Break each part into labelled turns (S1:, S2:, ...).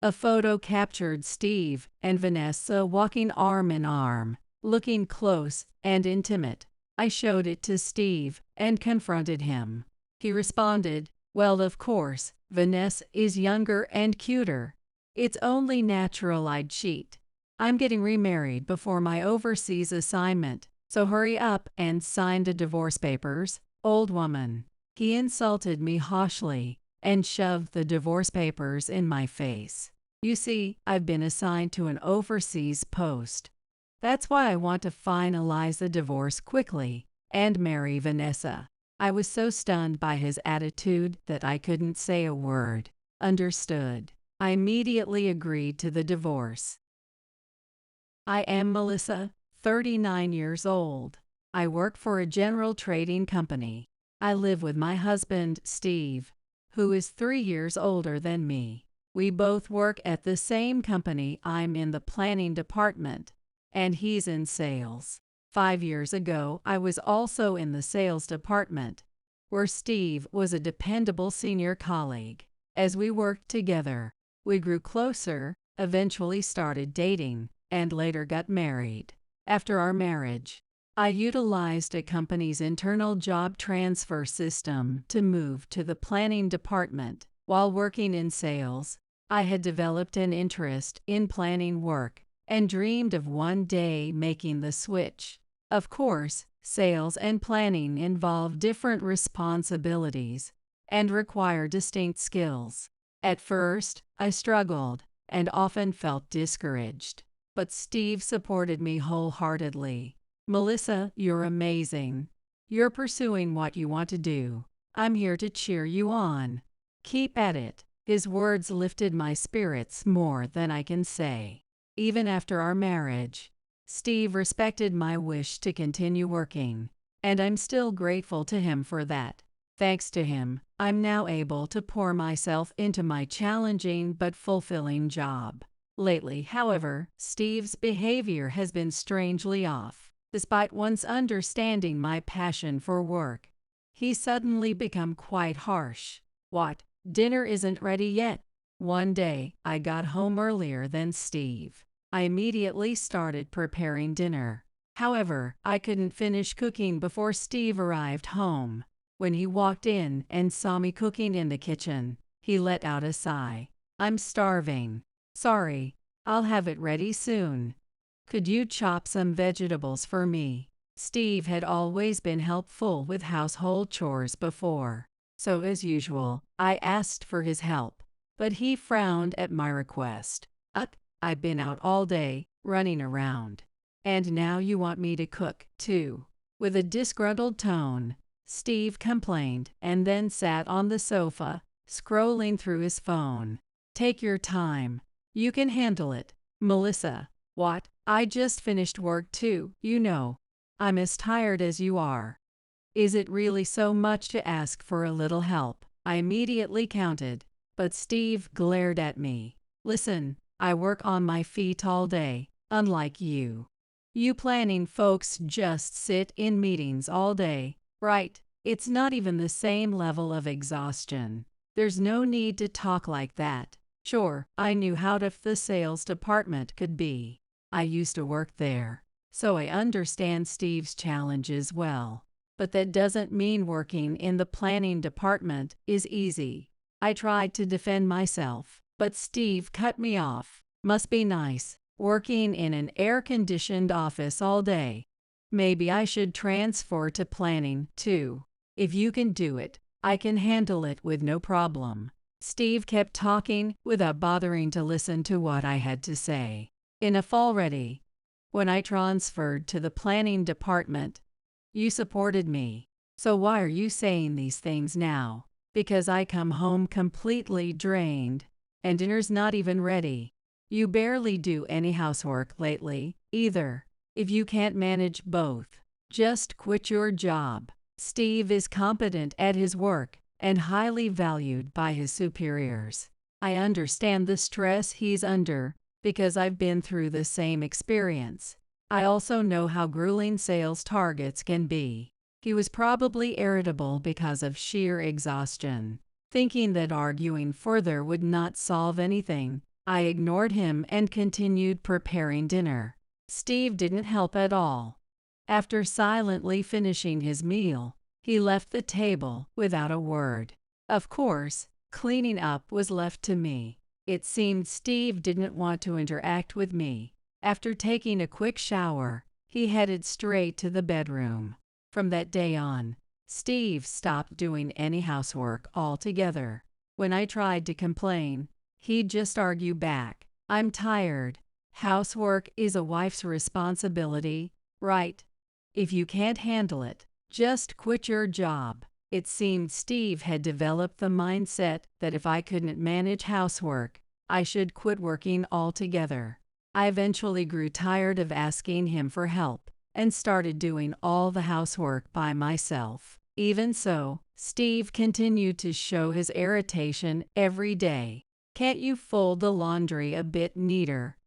S1: A photo captured Steve and Vanessa walking arm in arm, looking close and intimate. I showed it to Steve and confronted him. He responded, "Well, of course, Vanessa is younger and cuter. It's only natural I'd cheat. I'm getting remarried before my overseas assignment, so hurry up and sign the divorce papers, old woman." He insulted me harshly and shoved the divorce papers in my face. "You see, I've been assigned to an overseas post. That's why I want to finalize the divorce quickly and marry Vanessa." I was so stunned by his attitude that I couldn't say a word. Understood. I immediately agreed to the divorce. I am Melissa, 39 years old. I work for a general trading company. I live with my husband, Steve, who is 3 years older than me. We both work at the same company. I'm in the planning department, and he's in sales. 5 years ago, I was also in the sales department, where Steve was a dependable senior colleague. As we worked together, we grew closer, eventually started dating, and later got married. After our marriage, I utilized a company's internal job transfer system to move to the planning department. While working in sales, I had developed an interest in planning work and dreamed of one day making the switch. Of course, sales and planning involve different responsibilities and require distinct skills. At first, I struggled and often felt discouraged, but Steve supported me wholeheartedly. "Melissa, you're amazing. You're pursuing what you want to do. I'm here to cheer you on. Keep at it." His words lifted my spirits more than I can say. Even after our marriage, Steve respected my wish to continue working, and I'm still grateful to him for that. Thanks to him, I'm now able to pour myself into my challenging but fulfilling job. Lately, however, Steve's behavior has been strangely off. Despite once understanding my passion for work, he's suddenly become quite harsh. "What? Dinner isn't ready yet?" One day, I got home earlier than Steve. I immediately started preparing dinner. However, I couldn't finish cooking before Steve arrived home. When he walked in and saw me cooking in the kitchen, he let out a sigh. "I'm starving. Sorry, I'll have it ready soon. Could you chop some vegetables for me?" Steve had always been helpful with household chores before, so as usual, I asked for his help, but he frowned at my request. I've been out all day, running around. And now you want me to cook, too?" With a disgruntled tone, Steve complained and then sat on the sofa, scrolling through his phone. "Take your time. You can handle it, Melissa." "What? I just finished work too, you know. I'm as tired as you are. Is it really so much to ask for a little help?" I immediately countered, but Steve glared at me. "Listen, I work on my feet all day, unlike you. You planning folks just sit in meetings all day, right? It's not even the same level of exhaustion. There's no need to talk like that." Sure, I knew how tough the sales department could be. I used to work there, so I understand Steve's challenges well. But that doesn't mean working in the planning department is easy. I tried to defend myself, but Steve cut me off. "Must be nice, working in an air-conditioned office all day. Maybe I should transfer to planning, too. If you can do it, I can handle it with no problem." Steve kept talking without bothering to listen to what I had to say. Enough already. When I transferred to the planning department, you supported me. So why are you saying these things now? Because I come home completely drained, and dinner's not even ready. You barely do any housework lately, either. If you can't manage both, just quit your job. Steve is competent at his work and highly valued by his superiors. I understand the stress he's under because I've been through the same experience. I also know how grueling sales targets can be. He was probably irritable because of sheer exhaustion. Thinking that arguing further would not solve anything, I ignored him and continued preparing dinner. Steve didn't help at all. After silently finishing his meal, he left the table without a word. Of course, cleaning up was left to me. It seemed Steve didn't want to interact with me. After taking a quick shower, he headed straight to the bedroom. From that day on, Steve stopped doing any housework altogether. When I tried to complain, he'd just argue back, "I'm tired. Housework is a wife's responsibility, right? If you can't handle it, just quit your job." It seemed Steve had developed the mindset that if I couldn't manage housework, I should quit working altogether. I eventually grew tired of asking him for help and started doing all the housework by myself. Even so, Steve continued to show his irritation every day. "Can't you fold the laundry a bit neater?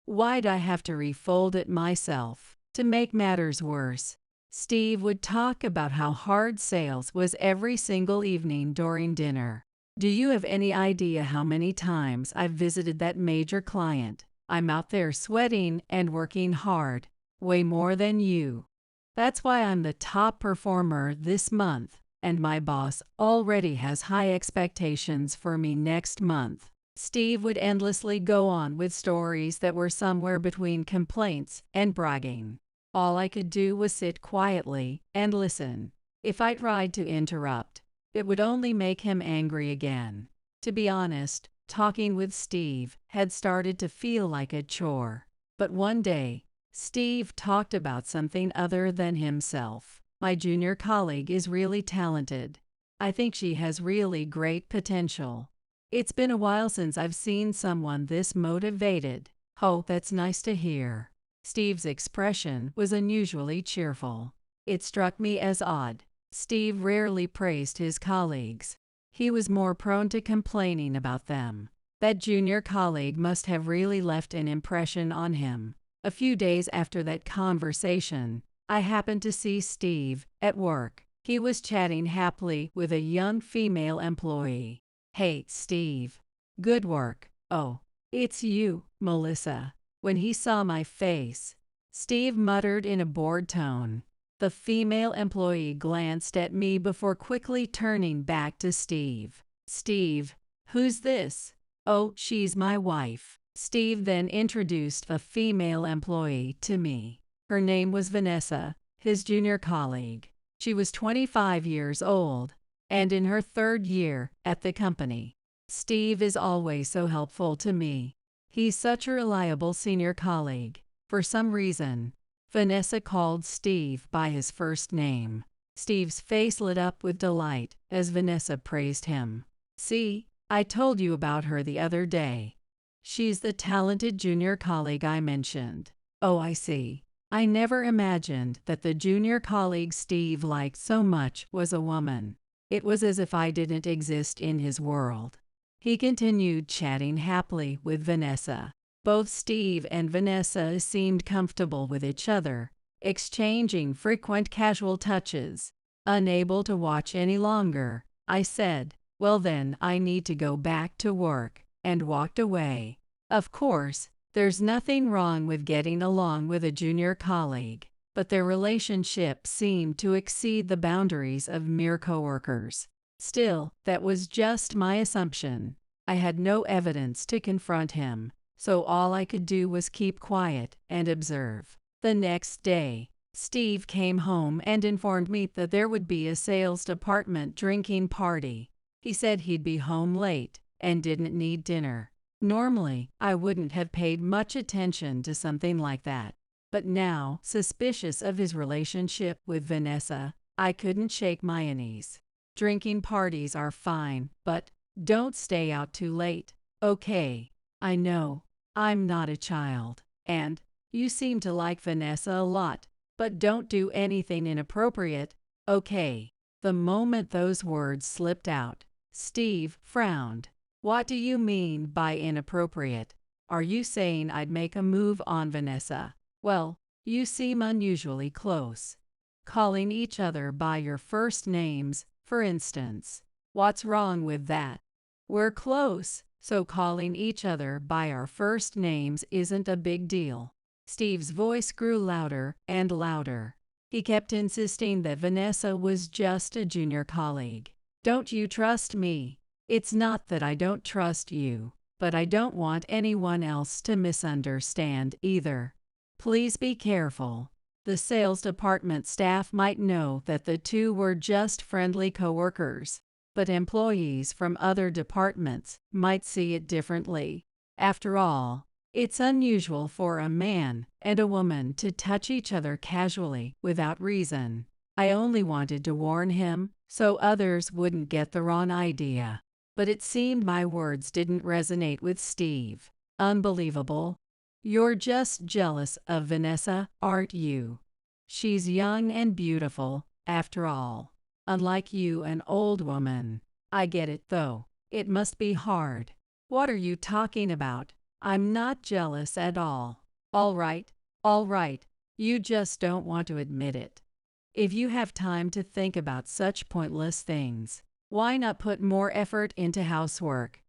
S1: Why'd I have to refold it myself?" To make matters worse, Steve would talk about how hard sales was every single evening during dinner. "Do you have any idea how many times I've visited that major client? I'm out there sweating and working hard, way more than you. That's why I'm the top performer this month, and my boss already has high expectations for me next month." Steve would endlessly go on with stories that were somewhere between complaints and bragging. All I could do was sit quietly and listen. If I tried to interrupt, it would only make him angry again. To be honest, talking with Steve had started to feel like a chore. But one day, Steve talked about something other than himself. "My junior colleague is really talented. I think she has really great potential. It's been a while since I've seen someone this motivated." "Oh, that's nice to hear." Steve's expression was unusually cheerful. It struck me as odd. Steve rarely praised his colleagues. He was more prone to complaining about them. That junior colleague must have really left an impression on him. A few days after that conversation, I happened to see Steve at work. He was chatting happily with a young female employee. "Hey, Steve. Good work." "Oh, it's you, Melissa." When he saw my face, Steve muttered in a bored tone. The female employee glanced at me before quickly turning back to Steve. "Steve, who's this?" "Oh, she's my wife." Steve then introduced a female employee to me. Her name was Vanessa, his junior colleague. She was 25 years old and in her third year at the company. "Steve is always so helpful to me. He's such a reliable senior colleague." For some reason, Vanessa called Steve by his first name. Steve's face lit up with delight as Vanessa praised him. "See, I told you about her the other day. She's the talented junior colleague I mentioned." "Oh, I see. I never imagined that the junior colleague Steve liked so much was a woman." It was as if I didn't exist in his world. He continued chatting happily with Vanessa. Both Steve and Vanessa seemed comfortable with each other, exchanging frequent casual touches. Unable to watch any longer, I said, "Well then, I need to go back to work," and walked away. Of course, there's nothing wrong with getting along with a junior colleague, but their relationship seemed to exceed the boundaries of mere coworkers. Still, that was just my assumption. I had no evidence to confront him, so all I could do was keep quiet and observe. The next day, Steve came home and informed me that there would be a sales department drinking party. He said he'd be home late and didn't need dinner. Normally, I wouldn't have paid much attention to something like that. But now, suspicious of his relationship with Vanessa, I couldn't shake my unease. Drinking parties are fine, but don't stay out too late. "Okay, I know, I'm not a child, and you seem to like Vanessa a lot, but don't do anything inappropriate, okay?" The moment those words slipped out, Steve frowned. "What do you mean by inappropriate? Are you saying I'd make a move on Vanessa?" "Well, you seem unusually close. Calling each other by your first names, for instance. What's wrong with that?" "We're close, so calling each other by our first names isn't a big deal." Steve's voice grew louder and louder. He kept insisting that Vanessa was just a junior colleague. "Don't you trust me? It's not that I don't trust you, but I don't want anyone else to misunderstand either. Please be careful. The sales department staff might know that the two were just friendly coworkers, but employees from other departments might see it differently. After all, it's unusual for a man and a woman to touch each other casually without reason. I only wanted to warn him so others wouldn't get the wrong idea." But it seemed my words didn't resonate with Steve. "Unbelievable. You're just jealous of Vanessa, aren't you? She's young and beautiful, after all. Unlike you, an old woman. I get it, though. It must be hard." "What are you talking about? I'm not jealous at all." All right. You just don't want to admit it. If you have time to think about such pointless things, why not put more effort into housework?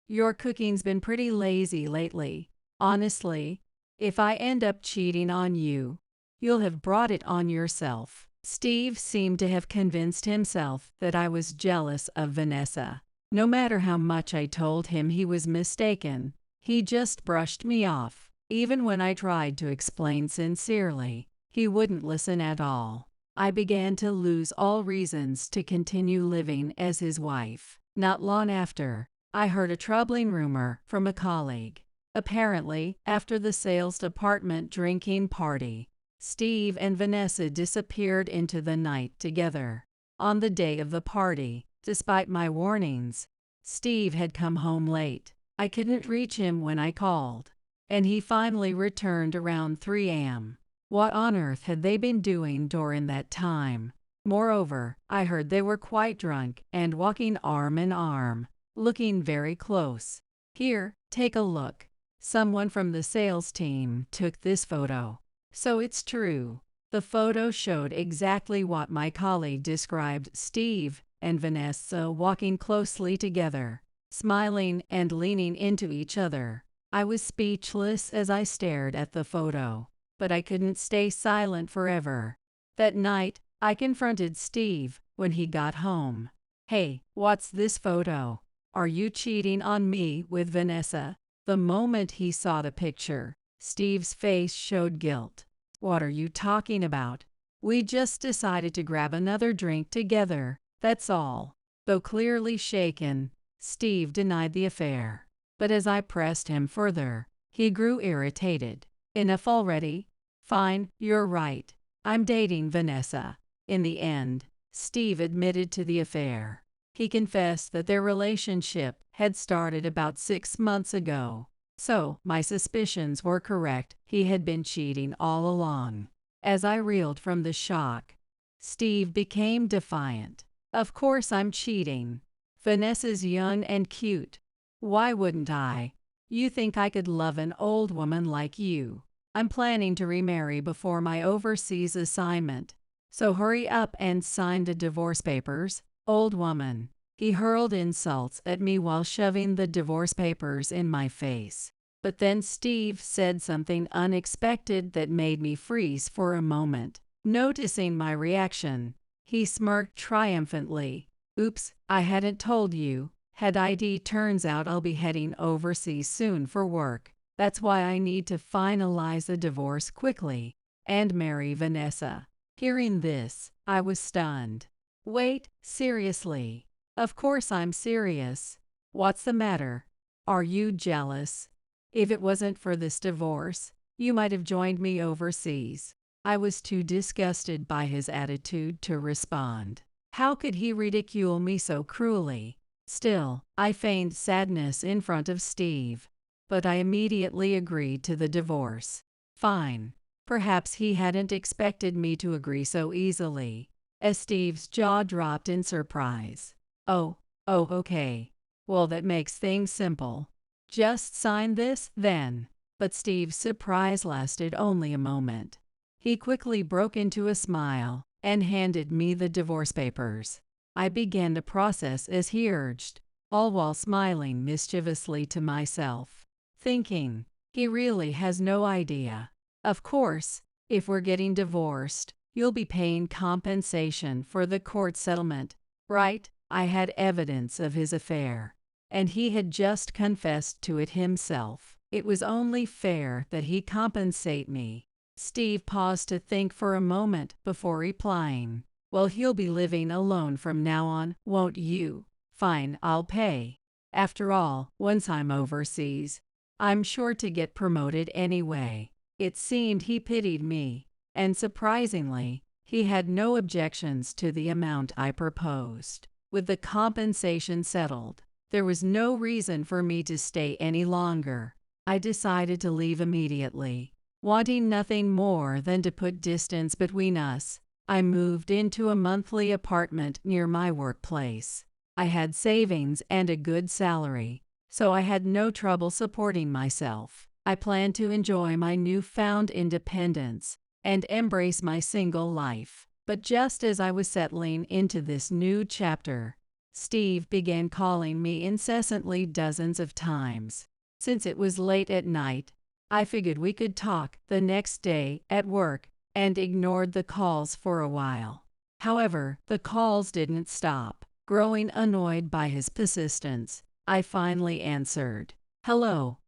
S1: Your cooking's been pretty lazy lately. Honestly, if I end up cheating on you, you'll have brought it on yourself." Steve seemed to have convinced himself that I was jealous of Vanessa. No matter how much I told him he was mistaken, he just brushed me off. Even when I tried to explain sincerely, he wouldn't listen at all. I began to lose all reasons to continue living as his wife. Not long after, I heard a troubling rumor from a colleague. Apparently, after the sales department drinking party, Steve and Vanessa disappeared into the night together. On the day of the party, despite my warnings, Steve had come home late. I couldn't reach him when I called, and he finally returned around 3 a.m. What on earth had they been doing during that time? Moreover, I heard they were quite drunk and walking arm in arm, looking very close. "Here, take a look. Someone from the sales team took this photo." So it's true. The photo showed exactly what my colleague described: Steve and Vanessa walking closely together, smiling and leaning into each other. I was speechless as I stared at the photo, but I couldn't stay silent forever. That night, I confronted Steve when he got home. "Hey, what's this photo? Are you cheating on me with Vanessa?" The moment he saw the picture, Steve's face showed guilt. "What are you talking about? We just decided to grab another drink together, that's all." Though clearly shaken, Steve denied the affair. But as I pressed him further, he grew irritated. "Enough already? Fine, you're right. I'm dating Vanessa." In the end, Steve admitted to the affair. He confessed that their relationship had started about 6 months ago. So, my suspicions were correct. He had been cheating all along. As I reeled from the shock, Steve became defiant. "Of course I'm cheating. Vanessa's young and cute. Why wouldn't I? You think I could love an old woman like you? I'm planning to remarry before my overseas assignment. So hurry up and sign the divorce papers, old woman." He hurled insults at me while shoving the divorce papers in my face. But then Steve said something unexpected that made me freeze for a moment. Noticing my reaction, he smirked triumphantly. "Oops, I hadn't told you, had I? Turns out I'll be heading overseas soon for work. That's why I need to finalize the divorce quickly and marry Vanessa." Hearing this, I was stunned. "Wait, seriously?" "Of course I'm serious. What's the matter? Are you jealous? If it wasn't for this divorce, you might have joined me overseas." I was too disgusted by his attitude to respond. How could he ridicule me so cruelly? Still, I feigned sadness in front of Steve, but I immediately agreed to the divorce. Fine. Perhaps he hadn't expected me to agree so easily, as Steve's jaw dropped in surprise. Oh, okay. Well, that makes things simple. Just sign this, then." But Steve's surprise lasted only a moment. He quickly broke into a smile and handed me the divorce papers. I began the process as he urged. all while smiling mischievously to myself, thinking, he really has no idea. Of course, if we're getting divorced, you'll be paying compensation for the court settlement, right? I had evidence of his affair, and he had just confessed to it himself. It was only fair that he compensate me. Steve paused to think for a moment before replying. Well, he'll be living alone from now on, won't you? Fine, I'll pay. After all, once I'm overseas, I'm sure to get promoted anyway. It seemed he pitied me, and surprisingly, he had no objections to the amount I proposed. With the compensation settled, there was no reason for me to stay any longer. I decided to leave immediately. Wanting nothing more than to put distance between us, I moved into a monthly apartment near my workplace. I had savings and a good salary, so I had no trouble supporting myself. I planned to enjoy my newfound independence and embrace my single life. But just as I was settling into this new chapter, Steve began calling me incessantly dozens of times. Since it was late at night, I figured we could talk the next day at work and ignored the calls for a while. However, the calls didn't stop. Growing annoyed by his persistence, I finally answered. Hello.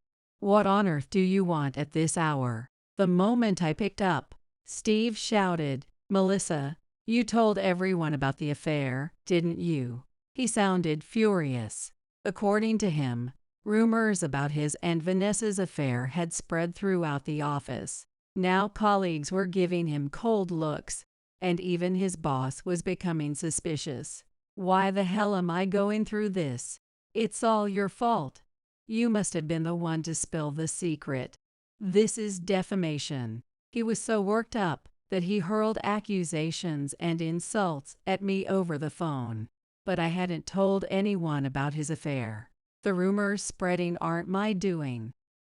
S1: What on earth do you want at this hour? The moment I picked up, Steve shouted, Melissa, you told everyone about the affair, didn't you? He sounded furious. According to him, rumors about his and Vanessa's affair had spread throughout the office. Now colleagues were giving him cold looks, and even his boss was becoming suspicious. Why the hell am I going through this? It's all your fault. You must have been the one to spill the secret. This is defamation. He was so worked up that he hurled accusations and insults at me over the phone. But I hadn't told anyone about his affair. The rumors spreading aren't my doing.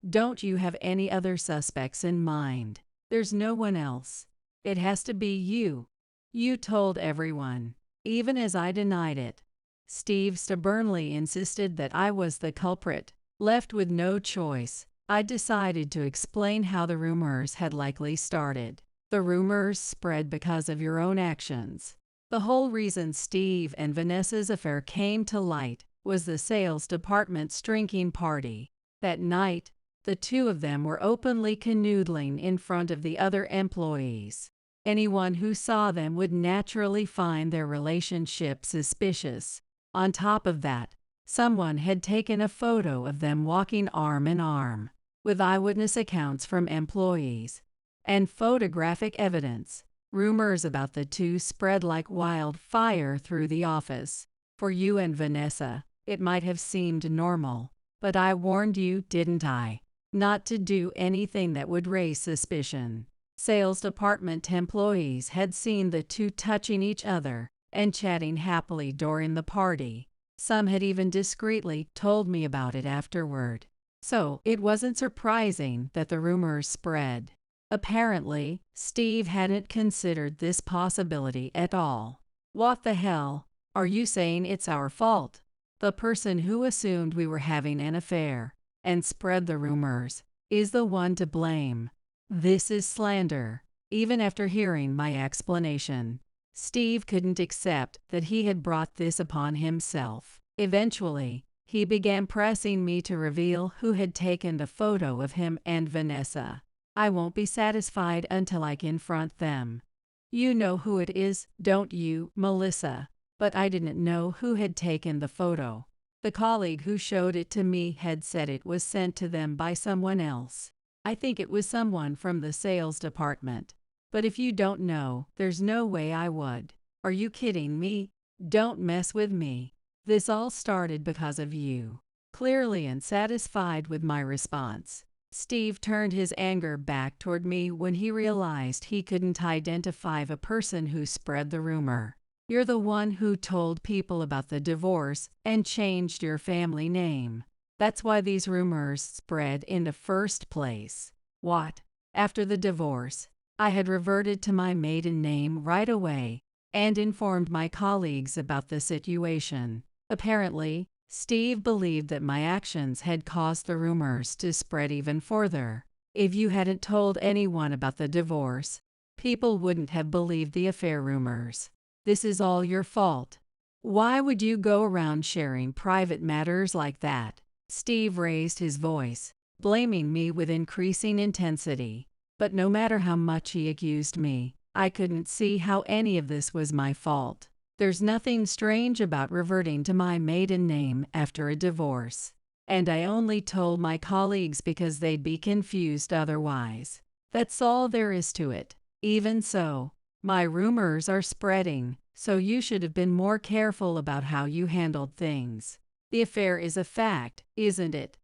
S1: Don't you have any other suspects in mind? There's no one else. It has to be you. You told everyone, even as I denied it. Steve stubbornly insisted that I was the culprit. Left with no choice, I decided to explain how the rumors had likely started. The rumors spread because of your own actions. The whole reason Steve and Vanessa's affair came to light was the sales department's drinking party. That night, the two of them were openly canoodling in front of the other employees. Anyone who saw them would naturally find their relationship suspicious. On top of that, someone had taken a photo of them walking arm in arm, with eyewitness accounts from employees and photographic evidence. Rumors about the two spread like wildfire through the office. For you and Vanessa, it might have seemed normal, but I warned you, didn't I? Not to do anything that would raise suspicion. Sales department employees had seen the two touching each other and chatting happily during the party. Some had even discreetly told me about it afterward. So it wasn't surprising that the rumors spread. Apparently, Steve hadn't considered this possibility at all. What the hell? Are you saying it's our fault? The person who assumed we were having an affair and spread the rumors is the one to blame. This is slander. Even after hearing my explanation, Steve couldn't accept that he had brought this upon himself. Eventually, he began pressing me to reveal who had taken the photo of him and Vanessa. I won't be satisfied until I confront them. You know who it is, don't you, Melissa? But I didn't know who had taken the photo. The colleague who showed it to me had said it was sent to them by someone else. I think it was someone from the sales department. But if you don't know, there's no way I would. Are you kidding me? Don't mess with me. This all started because of you. Clearly unsatisfied with my response, Steve turned his anger back toward me when he realized he couldn't identify the person who spread the rumor. You're the one who told people about the divorce and changed your family name. That's why these rumors spread in the first place. What? After the divorce, I had reverted to my maiden name right away and informed my colleagues about the situation. Apparently, Steve believed that my actions had caused the rumors to spread even further. If you hadn't told anyone about the divorce, people wouldn't have believed the affair rumors. This is all your fault. Why would you go around sharing private matters like that? Steve raised his voice, blaming me with increasing intensity. But no matter how much he accused me, I couldn't see how any of this was my fault. There's nothing strange about reverting to my maiden name after a divorce. And I only told my colleagues because they'd be confused otherwise. That's all there is to it. Even so, my rumors are spreading, so you should have been more careful about how you handled things. The affair is a fact, isn't it?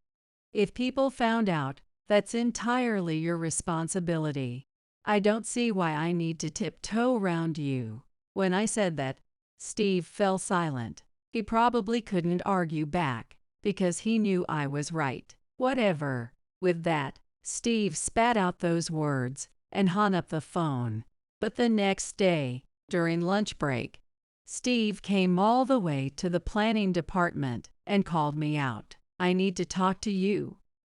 S1: If people found out, that's entirely your responsibility. I don't see why I need to tiptoe around you. When I said that, Steve fell silent. He probably couldn't argue back, because he knew I was right. Whatever. With that, Steve spat out those words and hung up the phone. But the next day, during lunch break, Steve came all the way to the planning department and called me out. I need to talk to you.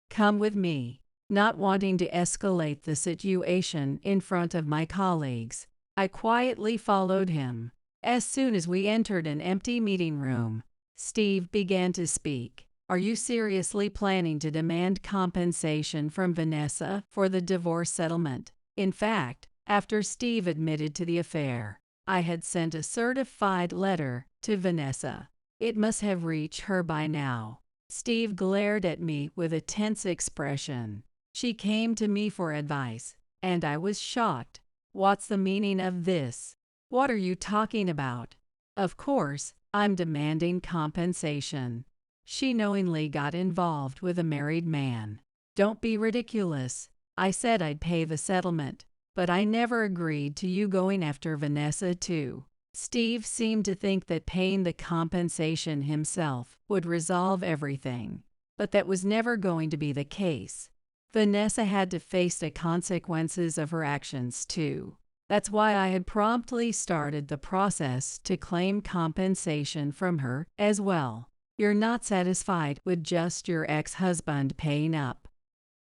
S1: Come with me. Not wanting to escalate the situation in front of my colleagues, I quietly followed him. As soon as we entered an empty meeting room, Steve began to speak. Are you seriously planning to demand compensation from Vanessa for the divorce settlement? In fact, after Steve admitted to the affair, I had sent a certified letter to Vanessa. It must have reached her by now. Steve glared at me with a tense expression. She came to me for advice, and I was shocked. What's the meaning of this? What are you talking about? Of course, I'm demanding compensation. She knowingly got involved with a married man. Don't be ridiculous. I said I'd pay the settlement, but I never agreed to you going after Vanessa too. Steve seemed to think that paying the compensation himself would resolve everything, but that was never going to be the case. Vanessa had to face the consequences of her actions too. That's why I had promptly started the process to claim compensation from her as well. You're not satisfied with just your ex-husband paying up.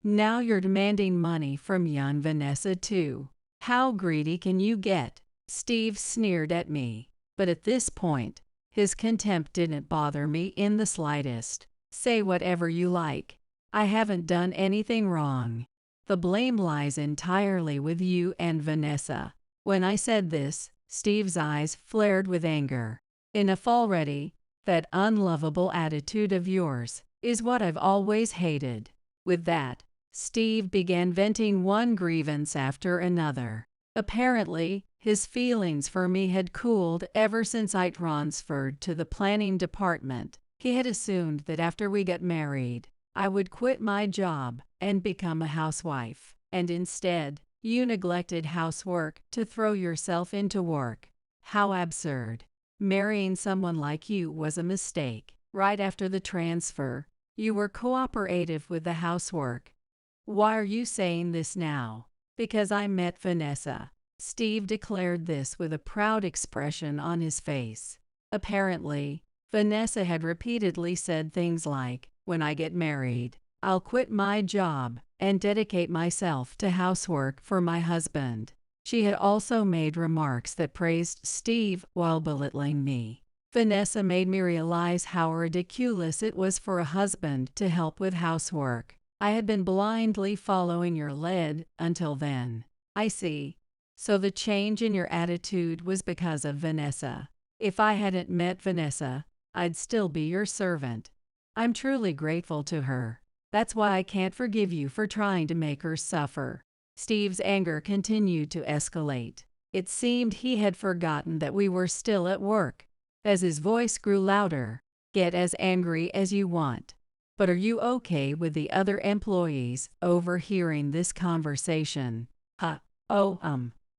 S1: Now you're demanding money from young Vanessa too. How greedy can you get? Steve sneered at me, but at this point, his contempt didn't bother me in the slightest. Say whatever you like. I haven't done anything wrong. The blame lies entirely with you and Vanessa. When I said this, Steve's eyes flared with anger. Enough already. That unlovable attitude of yours is what I've always hated. With that, Steve began venting one grievance after another. Apparently, his feelings for me had cooled ever since I transferred to the planning department. He had assumed that after we got married, I would quit my job and become a housewife. And instead, you neglected housework to throw yourself into work. How absurd. Marrying someone like you was a mistake. Right after the transfer, you were cooperative with the housework. Why are you saying this now? Because I met Vanessa. Steve declared this with a proud expression on his face. Apparently, Vanessa had repeatedly said things like, when I get married, I'll quit my job and dedicate myself to housework for my husband. She had also made remarks that praised Steve while belittling me. Vanessa made me realize how ridiculous it was for a husband to help with housework. I had been blindly following your lead until then. I see. So the change in your attitude was because of Vanessa. If I hadn't met Vanessa, I'd still be your servant. I'm truly grateful to her. That's why I can't forgive you for trying to make her suffer. Steve's anger continued to escalate. It seemed he had forgotten that we were still at work. As his voice grew louder, get as angry as you want. But are you okay with the other employees overhearing this conversation?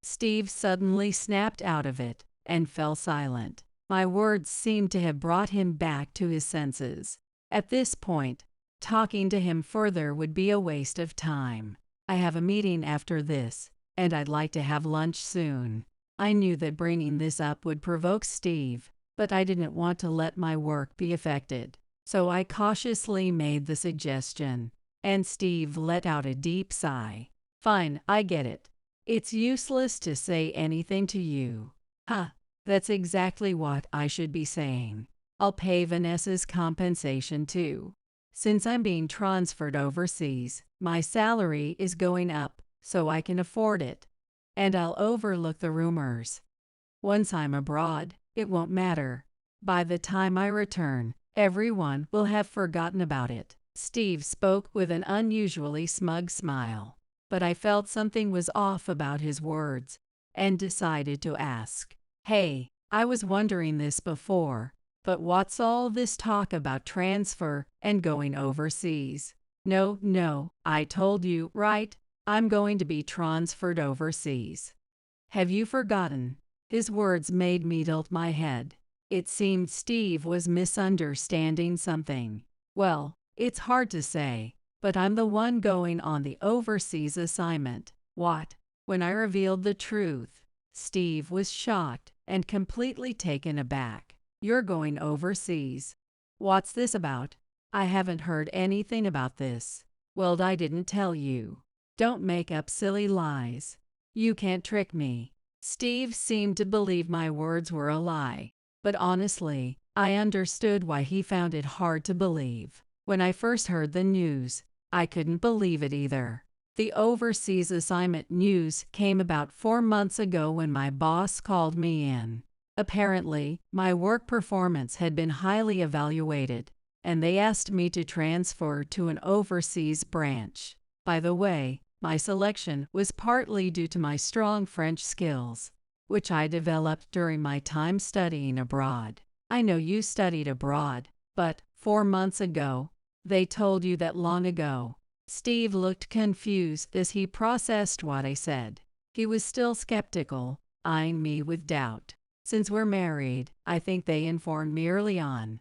S1: Steve suddenly snapped out of it and fell silent. My words seemed to have brought him back to his senses. At this point, talking to him further would be a waste of time. I have a meeting after this, and I'd like to have lunch soon. I knew that bringing this up would provoke Steve, but I didn't want to let my work be affected. So I cautiously made the suggestion, and Steve let out a deep sigh. Fine, I get it. It's useless to say anything to you. Huh, that's exactly what I should be saying. I'll pay Vanessa's compensation too. Since I'm being transferred overseas, my salary is going up, so I can afford it. And I'll overlook the rumors. Once I'm abroad, it won't matter. By the time I return, everyone will have forgotten about it. Steve spoke with an unusually smug smile, but I felt something was off about his words and decided to ask. Hey, I was wondering this before, but what's all this talk about transfer and going overseas? No, I told you, right? I'm going to be transferred overseas. Have you forgotten? His words made me tilt my head. It seemed Steve was misunderstanding something. Well, it's hard to say, but I'm the one going on the overseas assignment. What? When I revealed the truth, Steve was shocked and completely taken aback. You're going overseas. What's this about? I haven't heard anything about this. Well, I didn't tell you. Don't make up silly lies. You can't trick me. Steve seemed to believe my words were a lie, but honestly, I understood why he found it hard to believe. When I first heard the news, I couldn't believe it either. The overseas assignment news came about 4 months ago when my boss called me in. Apparently, my work performance had been highly evaluated, and they asked me to transfer to an overseas branch. By the way, my selection was partly due to my strong French skills, which I developed during my time studying abroad. I know you studied abroad, but 4 months ago, they told you that long ago. Steve looked confused as he processed what I said. He was still skeptical, eyeing me with doubt. Since we're married, I think they informed me early on.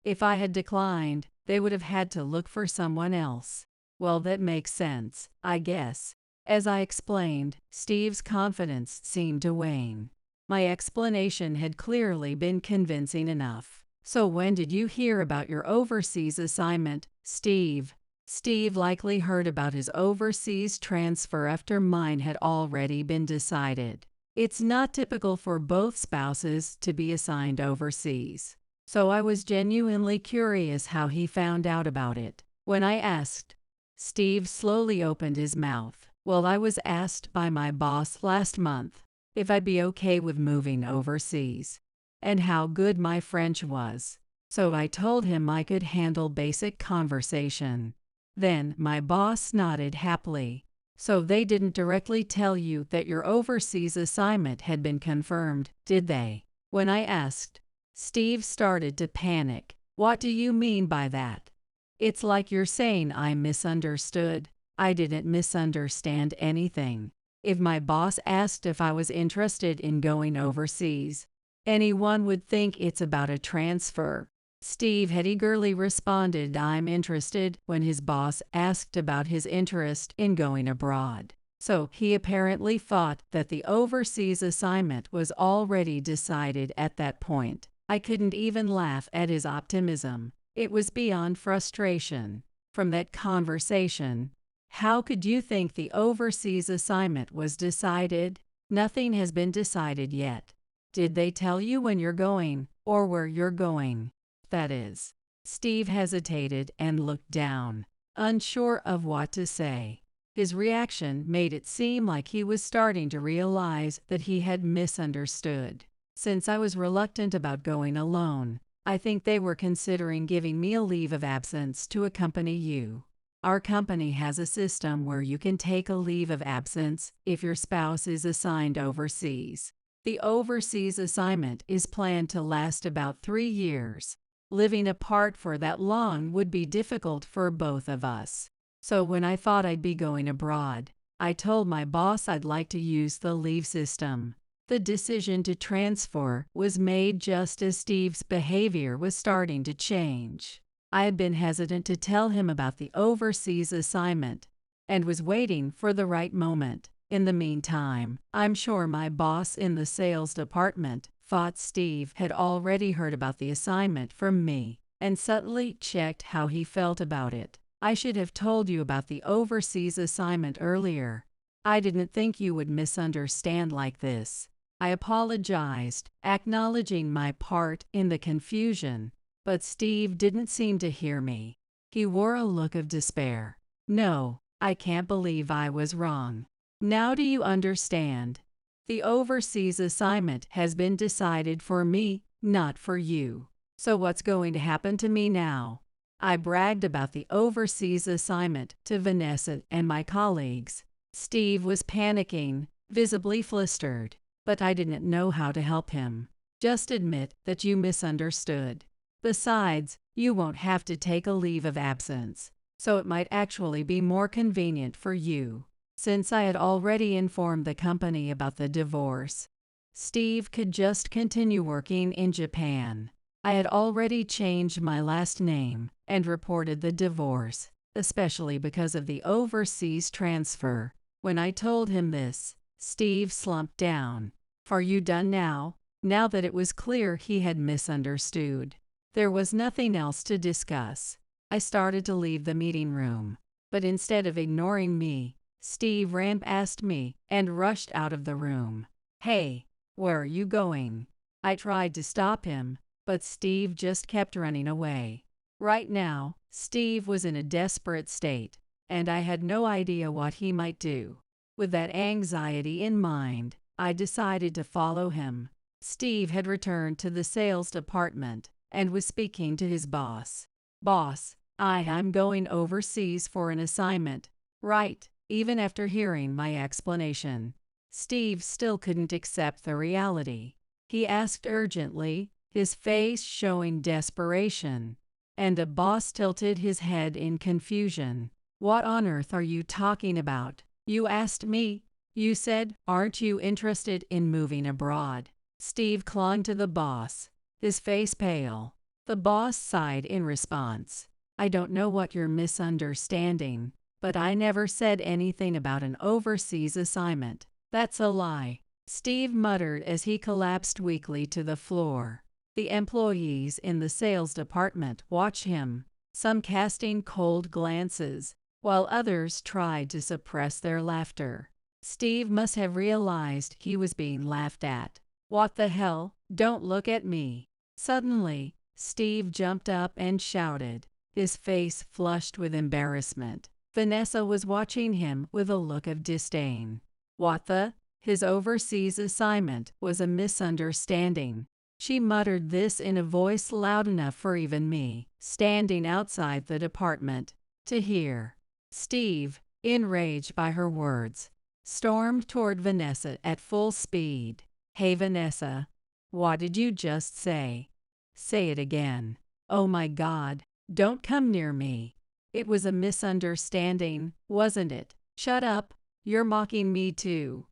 S1: If I had declined, they would have had to look for someone else. Well, that makes sense, I guess. As I explained, Steve's confidence seemed to wane. My explanation had clearly been convincing enough. So when did you hear about your overseas assignment, Steve? Steve likely heard about his overseas transfer after mine had already been decided. It's not typical for both spouses to be assigned overseas. So I was genuinely curious how he found out about it. When I asked, Steve slowly opened his mouth. Well, I was asked by my boss last month if I'd be okay with moving overseas, and how good my French was. So I told him I could handle basic conversation. Then my boss nodded happily. So they didn't directly tell you that your overseas assignment had been confirmed, did they? When I asked, Steve started to panic. What do you mean by that? It's like you're saying I misunderstood. I didn't misunderstand anything. If my boss asked if I was interested in going overseas, anyone would think it's about a transfer. Steve had eagerly responded, I'm interested, when his boss asked about his interest in going abroad. So he apparently thought that the overseas assignment was already decided at that point. I couldn't even laugh at his optimism. It was beyond frustration. From that conversation, how could you think the overseas assignment was decided? Nothing has been decided yet. Did they tell you when you're going, or where you're going? That is. Steve hesitated and looked down, unsure of what to say. His reaction made it seem like he was starting to realize that he had misunderstood. Since I was reluctant about going alone, I think they were considering giving me a leave of absence to accompany you. Our company has a system where you can take a leave of absence if your spouse is assigned overseas. The overseas assignment is planned to last about 3 years. Living apart for that long would be difficult for both of us. So when I thought I'd be going abroad, I told my boss I'd like to use the leave system. The decision to transfer was made just as Steve's behavior was starting to change. I had been hesitant to tell him about the overseas assignment and was waiting for the right moment. In the meantime, I'm sure my boss in the sales department thought Steve had already heard about the assignment from me. and subtly checked how he felt about it. I should have told you about the overseas assignment earlier. I didn't think you would misunderstand like this. I apologized, acknowledging my part in the confusion, but Steve didn't seem to hear me. He wore a look of despair. No, I can't believe I was wrong. Now do you understand? The overseas assignment has been decided for me, not for you. So what's going to happen to me now? I bragged about the overseas assignment to Vanessa and my colleagues. Steve was panicking, visibly flustered, but I didn't know how to help him. Just admit that you misunderstood. Besides, you won't have to take a leave of absence, so it might actually be more convenient for you. Since I had already informed the company about the divorce, Steve could just continue working in Japan. I had already changed my last name and reported the divorce, especially because of the overseas transfer. When I told him this, Steve slumped down. Are you done now? Now that it was clear he had misunderstood. There was nothing else to discuss. I started to leave the meeting room, but instead of ignoring me, Steve ran past me and rushed out of the room. Hey, where are you going? I tried to stop him, but Steve just kept running away. Right now, Steve was in a desperate state, and I had no idea what he might do. With that anxiety in mind, I decided to follow him. Steve had returned to the sales department and was speaking to his boss. Boss, I'm going overseas for an assignment. Right. Even after hearing my explanation, Steve still couldn't accept the reality. He asked urgently, his face showing desperation, and the boss tilted his head in confusion. What on earth are you talking about? You asked me. You said, aren't you interested in moving abroad? Steve clung to the boss, his face pale. The boss sighed in response. I don't know what you're misunderstanding, but I never said anything about an overseas assignment. That's a lie, Steve muttered as he collapsed weakly to the floor. The employees in the sales department watched him, some casting cold glances, while others tried to suppress their laughter. Steve must have realized he was being laughed at. What the hell? Don't look at me. Suddenly, Steve jumped up and shouted, his face flushed with embarrassment. Vanessa was watching him with a look of disdain. What the? His overseas assignment was a misunderstanding. She muttered this in a voice loud enough for even me, standing outside the department, to hear. Steve, enraged by her words, stormed toward Vanessa at full speed. Hey Vanessa, what did you just say? Say it again. Oh my God, don't come near me. It was a misunderstanding, wasn't it? Shut up, you're mocking me too.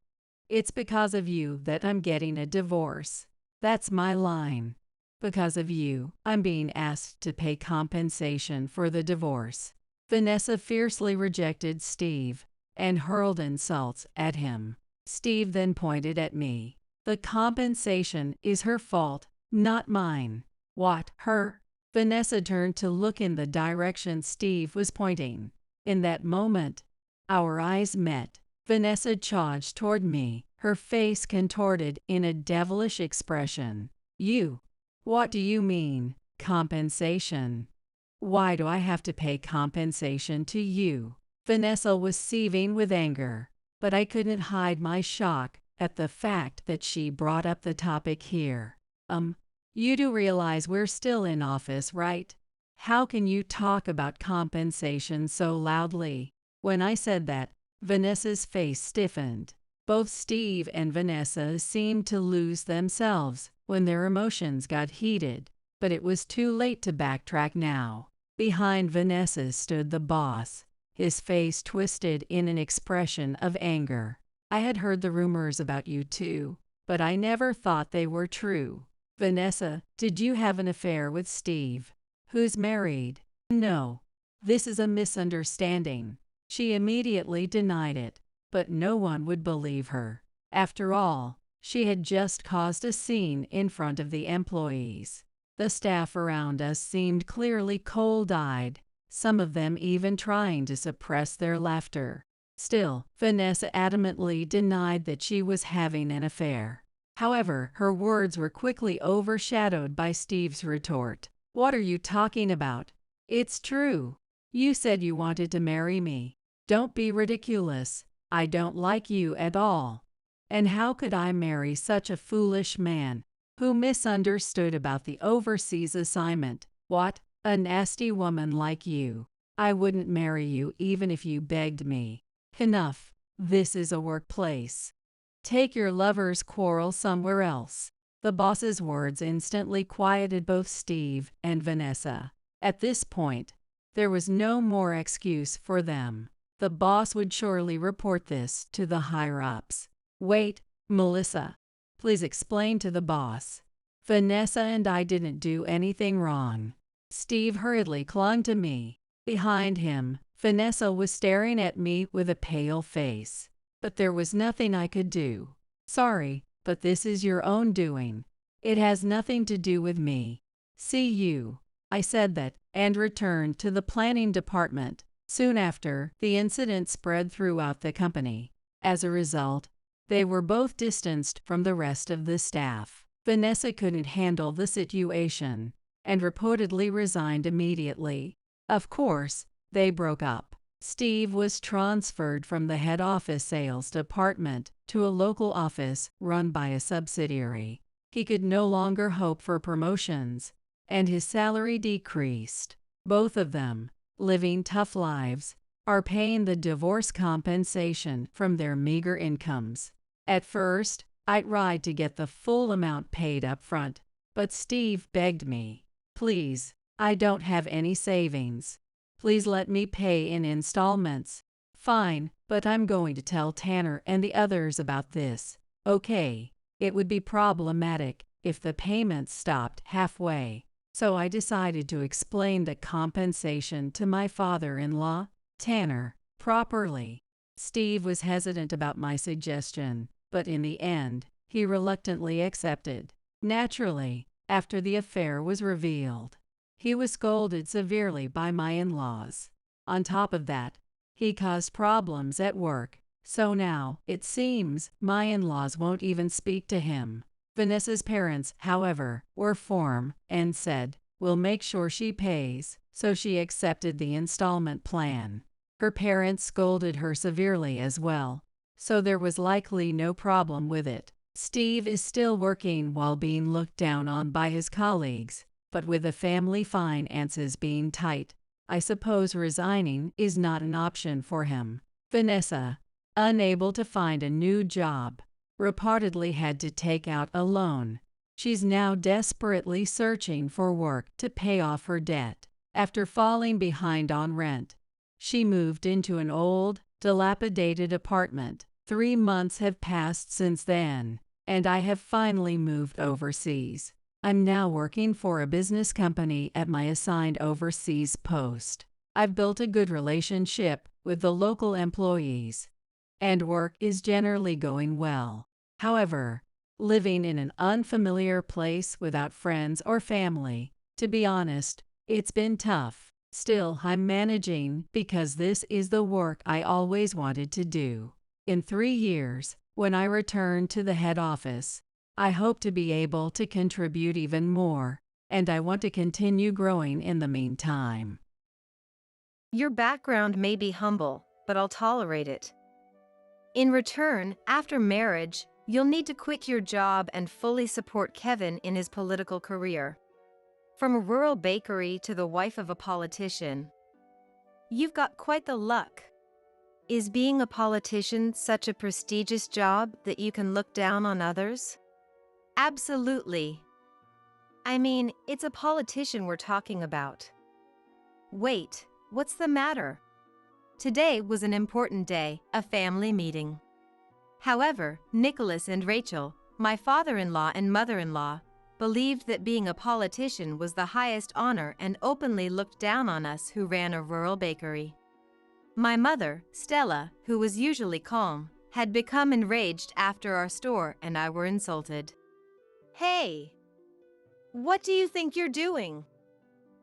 S1: It's because of you that I'm getting a divorce. That's my line. Because of you, I'm being asked to pay compensation for the divorce. Vanessa fiercely rejected Steve and hurled insults at him. Steve then pointed at me. The compensation is her fault, not mine. What, her? Vanessa turned to look in the direction Steve was pointing. In that moment, our eyes met. Vanessa charged toward me, her face contorted in a devilish expression. You? What do you mean, compensation? Why do I have to pay compensation to you? Vanessa was seething with anger, but I couldn't hide my shock at the fact that she brought up the topic here. You do realize we're still in office, right? How can you talk about compensation so loudly? When I said that, Vanessa's face stiffened. Both Steve and Vanessa seemed to lose themselves when their emotions got heated, but it was too late to backtrack now. Behind Vanessa stood the boss, his face twisted in an expression of anger. I had heard the rumors about you too, but I never thought they were true. Vanessa, did you have an affair with Steve? Who's married? No. This is a misunderstanding. She immediately denied it, but no one would believe her. After all, she had just caused a scene in front of the employees. The staff around us seemed clearly cold-eyed, some of them even trying to suppress their laughter. Still, Vanessa adamantly denied that she was having an affair. However, her words were quickly overshadowed by Steve's retort. "What are you talking about? It's true. You said you wanted to marry me. Don't be ridiculous. I don't like you at all. And how could I marry such a foolish man who misunderstood about the overseas assignment? What? A nasty woman like you. I wouldn't marry you even if you begged me. Enough. This is a workplace. Take your lover's quarrel somewhere else." The boss's words instantly quieted both Steve and Vanessa. At this point, there was no more excuse for them. The boss would surely report this to the higher-ups. "Wait, Melissa. Please explain to the boss. Vanessa and I didn't do anything wrong." Steve hurriedly clung to me. Behind him, Vanessa was staring at me with a pale face. But there was nothing I could do. "Sorry, but this is your own doing. It has nothing to do with me. See you." I said that and returned to the planning department. Soon after, the incident spread throughout the company. As a result, they were both distanced from the rest of the staff. Vanessa couldn't handle the situation and reportedly resigned immediately. Of course, they broke up. Steve was transferred from the head office sales department to a local office run by a subsidiary. He could no longer hope for promotions, and his salary decreased. Both of them, living tough lives, are paying the divorce compensation from their meager incomes. At first, I tried to get the full amount paid up front, but Steve begged me, "Please, I don't have any savings. Please let me pay in installments." "Fine, but I'm going to tell Tanner and the others about this." "Okay." It would be problematic if the payments stopped halfway, so I decided to explain the compensation to my father-in-law, Tanner, properly. Steve was hesitant about my suggestion, but in the end, he reluctantly accepted. Naturally, after the affair was revealed, he was scolded severely by my in-laws. On top of that, he caused problems at work, so now, it seems, my in-laws won't even speak to him. Vanessa's parents, however, were firm and said, "We'll make sure she pays," so she accepted the installment plan. Her parents scolded her severely as well, so there was likely no problem with it. Steve is still working while being looked down on by his colleagues, but with the family finances being tight, I suppose resigning is not an option for him. Vanessa, unable to find a new job, reportedly had to take out a loan. She's now desperately searching for work to pay off her debt. After falling behind on rent, she moved into an old, dilapidated apartment. 3 months have passed since then, and I have finally moved overseas. I'm now working for a business company at my assigned overseas post. I've built a good relationship with the local employees, and work is generally going well. However, living in an unfamiliar place without friends or family, to be honest, it's been tough. Still, I'm managing because this is the work I always wanted to do. In 3 years, when I return to the head office, I hope to be able to contribute even more, and I want to continue growing in the meantime.
S2: Your background may be humble, but I'll tolerate it. In return, after marriage, you'll need to quit your job and fully support Kevin in his political career. From a rural bakery to the wife of a politician, you've got quite the luck. Is being a politician such a prestigious job that you can look down on others? Absolutely. I mean, it's a politician we're talking about. Wait, what's the matter? Today was an important day, a family meeting. However, Nicholas and Rachel, my father-in-law and mother-in-law, believed that being a politician was the highest honor and openly looked down on us who ran a rural bakery. My mother, Stella, who was usually calm, had become enraged after our store and I were insulted. Hey! What do you think you're doing?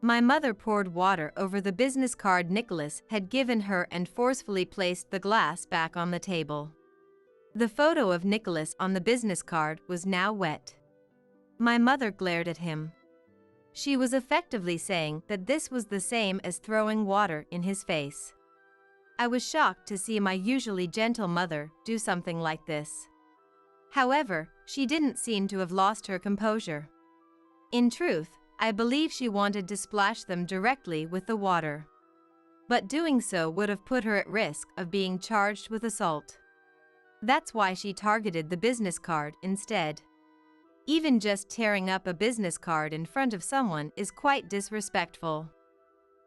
S2: My mother poured water over the business card Nicholas had given her and forcefully placed the glass back on the table. The photo of Nicholas on the business card was now wet. My mother glared at him. She was effectively saying that this was the same as throwing water in his face. I was shocked to see my usually gentle mother do something like this. However, she didn't seem to have lost her composure. In truth, I believe she wanted to splash them directly with the water. But doing so would have put her at risk of being charged with assault. That's why she targeted the business card instead. Even just tearing up a business card in front of someone is quite disrespectful.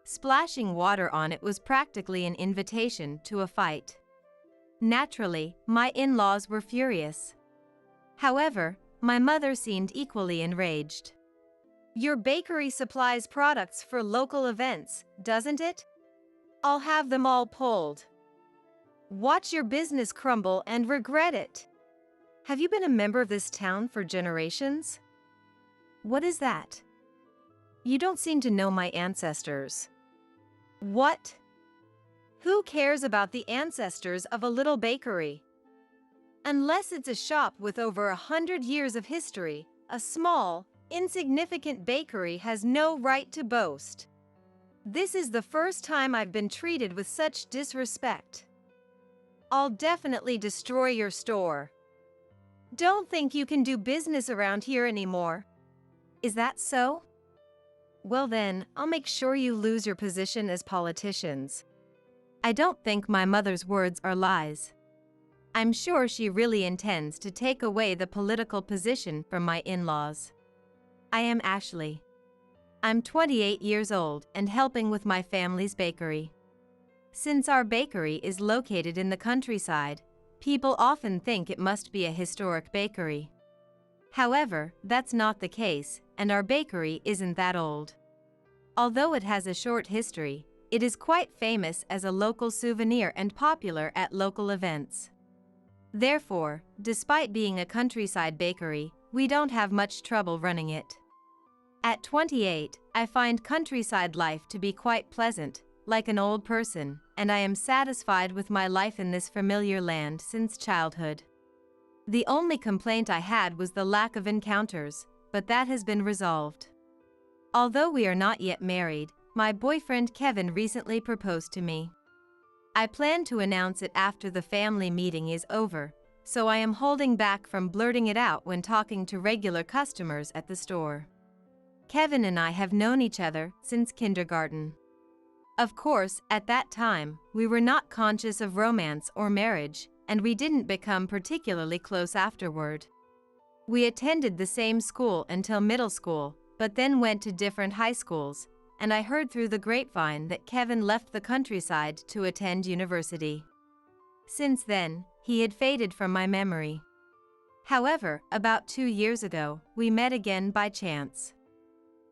S2: Splashing water on it was practically an invitation to a fight. Naturally, my in-laws were furious. However, my mother seemed equally enraged. Your bakery supplies products for local events, doesn't it? I'll have them all pulled. Watch your business crumble and regret it. Have you been a member of this town for generations? What is that? You don't seem to know my ancestors. What? Who cares about the ancestors of a little bakery? Unless it's a shop with over 100 years of history, a small, insignificant bakery has no right to boast. This is the first time I've been treated with such disrespect. I'll definitely destroy your store. Don't think you can do business around here anymore. Is that so? Well then, I'll make sure you lose your position as politicians. I don't think my mother's words are lies. I'm sure she really intends to take away the political position from my in-laws. I am Ashley. I'm 28 years old and helping with my family's bakery. Since our bakery is located in the countryside, people often think it must be a historic bakery. However, that's not the case, and our bakery isn't that old. Although it has a short history, it is quite famous as a local souvenir and popular at local events. Therefore, despite being a countryside bakery, we don't have much trouble running it. At 28, I find countryside life to be quite pleasant, like an old person, and I am satisfied with my life in this familiar land since childhood. The only complaint I had was the lack of encounters, but that has been resolved. Although we are not yet married, my boyfriend Kevin recently proposed to me. I plan to announce it after the family meeting is over, so I am holding back from blurting it out when talking to regular customers at the store. Kevin and I have known each other since kindergarten. Of course, at that time, we were not conscious of romance or marriage, and we didn't become particularly close afterward. We attended the same school until middle school, but then went to different high schools, and I heard through the grapevine that Kevin left the countryside to attend university. Since then, he had faded from my memory. However, about 2 years ago, we met again by chance.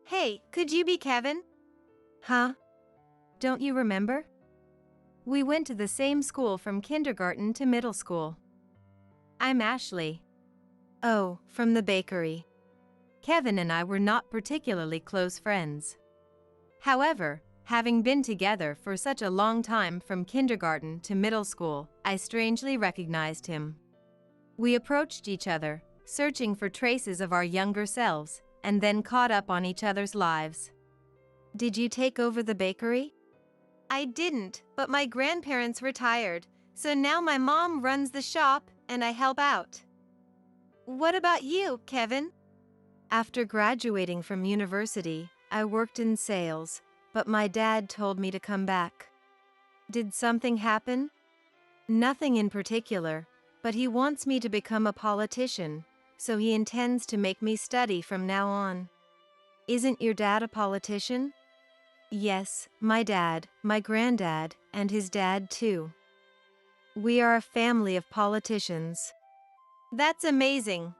S2: Hey, could you be Kevin? Huh? Don't you remember? We went to the same school from kindergarten to middle school. I'm Ashley. Oh, from the bakery. Kevin and I were not particularly close friends. However, having been together for such a long time from kindergarten to middle school, I strangely recognized him. We approached each other, searching for traces of our younger selves, and then caught up on each other's lives. Did you take over the bakery? I didn't, but my grandparents retired, so now my mom runs the shop and I help out. What about you, Kevin? After graduating from university, I worked in sales, but my dad told me to come back. Did something happen? Nothing in particular, but he wants me to become a politician, so he intends to make me study from now on. Isn't your dad a politician? Yes, my dad, my granddad, and his dad too. We are a family of politicians. That's amazing.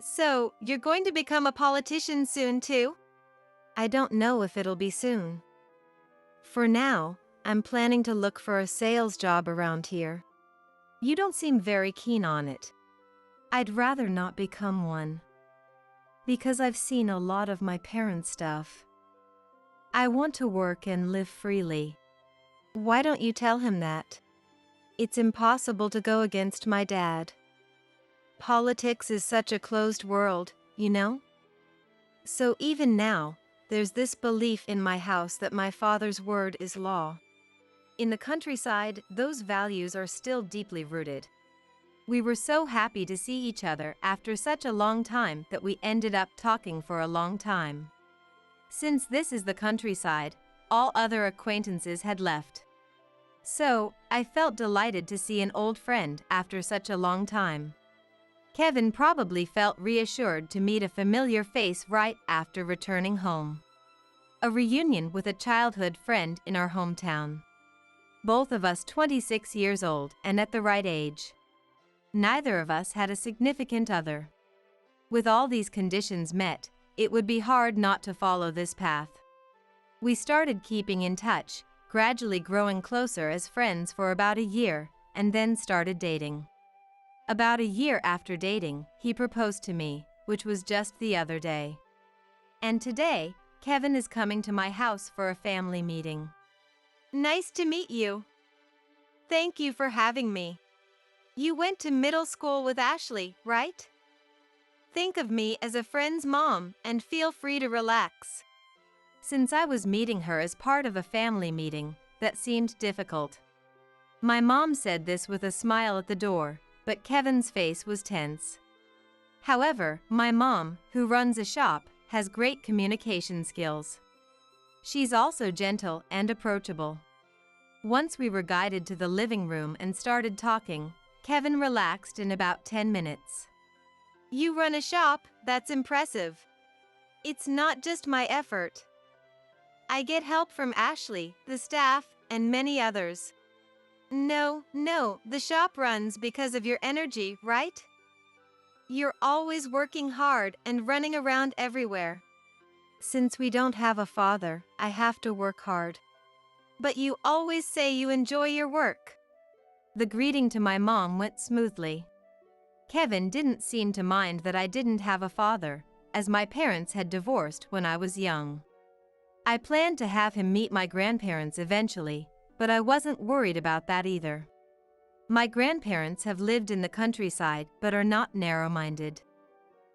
S2: So, you're going to become a politician soon too? I don't know if it'll be soon. For now, I'm planning to look for a sales job around here. You don't seem very keen on it. I'd rather not become one. Because I've seen a lot of my parents' stuff. I want to work and live freely. Why don't you tell him that? It's impossible to go against my dad. Politics is such a closed world, you know? So even now, there's this belief in my house that my father's word is law. In the countryside, those values are still deeply rooted. We were so happy to see each other after such a long time that we ended up talking for a long time. Since this is the countryside, all other acquaintances had left. So, I felt delighted to see an old friend after such a long time. Kevin probably felt reassured to meet a familiar face right after returning home. A reunion with a childhood friend in our hometown. Both of us 26 years old and at the right age. Neither of us had a significant other. With all these conditions met, it would be hard not to follow this path. We started keeping in touch, gradually growing closer as friends for about a year, and then started dating. About a year after dating, he proposed to me, which was just the other day. And today, Kevin is coming to my house for a family meeting. Nice to meet you. Thank you for having me. You went to middle school with Ashley, right? Think of me as a friend's mom and feel free to relax. Since I was meeting her as part of a family meeting, that seemed difficult. My mom said this with a smile at the door, but Kevin's face was tense. However, my mom, who runs a shop, has great communication skills. She's also gentle and approachable. Once we were guided to the living room and started talking, Kevin relaxed in about 10 minutes. You run a shop, that's impressive. It's not just my effort. I get help from Ashley, the staff, and many others. No, the shop runs because of your energy, right? You're always working hard and running around everywhere. Since we don't have a father, I have to work hard. But you always say you enjoy your work. The greeting to my mom went smoothly. Kevin didn't seem to mind that I didn't have a father, as my parents had divorced when I was young. I planned to have him meet my grandparents eventually, but I wasn't worried about that either. My grandparents have lived in the countryside but are not narrow-minded.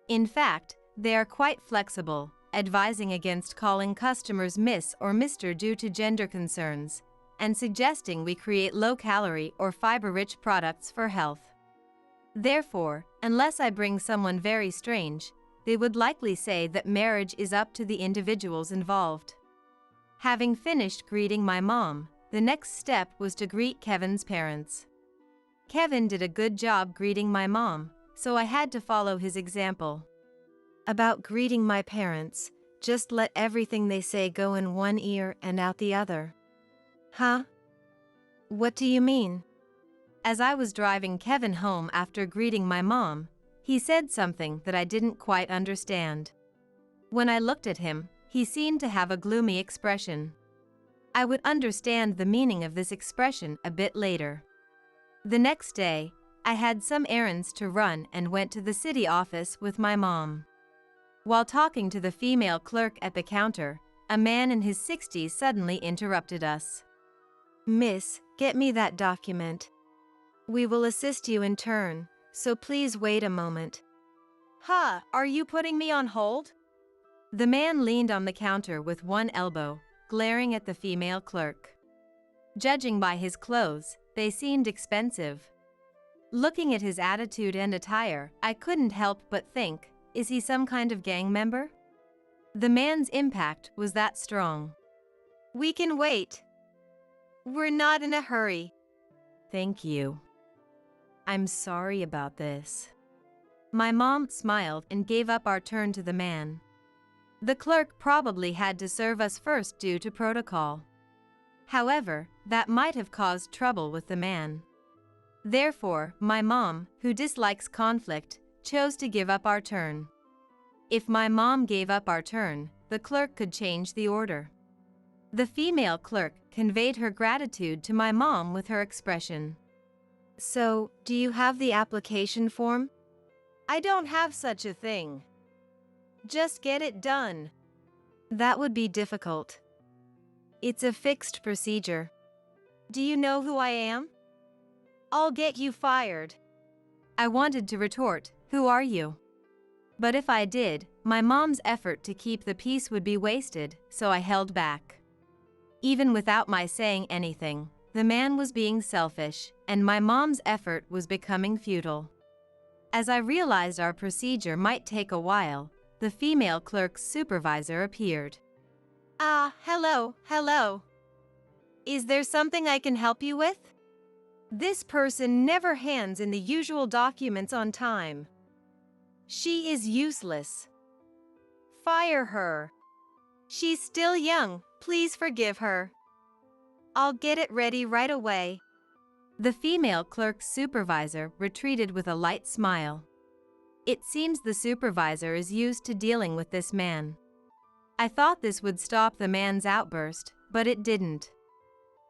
S2: In fact, they are quite flexible, advising against calling customers Miss or Mr. due to gender concerns, and suggesting we create low-calorie or fiber-rich products for health. Therefore, unless I bring someone very strange, they would likely say that marriage is up to the individuals involved. Having finished greeting my mom, the next step was to greet Kevin's parents. Kevin did a good job greeting my mom, so I had to follow his example. About greeting my parents, just let everything they say go in one ear and out the other. Huh? What do you mean? As I was driving Kevin home after greeting my mom, he said something that I didn't quite understand. When I looked at him, he seemed to have a gloomy expression. I would understand the meaning of this expression a bit later. The next day, I had some errands to run and went to the city office with my mom. While talking to the female clerk at the counter, a man in his 60s suddenly interrupted us. Miss, get me that document. We will assist you in turn, so please wait a moment. Huh, are you putting me on hold? The man leaned on the counter with one elbow, glaring at the female clerk. Judging by his clothes, they seemed expensive. Looking at his attitude and attire, I couldn't help but think, is he some kind of gang member? The man's impact was that strong. We can wait. We're not in a hurry. Thank you. I'm sorry about this. My mom smiled and gave up our turn to the man. The clerk probably had to serve us first due to protocol. However, that might have caused trouble with the man. Therefore, my mom, who dislikes conflict, chose to give up our turn. If my mom gave up our turn, the clerk could change the order. The female clerk conveyed her gratitude to my mom with her expression. So, do you have the application form? I don't have such a thing. Just get it done. That would be difficult. It's a fixed procedure. Do you know who I am? I'll get you fired. I wanted to retort, "Who are you?" But if I did, my mom's effort to keep the peace would be wasted, so I held back. Even without my saying anything, the man was being selfish, and my mom's effort was becoming futile. As I realized our procedure might take a while, the female clerk's supervisor appeared. Hello. Is there something I can help you with? This person never hands in the usual documents on time. She is useless. Fire her. She's still young, please forgive her. I'll get it ready right away. The female clerk's supervisor retreated with a light smile. It seems the supervisor is used to dealing with this man. I thought this would stop the man's outburst, but it didn't.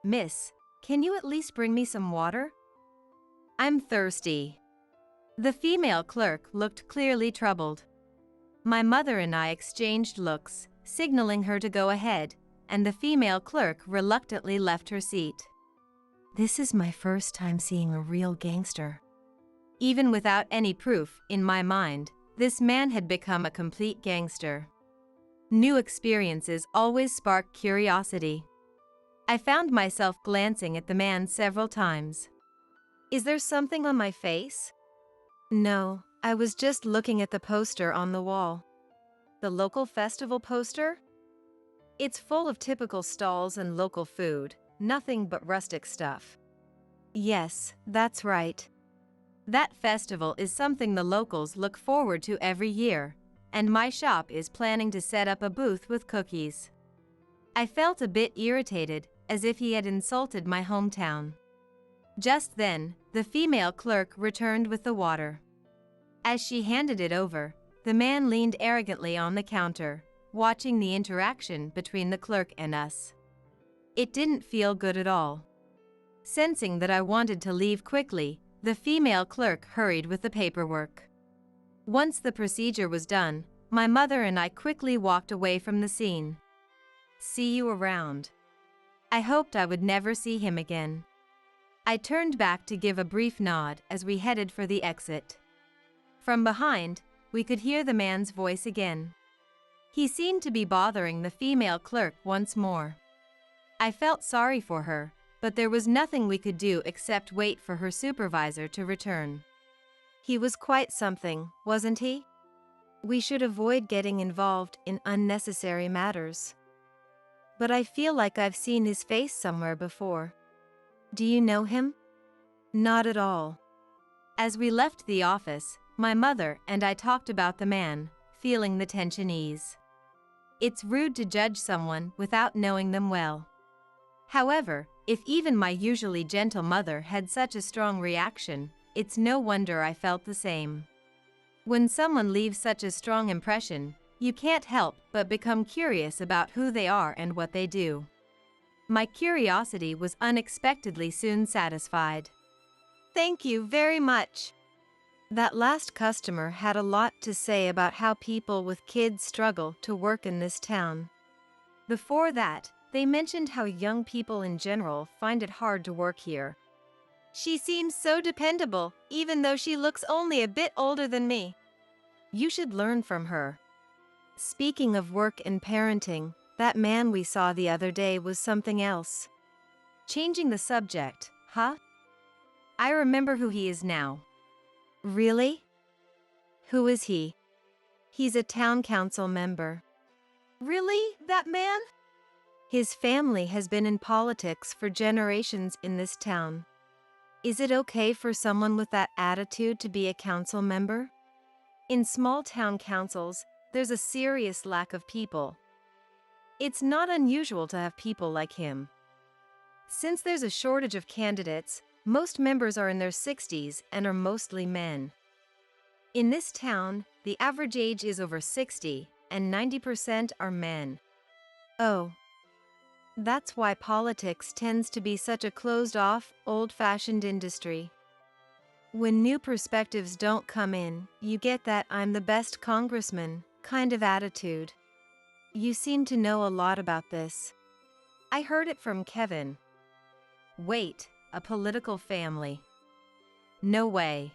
S2: Miss, can you at least bring me some water? I'm thirsty. The female clerk looked clearly troubled. My mother and I exchanged looks, signaling her to go ahead, and the female clerk reluctantly left her seat. This is my first time seeing a real gangster. Even without any proof, in my mind, this man had become a complete gangster. New experiences always spark curiosity. I found myself glancing at the man several times. Is there something on my face? No, I was just looking at the poster on the wall. The local festival poster? It's full of typical stalls and local food, nothing but rustic stuff. Yes, that's right. That festival is something the locals look forward to every year, and my shop is planning to set up a booth with cookies. I felt a bit irritated, as if he had insulted my hometown. Just then, the female clerk returned with the water. As she handed it over, the man leaned arrogantly on the counter, watching the interaction between the clerk and us. It didn't feel good at all. Sensing that I wanted to leave quickly, the female clerk hurried with the paperwork. Once the procedure was done, my mother and I quickly walked away from the scene. See you around. I hoped I would never see him again. I turned back to give a brief nod as we headed for the exit. From behind, we could hear the man's voice again. He seemed to be bothering the female clerk once more. I felt sorry for her, but there was nothing we could do except wait for her supervisor to return. He was quite something, wasn't he? We should avoid getting involved in unnecessary matters. But I feel like I've seen his face somewhere before. Do you know him? Not at all. As we left the office, my mother and I talked about the man, feeling the tension ease. It's rude to judge someone without knowing them well. However, if even my usually gentle mother had such a strong reaction, it's no wonder I felt the same. When someone leaves such a strong impression, you can't help but become curious about who they are and what they do. My curiosity was unexpectedly soon satisfied. Thank you very much. That last customer had a lot to say about how people with kids struggle to work in this town. Before that, they mentioned how young people in general find it hard to work here. She seems so dependable, even though she looks only a bit older than me. You should learn from her. Speaking of work and parenting, that man we saw the other day was something else. Changing the subject, huh? I remember who he is now. Really? Who is he? He's a town council member. Really? That man? His family has been in politics for generations in this town. Is it okay for someone with that attitude to be a council member? In small town councils, there's a serious lack of people. It's not unusual to have people like him. Since there's a shortage of candidates, most members are in their 60s and are mostly men. In this town, the average age is over 60, and 90% are men. Oh. That's why politics tends to be such a closed-off, old-fashioned industry. When new perspectives don't come in, you get that "I'm the best congressman" kind of attitude? You seem to know a lot about this. I heard it from Kevin. Wait, a political family? No way.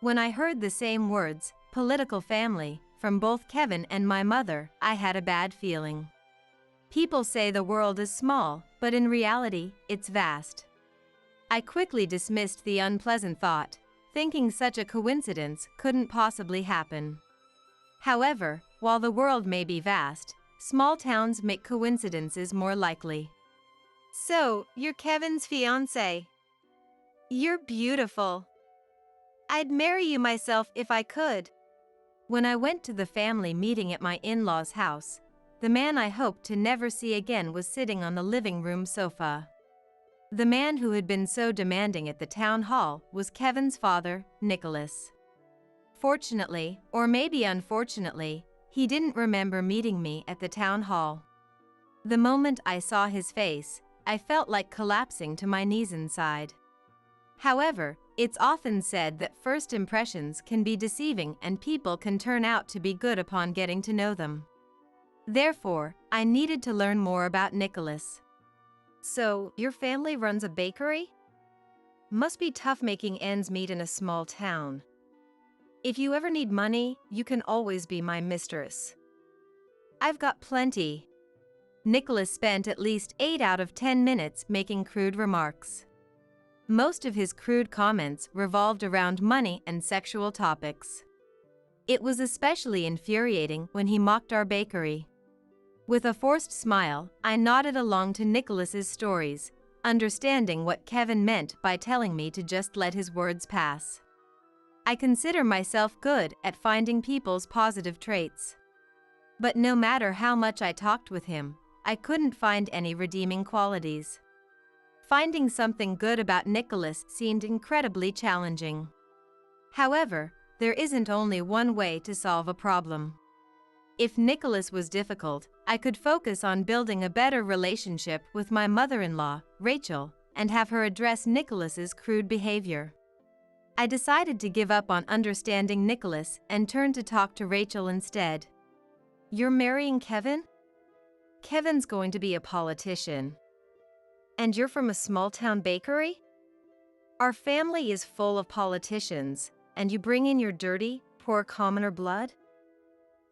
S2: When I heard the same words, political family, from both Kevin and my mother, I had a bad feeling. People say the world is small, but in reality, it's vast. I quickly dismissed the unpleasant thought, thinking such a coincidence couldn't possibly happen. However, while the world may be vast, small towns make coincidences more likely. So, you're Kevin's fiancé. You're beautiful. I'd marry you myself if I could. When I went to the family meeting at my in-laws' house, the man I hoped to never see again was sitting on the living room sofa. The man who had been so demanding at the town hall was Kevin's father, Nicholas. Fortunately, or maybe unfortunately, he didn't remember meeting me at the town hall. The moment I saw his face, I felt like collapsing to my knees inside. However, it's often said that first impressions can be deceiving and people can turn out to be good upon getting to know them. Therefore, I needed to learn more about Nicholas. So, your family runs a bakery? Must be tough making ends meet in a small town. If you ever need money, you can always be my mistress. I've got plenty. Nicholas spent at least 8 out of 10 minutes making crude remarks. Most of his crude comments revolved around money and sexual topics. It was especially infuriating when he mocked our bakery. With a forced smile, I nodded along to Nicholas's stories, understanding what Kevin meant by telling me to just let his words pass. I consider myself good at finding people's positive traits. But no matter how much I talked with him, I couldn't find any redeeming qualities. Finding something good about Nicholas seemed incredibly challenging. However, there isn't only one way to solve a problem. If Nicholas was difficult, I could focus on building a better relationship with my mother-in-law, Rachel, and have her address Nicholas's crude behavior. I decided to give up on understanding Nicholas and turn to talk to Rachel instead. You're marrying Kevin? Kevin's going to be a politician. And you're from a small-town bakery? Our family is full of politicians, and you bring in your dirty, poor commoner blood?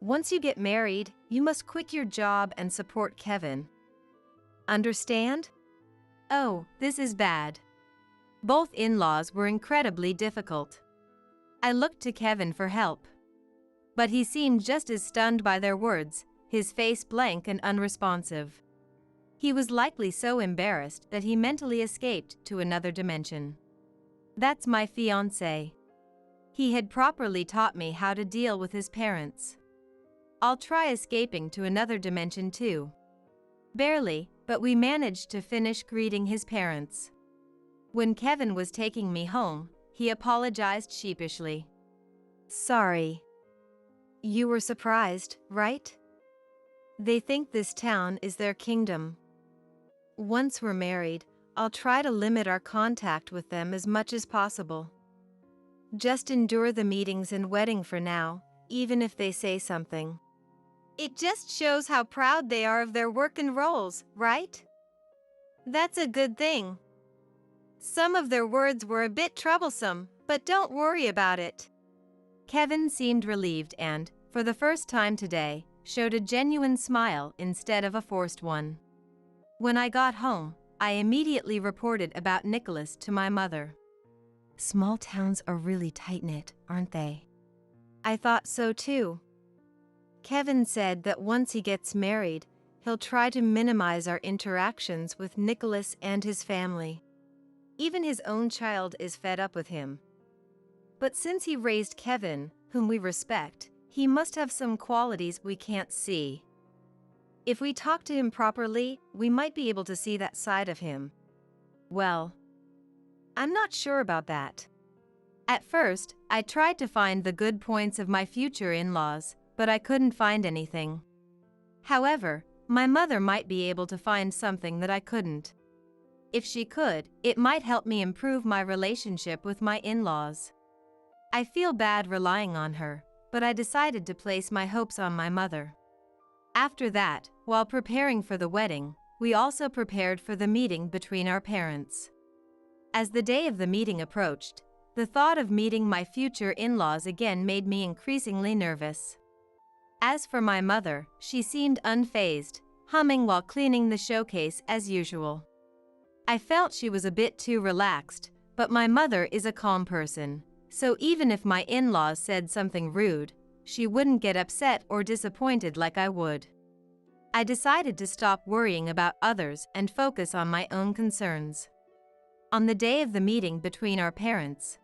S2: Once you get married, you must quit your job and support Kevin. Understand? Oh, this is bad. Both in-laws were incredibly difficult. I looked to Kevin for help. But he seemed just as stunned by their words, his face blank and unresponsive. He was likely so embarrassed that he mentally escaped to another dimension. That's my fiancé. He had properly taught me how to deal with his parents. I'll try escaping to another dimension too. Barely, but we managed to finish greeting his parents. When Kevin was taking me home, he apologized sheepishly. Sorry. You were surprised, right? They think this town is their kingdom. Once we're married, I'll try to limit our contact with them as much as possible. Just endure the meetings and wedding for now, even if they say something. It just shows how proud they are of their work and roles, right? That's a good thing. Some of their words were a bit troublesome, but don't worry about it. Kevin seemed relieved and, for the first time today, showed a genuine smile instead of a forced one. When I got home, I immediately reported about Nicholas to my mother. Small towns are really tight-knit, aren't they? I thought so too. Kevin said that once he gets married, he'll try to minimize our interactions with Nicholas and his family. Even his own child is fed up with him. But since he raised Kevin, whom we respect, he must have some qualities we can't see. If we talk to him properly, we might be able to see that side of him. Well, I'm not sure about that. At first, I tried to find the good points of my future in-laws, but I couldn't find anything. However, my mother might be able to find something that I couldn't. If she could, it might help me improve my relationship with my in-laws. I feel bad relying on her, but I decided to place my hopes on my mother. After that, while preparing for the wedding, we also prepared for the meeting between our parents. As the day of the meeting approached, the thought of meeting my future in-laws again made me increasingly nervous. As for my mother, she seemed unfazed, humming while cleaning the showcase as usual. I felt she was a bit too relaxed, but my mother is a calm person, so even if my in-laws said something rude, she wouldn't get upset or disappointed like I would. I decided to stop worrying about others and focus on my own concerns. On the day of the meeting between our parents,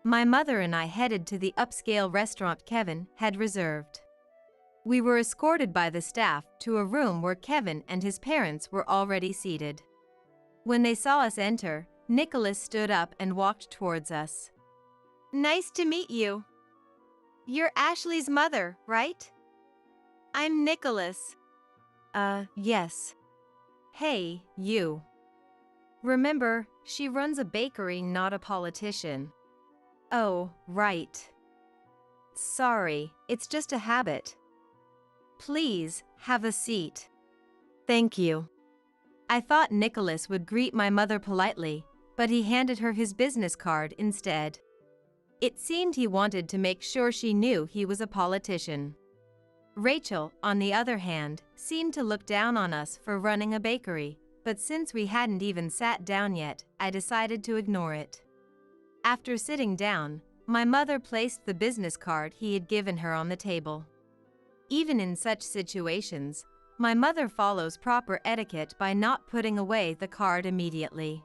S2: my mother and I headed to the upscale restaurant Kevin had reserved. We were escorted by the staff to a room where Kevin and his parents were already seated. When they saw us enter, Nicholas stood up and walked towards us.
S3: Nice to meet you. You're Ashley's mother, right? I'm Nicholas.
S2: Yes. Hey, you. Remember, she runs a bakery, not a politician. Oh, right. Sorry, it's just a habit. Please, have a seat. Thank you. I thought Nicholas would greet my mother politely, but he handed her his business card instead. It seemed he wanted to make sure she knew he was a politician. Rachel, on the other hand, seemed to look down on us for running a bakery, but since we hadn't even sat down yet, I decided to ignore it. After sitting down, my mother placed the business card he had given her on the table. Even in such situations, my mother follows proper etiquette by not putting away the card immediately.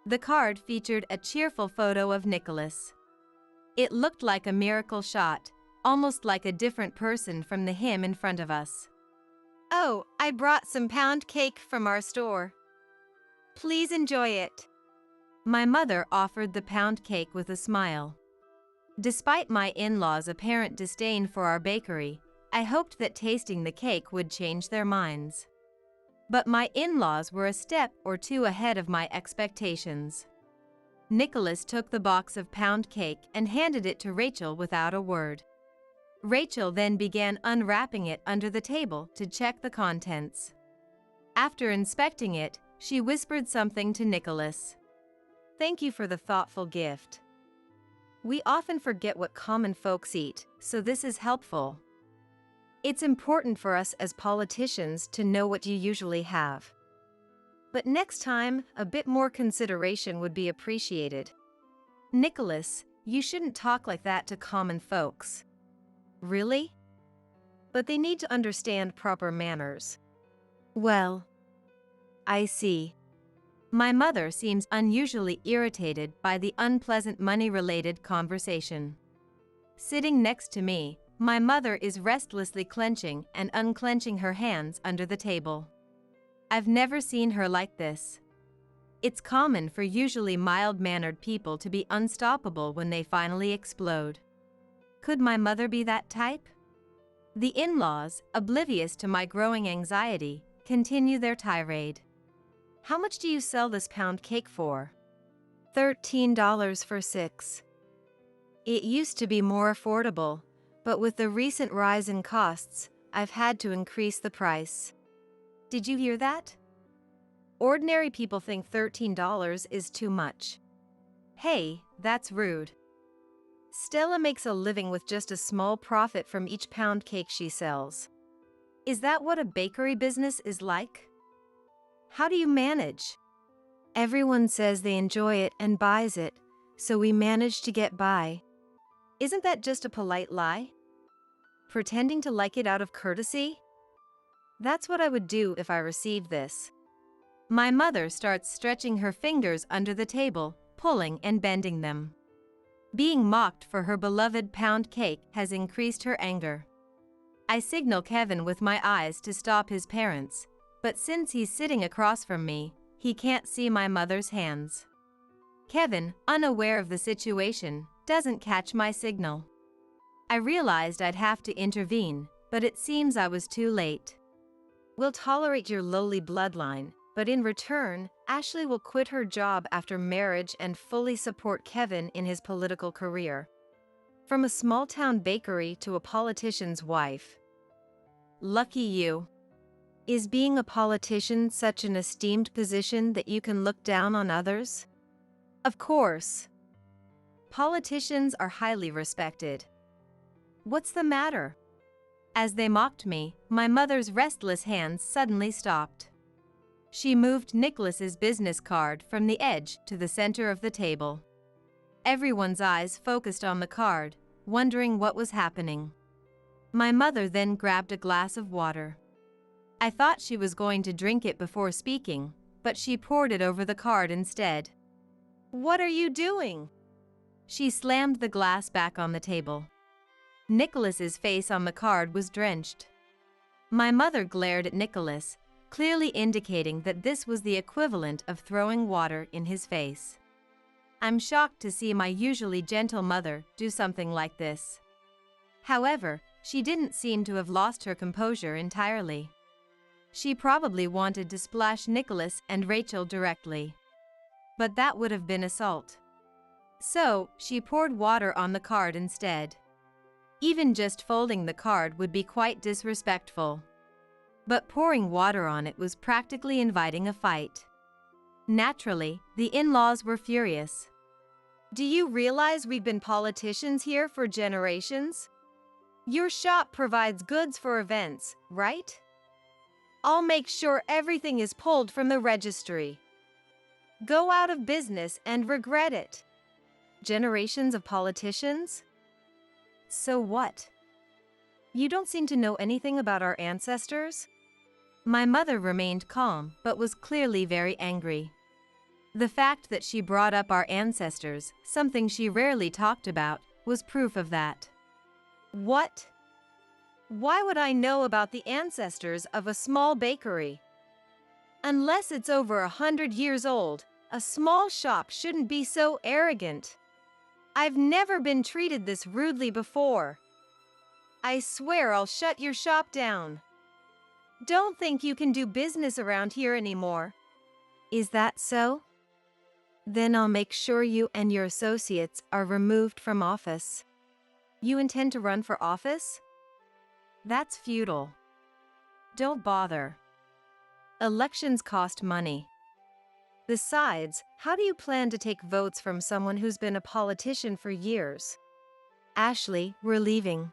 S2: The card featured a cheerful photo of Nicholas. It looked like a miracle shot, almost like a different person from the him in front of us.
S3: Oh, I brought some pound cake from our store. Please enjoy it.
S2: My mother offered the pound cake with a smile. Despite my in-laws' apparent disdain for our bakery, I hoped that tasting the cake would change their minds. But my in-laws were a step or two ahead of my expectations. Nicholas took the box of pound cake and handed it to Rachel without a word. Rachel then began unwrapping it under the table to check the contents. After inspecting it, she whispered something to Nicholas. Thank you for the thoughtful gift. We often forget what common folks eat, so this is helpful. It's important for us as politicians to know what you usually have. But next time, a bit more consideration would be appreciated. Nicholas, you shouldn't talk like that to common folks. Really? But they need to understand proper manners. Well, I see. My mother seems unusually irritated by the unpleasant money-related conversation. Sitting next to me, my mother is restlessly clenching and unclenching her hands under the table. I've never seen her like this. It's common for usually mild-mannered people to be unstoppable when they finally explode. Could my mother be that type? The in-laws, oblivious to my growing anxiety, continue their tirade. How much do you sell this pound cake for? $13 for 6. It used to be more affordable, but with the recent rise in costs, I've had to increase the price. Did you hear that? Ordinary people think $13 is too much. Hey, that's rude. Stella makes a living with just a small profit from each pound cake she sells. Is that what a bakery business is like? How do you manage? Everyone says they enjoy it and buys it, so we manage to get by. Isn't that just a polite lie? Pretending to like it out of courtesy? That's what I would do if I received this. My mother starts stretching her fingers under the table, pulling and bending them. Being mocked for her beloved pound cake has increased her anger. I signal Kevin with my eyes to stop his parents, but since he's sitting across from me, he can't see my mother's hands. Kevin, unaware of the situation, doesn't catch my signal. I realized I'd have to intervene, but it seems I was too late. We'll tolerate your lowly bloodline, but in return, Ashley will quit her job after marriage and fully support Kevin in his political career. From a small-town bakery to a politician's wife. Lucky you. Is being a politician such an esteemed position that you can look down on others? Of course. Politicians are highly respected. What's the matter? As they mocked me, my mother's restless hands suddenly stopped. She moved Nicholas's business card from the edge to the center of the table. Everyone's eyes focused on the card, wondering what was happening. My mother then grabbed a glass of water. I thought she was going to drink it before speaking, but she poured it over the card instead.
S3: What are you doing?
S2: She slammed the glass back on the table. Nicholas's face on the card was drenched. My mother glared at Nicholas, clearly indicating that this was the equivalent of throwing water in his face. I'm shocked to see my usually gentle mother do something like this. However, she didn't seem to have lost her composure entirely. She probably wanted to splash Nicholas and Rachel directly. But that would have been assault. So, she poured water on the card instead. Even just folding the card would be quite disrespectful. But pouring water on it was practically inviting a fight. Naturally, the in-laws were furious.
S3: Do you realize we've been politicians here for generations? Your shop provides goods for events, right? I'll make sure everything is pulled from the registry. Go out of business and regret it.
S2: Generations of politicians? So what? You don't seem to know anything about our ancestors? My mother remained calm but was clearly very angry. The fact that she brought up our ancestors, something she rarely talked about, was proof of that.
S3: What? Why would I know about the ancestors of a small bakery? Unless it's over 100 years old, a small shop shouldn't be so arrogant. I've never been treated this rudely before. I swear I'll shut your shop down. Don't think you can do business around here anymore.
S2: Is that so? Then I'll make sure you and your associates are removed from office. You intend to run for office? That's futile. Don't bother. Elections cost money. Besides, how do you plan to take votes from someone who's been a politician for years? Ashley, we're leaving.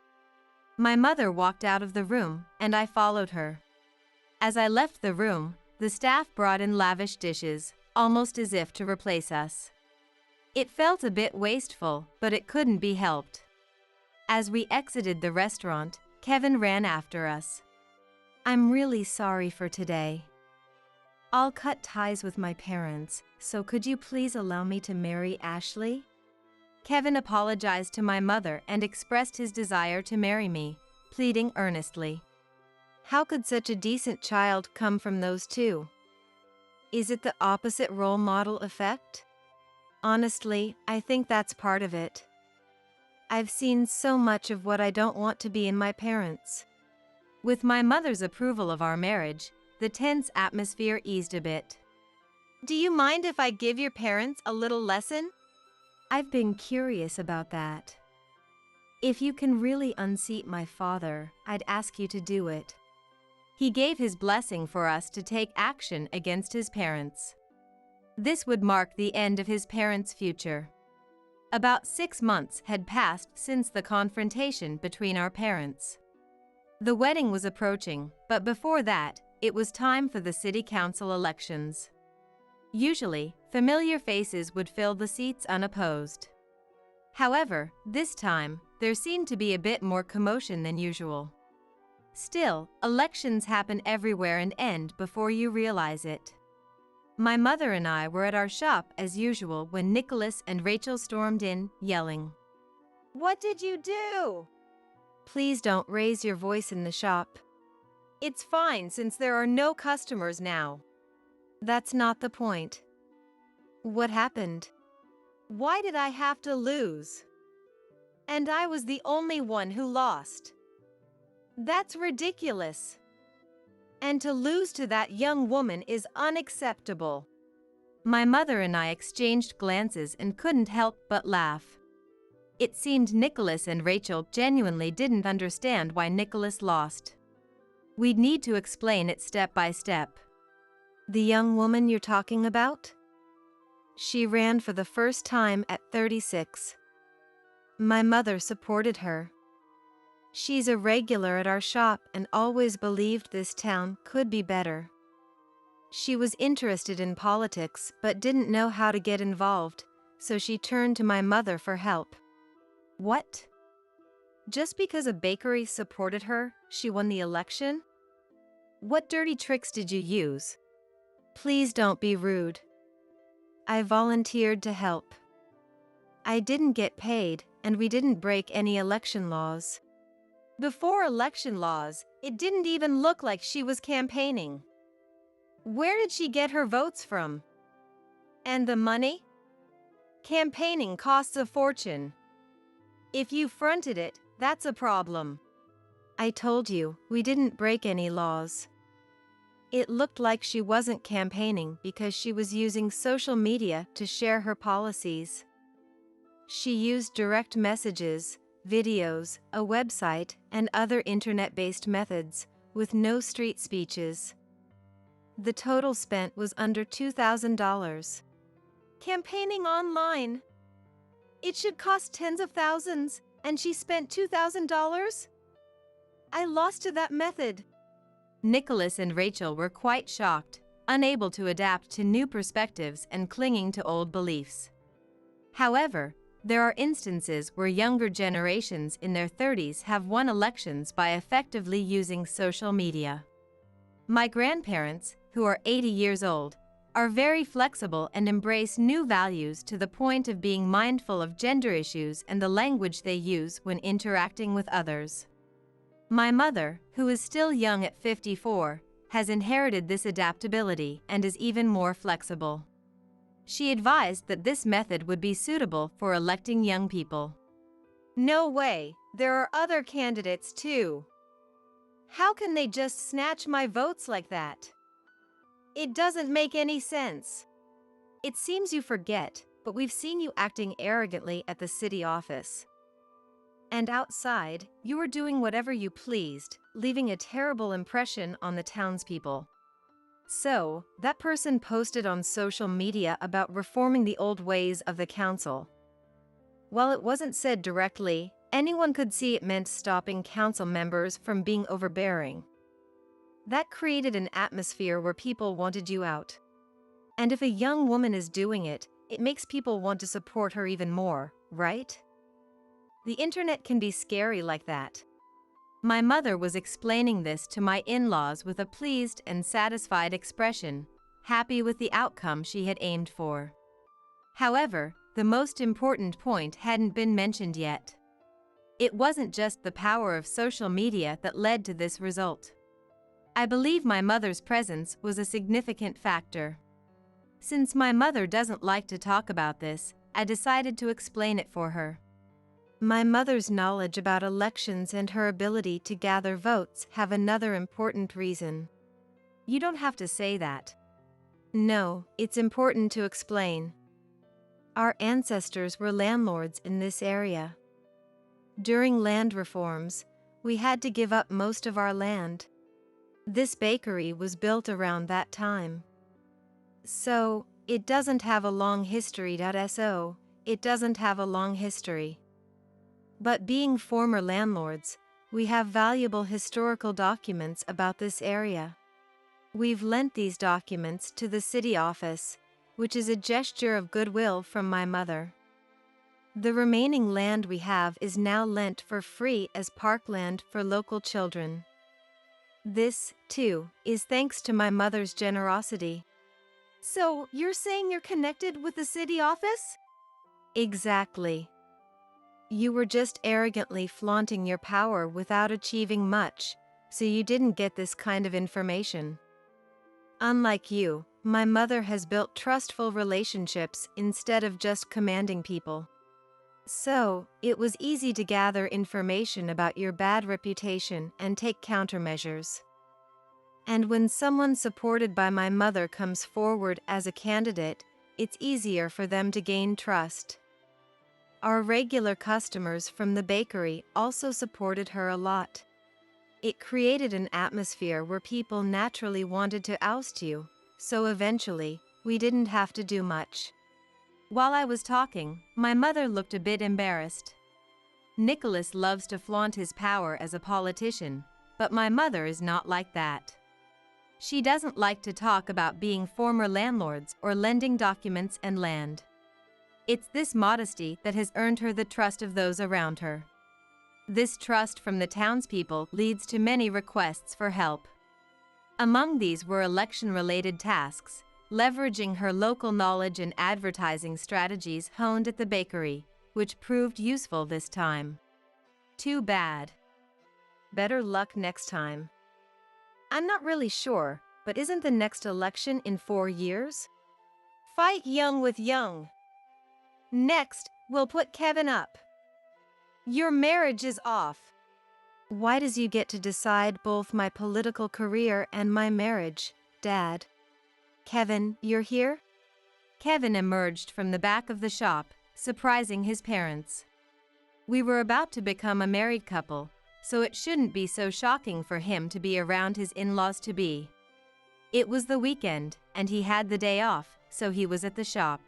S2: My mother walked out of the room, and I followed her. As I left the room, the staff brought in lavish dishes, almost as if to replace us. It felt a bit wasteful, but it couldn't be helped. As we exited the restaurant, Kevin ran after us. I'm really sorry for today. I'll cut ties with my parents, so could you please allow me to marry Ashley? Kevin apologized to my mother and expressed his desire to marry me, pleading earnestly. How could such a decent child come from those two? Is it the opposite role model effect? Honestly, I think that's part of it. I've seen so much of what I don't want to be in my parents. With my mother's approval of our marriage, the tense atmosphere eased a bit.
S3: Do you mind if I give your parents a little lesson?
S2: I've been curious about that. If you can really unseat my father, I'd ask you to do it. He gave his blessing for us to take action against his parents. This would mark the end of his parents' future. About 6 months had passed since the confrontation between our parents. The wedding was approaching, but before that, it was time for the city council elections. Usually, familiar faces would fill the seats unopposed. However, this time, there seemed to be a bit more commotion than usual. Still, elections happen everywhere and end before you realize it. My mother and I were at our shop as usual when Nicholas and Rachel stormed in, yelling.
S3: What did you do?
S2: Please don't raise your voice in the shop.
S3: It's fine since there are no customers now.
S2: That's not the point. What happened?
S3: Why did I have to lose? And I was the only one who lost. That's ridiculous. And to lose to that young woman is unacceptable.
S2: My mother and I exchanged glances and couldn't help but laugh. It seemed Nicholas and Rachel genuinely didn't understand why Nicholas lost. We'd need to explain it step by step.
S3: The young woman you're talking about? She ran for the first time at 36. My mother supported her. She's a regular at our shop and always believed this town could be better. She was interested in politics but didn't know how to get involved, so she turned to my mother for help.
S2: What? Just because a bakery supported her, she won the election? What dirty tricks did you use?
S3: Please don't be rude. I volunteered to help. I didn't get paid, and we didn't break any election laws.
S2: Before election laws, it didn't even look like she was campaigning. Where did she get her votes from? And the money? Campaigning costs a fortune. If you fronted it, that's a problem.
S3: I told you, we didn't break any laws. It looked like she wasn't campaigning because she was using social media to share her policies. She used direct messages, videos, a website, and other internet-based methods, with no street speeches. The total spent was under $2,000.
S2: Campaigning online? It should cost tens of thousands, and she spent $2,000? I lost to that method. Nicholas and Rachel were quite shocked, unable to adapt to new perspectives and clinging to old beliefs. However, there are instances where younger generations in their 30s have won elections by effectively using social media. My grandparents, who are 80 years old, are very flexible and embrace new values to the point of being mindful of gender issues and the language they use when interacting with others. My mother, who is still young at 54, has inherited this adaptability and is even more flexible. She advised that this method would be suitable for electing young people. No way, there are other candidates too. How can they just snatch my votes like that? It doesn't make any sense. It seems you forget, but we've seen you acting arrogantly at the city office. And outside, you were doing whatever you pleased, leaving a terrible impression on the townspeople. So, that person posted on social media about reforming the old ways of the council. While it wasn't said directly, anyone could see it meant stopping council members from being overbearing. That created an atmosphere where people wanted you out. And if a young woman is doing it, it makes people want to support her even more, right? The internet can be scary like that. My mother was explaining this to my in-laws with a pleased and satisfied expression, happy with the outcome she had aimed for. However, the most important point hadn't been mentioned yet. It wasn't just the power of social media that led to this result. I believe my mother's presence was a significant factor. Since my mother doesn't like to talk about this, I decided to explain it for her.
S3: My mother's knowledge about elections and her ability to gather votes have another important reason.
S2: You don't have to say that.
S3: No, it's important to explain. Our ancestors were landlords in this area. During land reforms, we had to give up most of our land. This bakery was built around that time. So, it doesn't have a long history. It doesn't have a long history. But being former landlords, we have valuable historical documents about this area. We've lent these documents to the city office, which is a gesture of goodwill from my mother. The remaining land we have is now lent for free as parkland for local children. This, too, is thanks to my mother's generosity.
S2: So, you're saying you're connected with the city office?
S3: Exactly. You were just arrogantly flaunting your power without achieving much, so you didn't get this kind of information. Unlike you, my mother has built trustful relationships instead of just commanding people. So, it was easy to gather information about your bad reputation and take countermeasures. And when someone supported by my mother comes forward as a candidate, it's easier for them to gain trust.
S2: Our regular customers from the bakery also supported her a lot. It created an atmosphere where people naturally wanted to oust you, so eventually, we didn't have to do much.
S3: While I was talking, my mother looked a bit embarrassed. Nicholas loves to flaunt his power as a politician, but my mother is not like that. She doesn't like to talk about being former landlords or lending documents and land. It's this modesty that has earned her the trust of those around her. This trust from the townspeople leads to many requests for help. Among these were election-related tasks, leveraging her local knowledge and advertising strategies honed at the bakery, which proved useful this time. Too bad.
S2: Better luck next time. I'm not really sure, but isn't the next election in 4 years?
S3: Fight young with young. Next, we'll put Kevin up. Your marriage is off.
S2: Why does you get to decide both my political career and my marriage, Dad? Kevin, you're here?
S3: Kevin emerged from the back of the shop, surprising his parents. We were about to become a married couple, so it shouldn't be so shocking for him to be around his in-laws-to-be. It was the weekend, and he had the day off, so he was at the shop.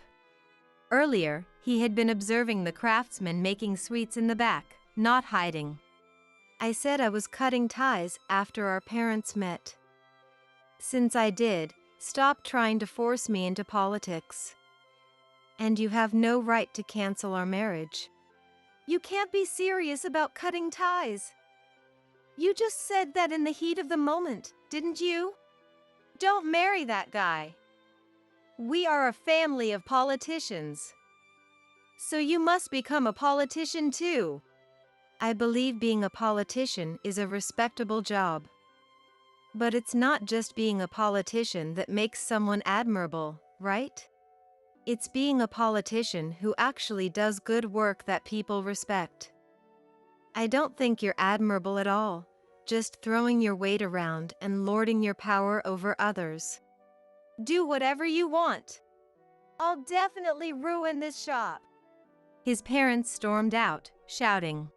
S3: Earlier, he had been observing the craftsmen making sweets in the back, not hiding.
S2: I said I was cutting ties after our parents met. Since I did, stop trying to force me into politics. And you have no right to cancel our marriage.
S3: You can't be serious about cutting ties. You just said that in the heat of the moment, didn't you? Don't marry that guy. We are a family of politicians. So you must become a politician too.
S2: I believe being a politician is a respectable job. But it's not just being a politician that makes someone admirable, right? It's being a politician who actually does good work that people respect. I don't think you're admirable at all, just throwing your weight around and lording your power over others.
S3: Do whatever you want. I'll definitely ruin this shop. His parents stormed out, shouting.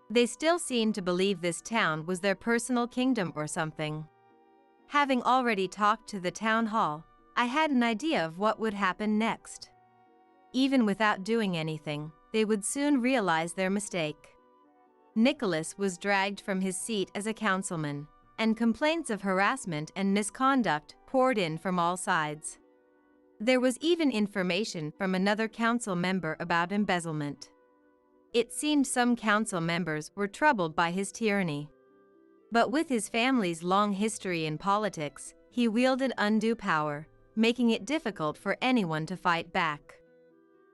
S3: They still seemed to believe this town was their personal kingdom or something. Having already talked to the town hall, I had an idea of what would happen next. Even without doing anything, they would soon realize their mistake. Nicholas was dragged from his seat as a councilman, and complaints of harassment and misconduct poured in from all sides. There was even information from another council member about embezzlement. It seemed some council members were troubled by his tyranny. But with his family's long history in politics, he wielded undue power, making it difficult for anyone to fight back.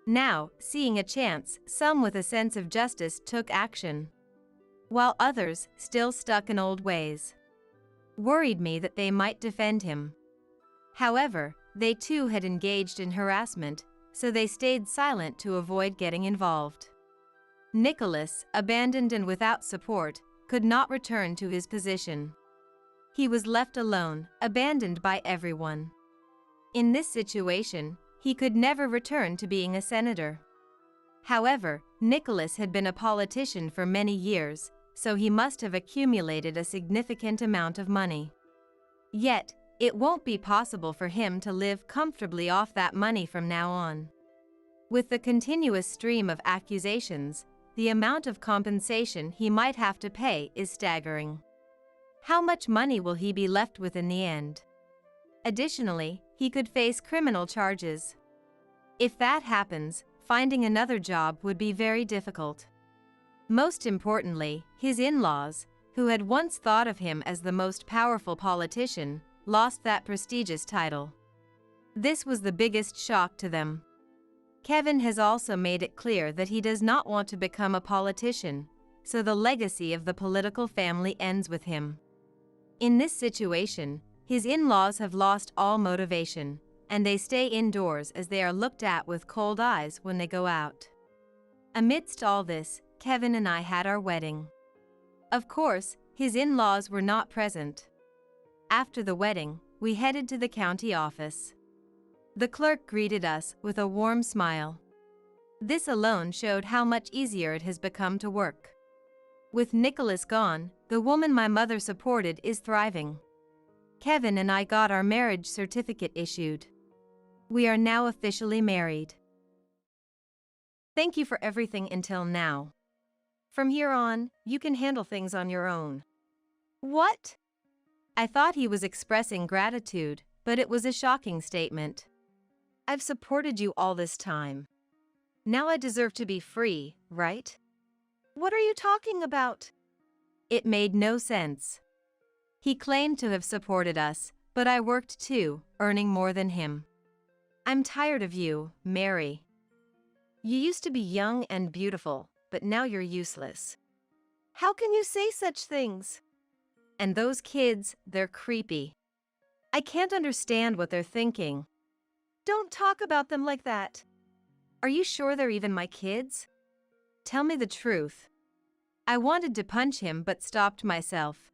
S3: Now, seeing a chance, some with a sense of justice took action, while others, still stuck in old ways, worried me that they might defend him. However, they too had engaged in harassment, so they stayed silent to avoid getting involved. Nicholas, abandoned and without support, could not return to his position. He was left alone, abandoned by everyone. In this situation, he could never return to being a senator. However, Nicholas had been a politician for many years, so he must have accumulated a significant amount of money. Yet, it won't be possible for him to live comfortably off that money from now on. With the continuous stream of accusations, the amount of compensation he might have to pay is staggering. How much money will he be left with in the end? Additionally, he could face criminal charges. If that happens, finding another job would be very difficult. Most importantly, his in-laws, who had once thought of him as the most powerful politician, lost that prestigious title. This was the biggest shock to them. Kevin has also made it clear that he does not want to become a politician, so the legacy of the political family ends with him. In this situation, his in-laws have lost all motivation, and they stay indoors as they are looked at with cold eyes when they go out. Amidst all this, Kevin and I had our wedding. Of course, his in-laws were not present. After the wedding, we headed to the county office. The clerk greeted us with a warm smile.
S2: This alone showed how much easier it has become to work. With Nicholas gone, the woman my mother supported is thriving. Kevin and I got our marriage certificate issued. We are now officially married. Thank you for everything until now. From here on, you can handle things on your own.
S3: What?
S2: I thought he was expressing gratitude, but it was a shocking statement.
S3: I've supported you all this time. Now I deserve to be free, right? What are you talking about?
S2: It made no sense. He claimed to have supported us, but I worked too, earning more than him. I'm tired of you, Mary.
S3: You used to be young and beautiful, but now you're useless. How can you say such things?
S2: And those kids, they're creepy.
S3: I can't understand what they're thinking. Don't talk about them like that. Are you sure they're even my kids?
S2: Tell me the truth. I wanted to punch him but stopped myself.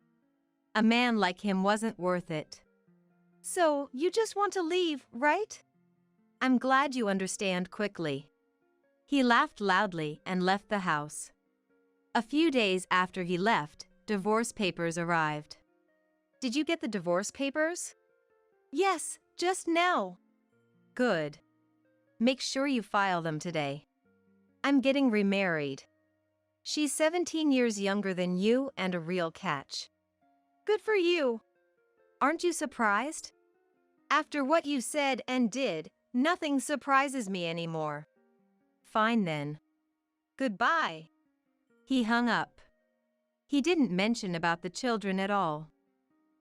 S2: A man like him wasn't worth it.
S3: So, you just want to leave, right?
S2: I'm glad you understand quickly. He laughed loudly and left the house. A few days after he left, divorce papers arrived.
S3: Did you get the divorce papers? Yes, just now.
S2: Good. Make sure you file them today.
S3: I'm getting remarried. She's 17 years younger than you and a real catch. Good for you.
S2: Aren't you surprised?
S3: After what you said and did, nothing surprises me anymore.
S2: Fine then.
S3: Goodbye.
S2: He hung up. He didn't mention about the children at all.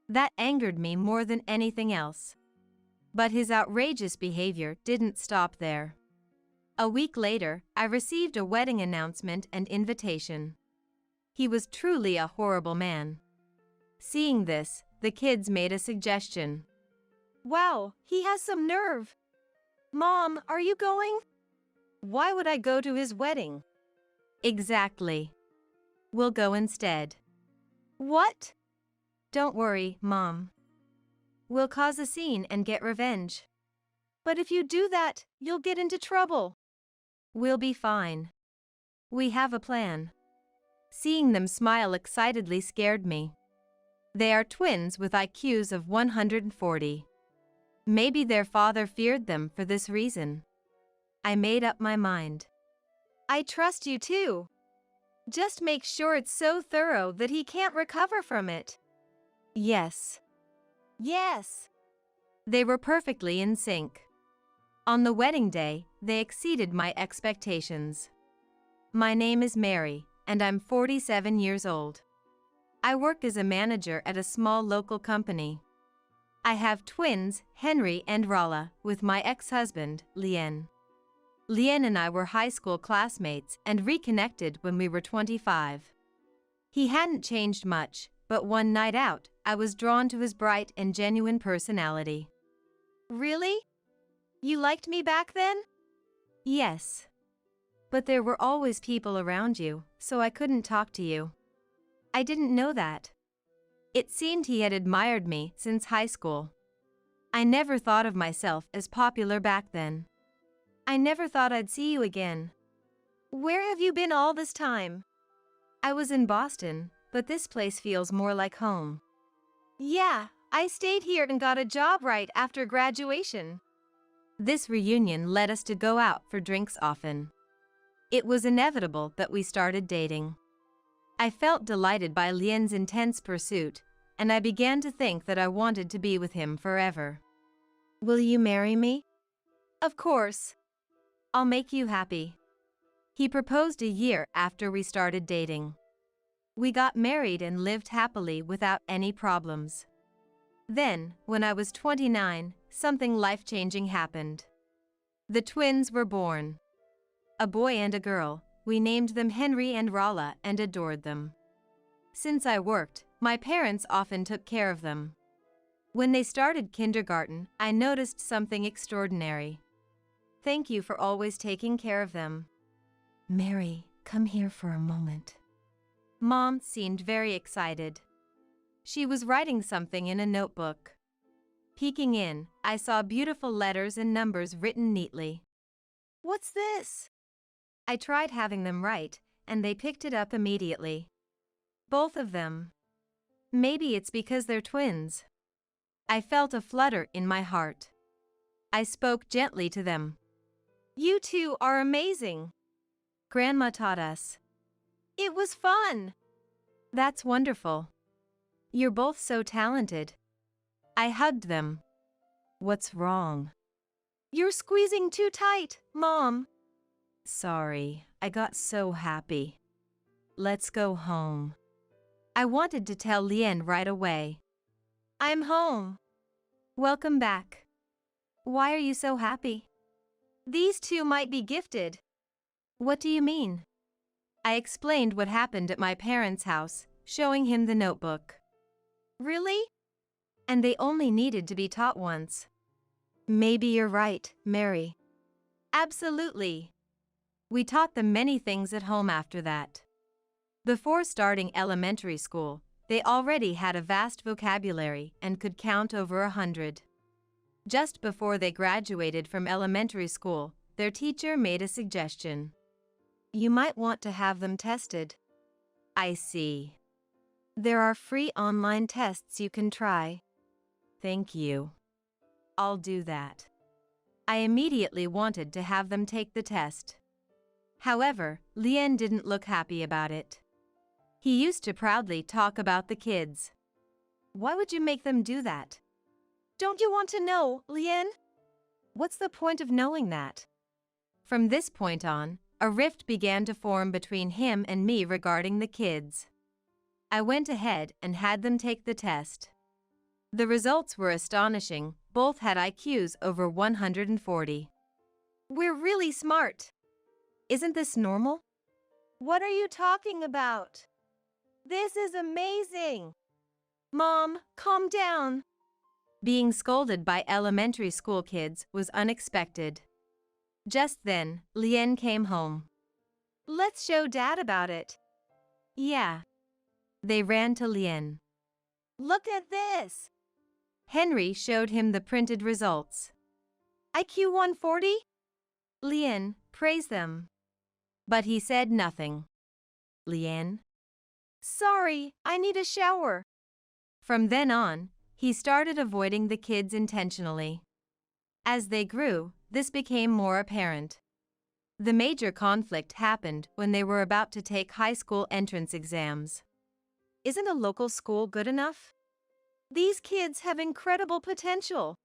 S2: That angered me more than anything else. But his outrageous behavior didn't stop there. A week later, I received a wedding announcement and invitation. He was truly a horrible man. Seeing this, the kids made a suggestion.
S3: Wow, he has some nerve. Mom, are you going? Why would I go to his wedding?
S2: Exactly. We'll go instead.
S3: What?
S2: Don't worry, Mom. We'll cause a scene and get revenge.
S3: But if you do that, you'll get into trouble.
S2: We'll be fine. We have a plan. Seeing them smile excitedly scared me. They are twins with IQs of 140. Maybe their father feared them for this reason. I made up my mind.
S3: I trust you too. Just make sure it's so thorough that he can't recover from it.
S2: Yes.
S3: Yes.
S2: They were perfectly in sync. On the wedding day, they exceeded my expectations. My name is Mary, and I'm 47 years old. I work as a manager at a small local company. I have twins, Henry and Rala, with my ex-husband, Lien. Lien and I were high school classmates and reconnected when we were 25. He hadn't changed much, but one night out, I was drawn to his bright and genuine personality.
S3: Really? You liked me back then?
S2: Yes. But there were always people around you, so I couldn't talk to you. I didn't know that. It seemed he had admired me since high school. I never thought of myself as popular back then. I never thought I'd see you again.
S3: Where have you been all this time?
S2: I was in Boston, but this place feels more like home.
S3: Yeah, I stayed here and got a job right after graduation.
S2: This reunion led us to go out for drinks often. It was inevitable that we started dating. I felt delighted by Lien's intense pursuit, and I began to think that I wanted to be with him forever.
S3: Will you marry me?
S2: Of course. I'll make you happy. He proposed a year after we started dating. We got married and lived happily without any problems. Then, when I was 29, something life-changing happened. The twins were born. A boy and a girl. We named them Henry and Rala and adored them. Since I worked, my parents often took care of them. When they started kindergarten, I noticed something extraordinary. Thank you for always taking care of them.
S3: Mary, come here for a moment.
S2: Mom seemed very excited. She was writing something in a notebook. Peeking in, I saw beautiful letters and numbers written neatly.
S3: What's this?
S2: I tried having them write, and they picked it up immediately. Both of them. Maybe it's because they're twins. I felt a flutter in my heart. I spoke gently to them.
S3: You two are amazing.
S2: Grandma taught us.
S3: It was fun.
S2: That's wonderful. You're both so talented. I hugged them. What's wrong?
S3: You're squeezing too tight, Mom.
S2: Sorry, I got so happy. Let's go home. I wanted to tell Lien right away.
S3: I'm home.
S2: Welcome back. Why are you so happy?
S3: These two might be gifted.
S2: What do you mean? I explained what happened at my parents' house, showing him the notebook.
S3: Really?
S2: And they only needed to be taught once.
S3: Maybe you're right, Mary.
S2: Absolutely. We taught them many things at home after that. Before starting elementary school, they already had a vast vocabulary and could count over 100. Just before they graduated from elementary school, their teacher made a suggestion.
S3: You might want to have them tested.
S2: I see.
S3: There are free online tests you can try.
S2: Thank you. I'll do that. I immediately wanted to have them take the test. However, Lien didn't look happy about it. He used to proudly talk about the kids. Why would you make them do that?
S3: Don't you want to know, Lien?
S2: What's the point of knowing that? From this point on, a rift began to form between him and me regarding the kids. I went ahead and had them take the test. The results were astonishing. Both had IQs over 140.
S3: We're really smart.
S2: Isn't this normal?
S3: What are you talking about? This is amazing. Mom, calm down.
S2: Being scolded by elementary school kids was unexpected. Just then, Lien came home.
S3: Let's show Dad about it.
S2: Yeah. They ran to Lien.
S3: Look at this.
S2: Henry showed him the printed results.
S3: IQ 140?
S2: Lien praised them. But he said nothing. Lien?
S3: Sorry, I need a shower.
S2: From then on, he started avoiding the kids intentionally. As they grew, this became more apparent. The major conflict happened when they were about to take high school entrance exams.
S3: Isn't a local school good enough? These kids have incredible potential.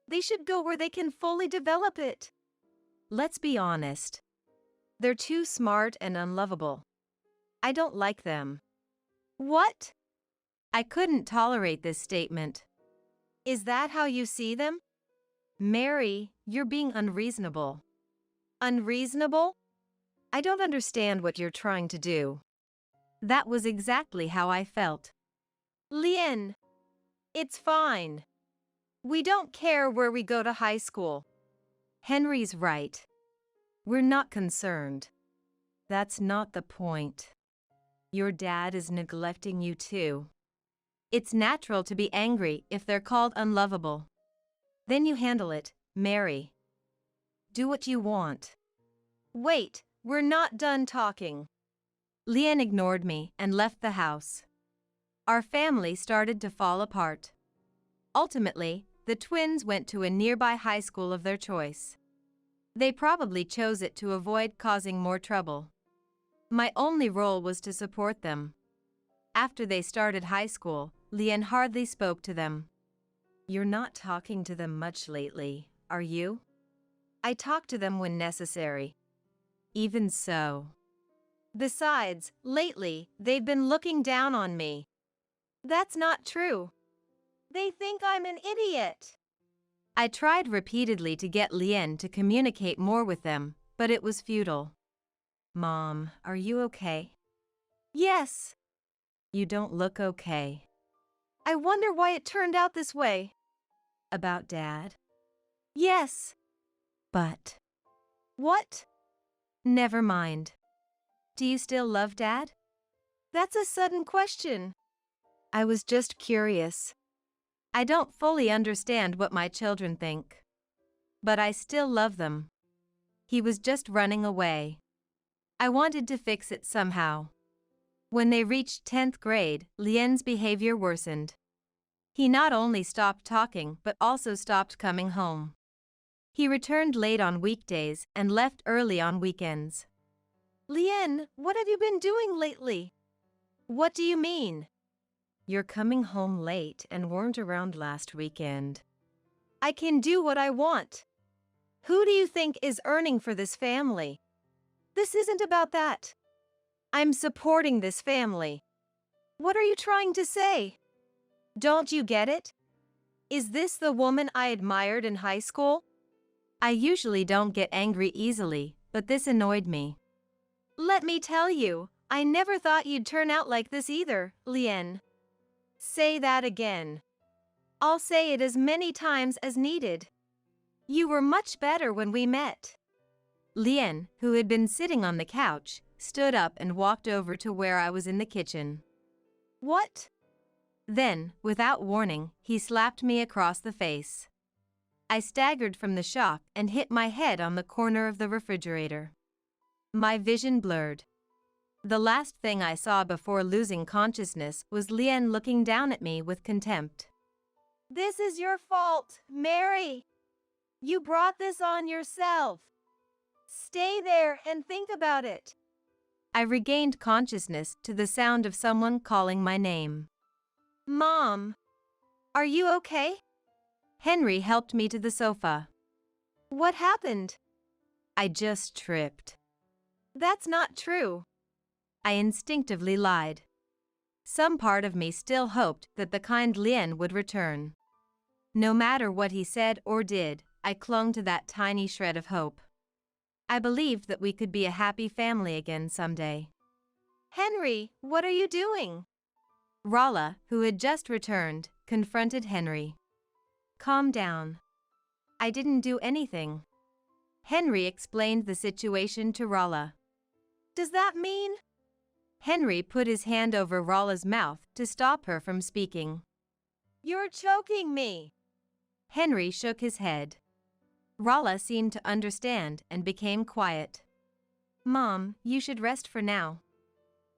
S3: They should go where they can fully develop it.
S2: Let's be honest. They're too smart and unlovable. I don't like them.
S3: What?
S2: I couldn't tolerate this statement.
S3: Is that how you see them?
S2: Mary, you're being unreasonable.
S3: Unreasonable?
S2: I don't understand what you're trying to do. That was exactly how I felt.
S3: Lien, it's fine. We don't care where we go to high school.
S2: Henry's right. We're not concerned. That's not the point. Your dad is neglecting you too. It's natural to be angry if they're called unlovable. Then you handle it, Mary. Do what you want.
S3: Wait, we're not done talking.
S2: Lien ignored me and left the house. Our family started to fall apart. Ultimately, the twins went to a nearby high school of their choice. They probably chose it to avoid causing more trouble. My only role was to support them. After they started high school, Lien hardly spoke to them. You're not talking to them much lately, are you? I talk to them when necessary. Even so.
S3: Besides, lately, they've been looking down on me. That's not true. They think I'm an idiot.
S2: I tried repeatedly to get Lien to communicate more with them, but it was futile. Mom, are you okay?
S3: Yes.
S2: You don't look okay.
S3: I wonder why it turned out this way.
S2: About Dad?
S3: Yes.
S2: But.
S3: What?
S2: Never mind. Do you still love Dad?
S3: That's a sudden question.
S2: I was just curious. I don't fully understand what my children think. But I still love them. He was just running away. I wanted to fix it somehow. When they reached 10th grade, Lien's behavior worsened. He not only stopped talking but also stopped coming home. He returned late on weekdays and left early on weekends.
S3: Lien, what have you been doing lately? What do you mean?
S2: You're coming home late and weren't around last weekend.
S3: I can do what I want. Who do you think is earning for this family? This isn't about that. I'm supporting this family. What are you trying to say? Don't you get it? Is this the woman I admired in high school?
S2: I usually don't get angry easily, but this annoyed me.
S3: Let me tell you, I never thought you'd turn out like this either, Lien. Say that again. I'll say it as many times as needed. You were much better when we met.
S2: Lien, who had been sitting on the couch, stood up and walked over to where I was in the kitchen.
S3: What?
S2: Then, without warning, he slapped me across the face. I staggered from the shock and hit my head on the corner of the refrigerator. My vision blurred. The last thing I saw before losing consciousness was Lien looking down at me with contempt.
S3: This is your fault, Mary. You brought this on yourself. Stay there and think about it.
S2: I regained consciousness to the sound of someone calling my name.
S3: Mom, are you okay?
S2: Henry helped me to the sofa.
S3: What happened?
S2: I just tripped.
S3: That's not true.
S2: I instinctively lied. Some part of me still hoped that the kind Lien would return. No matter what he said or did, I clung to that tiny shred of hope. I believed that we could be a happy family again someday.
S3: Henry, what are you doing?
S2: Rala, who had just returned, confronted Henry. Calm down. I didn't do anything. Henry explained the situation to Rala.
S3: Does that mean?
S2: Henry put his hand over Rala's mouth to stop her from speaking.
S3: You're choking me.
S2: Henry shook his head. Rala seemed to understand and became quiet. Mom, you should rest for now.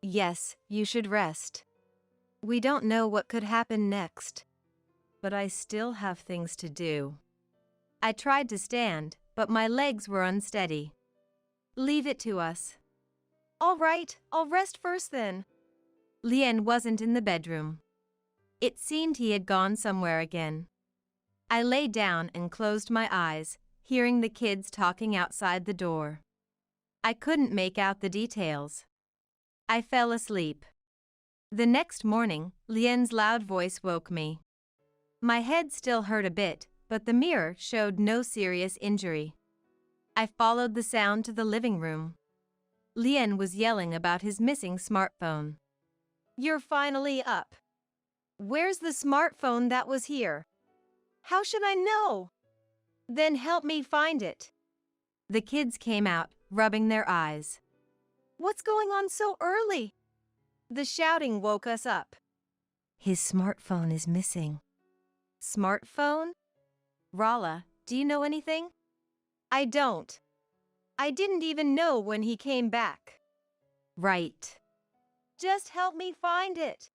S3: Yes, you should rest. We don't know what could happen next.
S2: But I still have things to do. I tried to stand, but my legs were unsteady. Leave it to us.
S3: All right, I'll rest first then.
S2: Lien wasn't in the bedroom. It seemed he had gone somewhere again. I lay down and closed my eyes, hearing the kids talking outside the door. I couldn't make out the details. I fell asleep. The next morning, Lien's loud voice woke me. My head still hurt a bit, but the mirror showed no serious injury. I followed the sound to the living room. Lien was yelling about his missing smartphone.
S3: You're finally up. Where's the smartphone that was here? How should I know? Then help me find it.
S2: The kids came out, rubbing their eyes.
S3: What's going on so early? The shouting woke us up.
S2: His smartphone is missing.
S3: Smartphone?
S2: Rala, do you know anything?
S3: I don't. I didn't even know when he came back.
S2: Right.
S3: Just help me find it.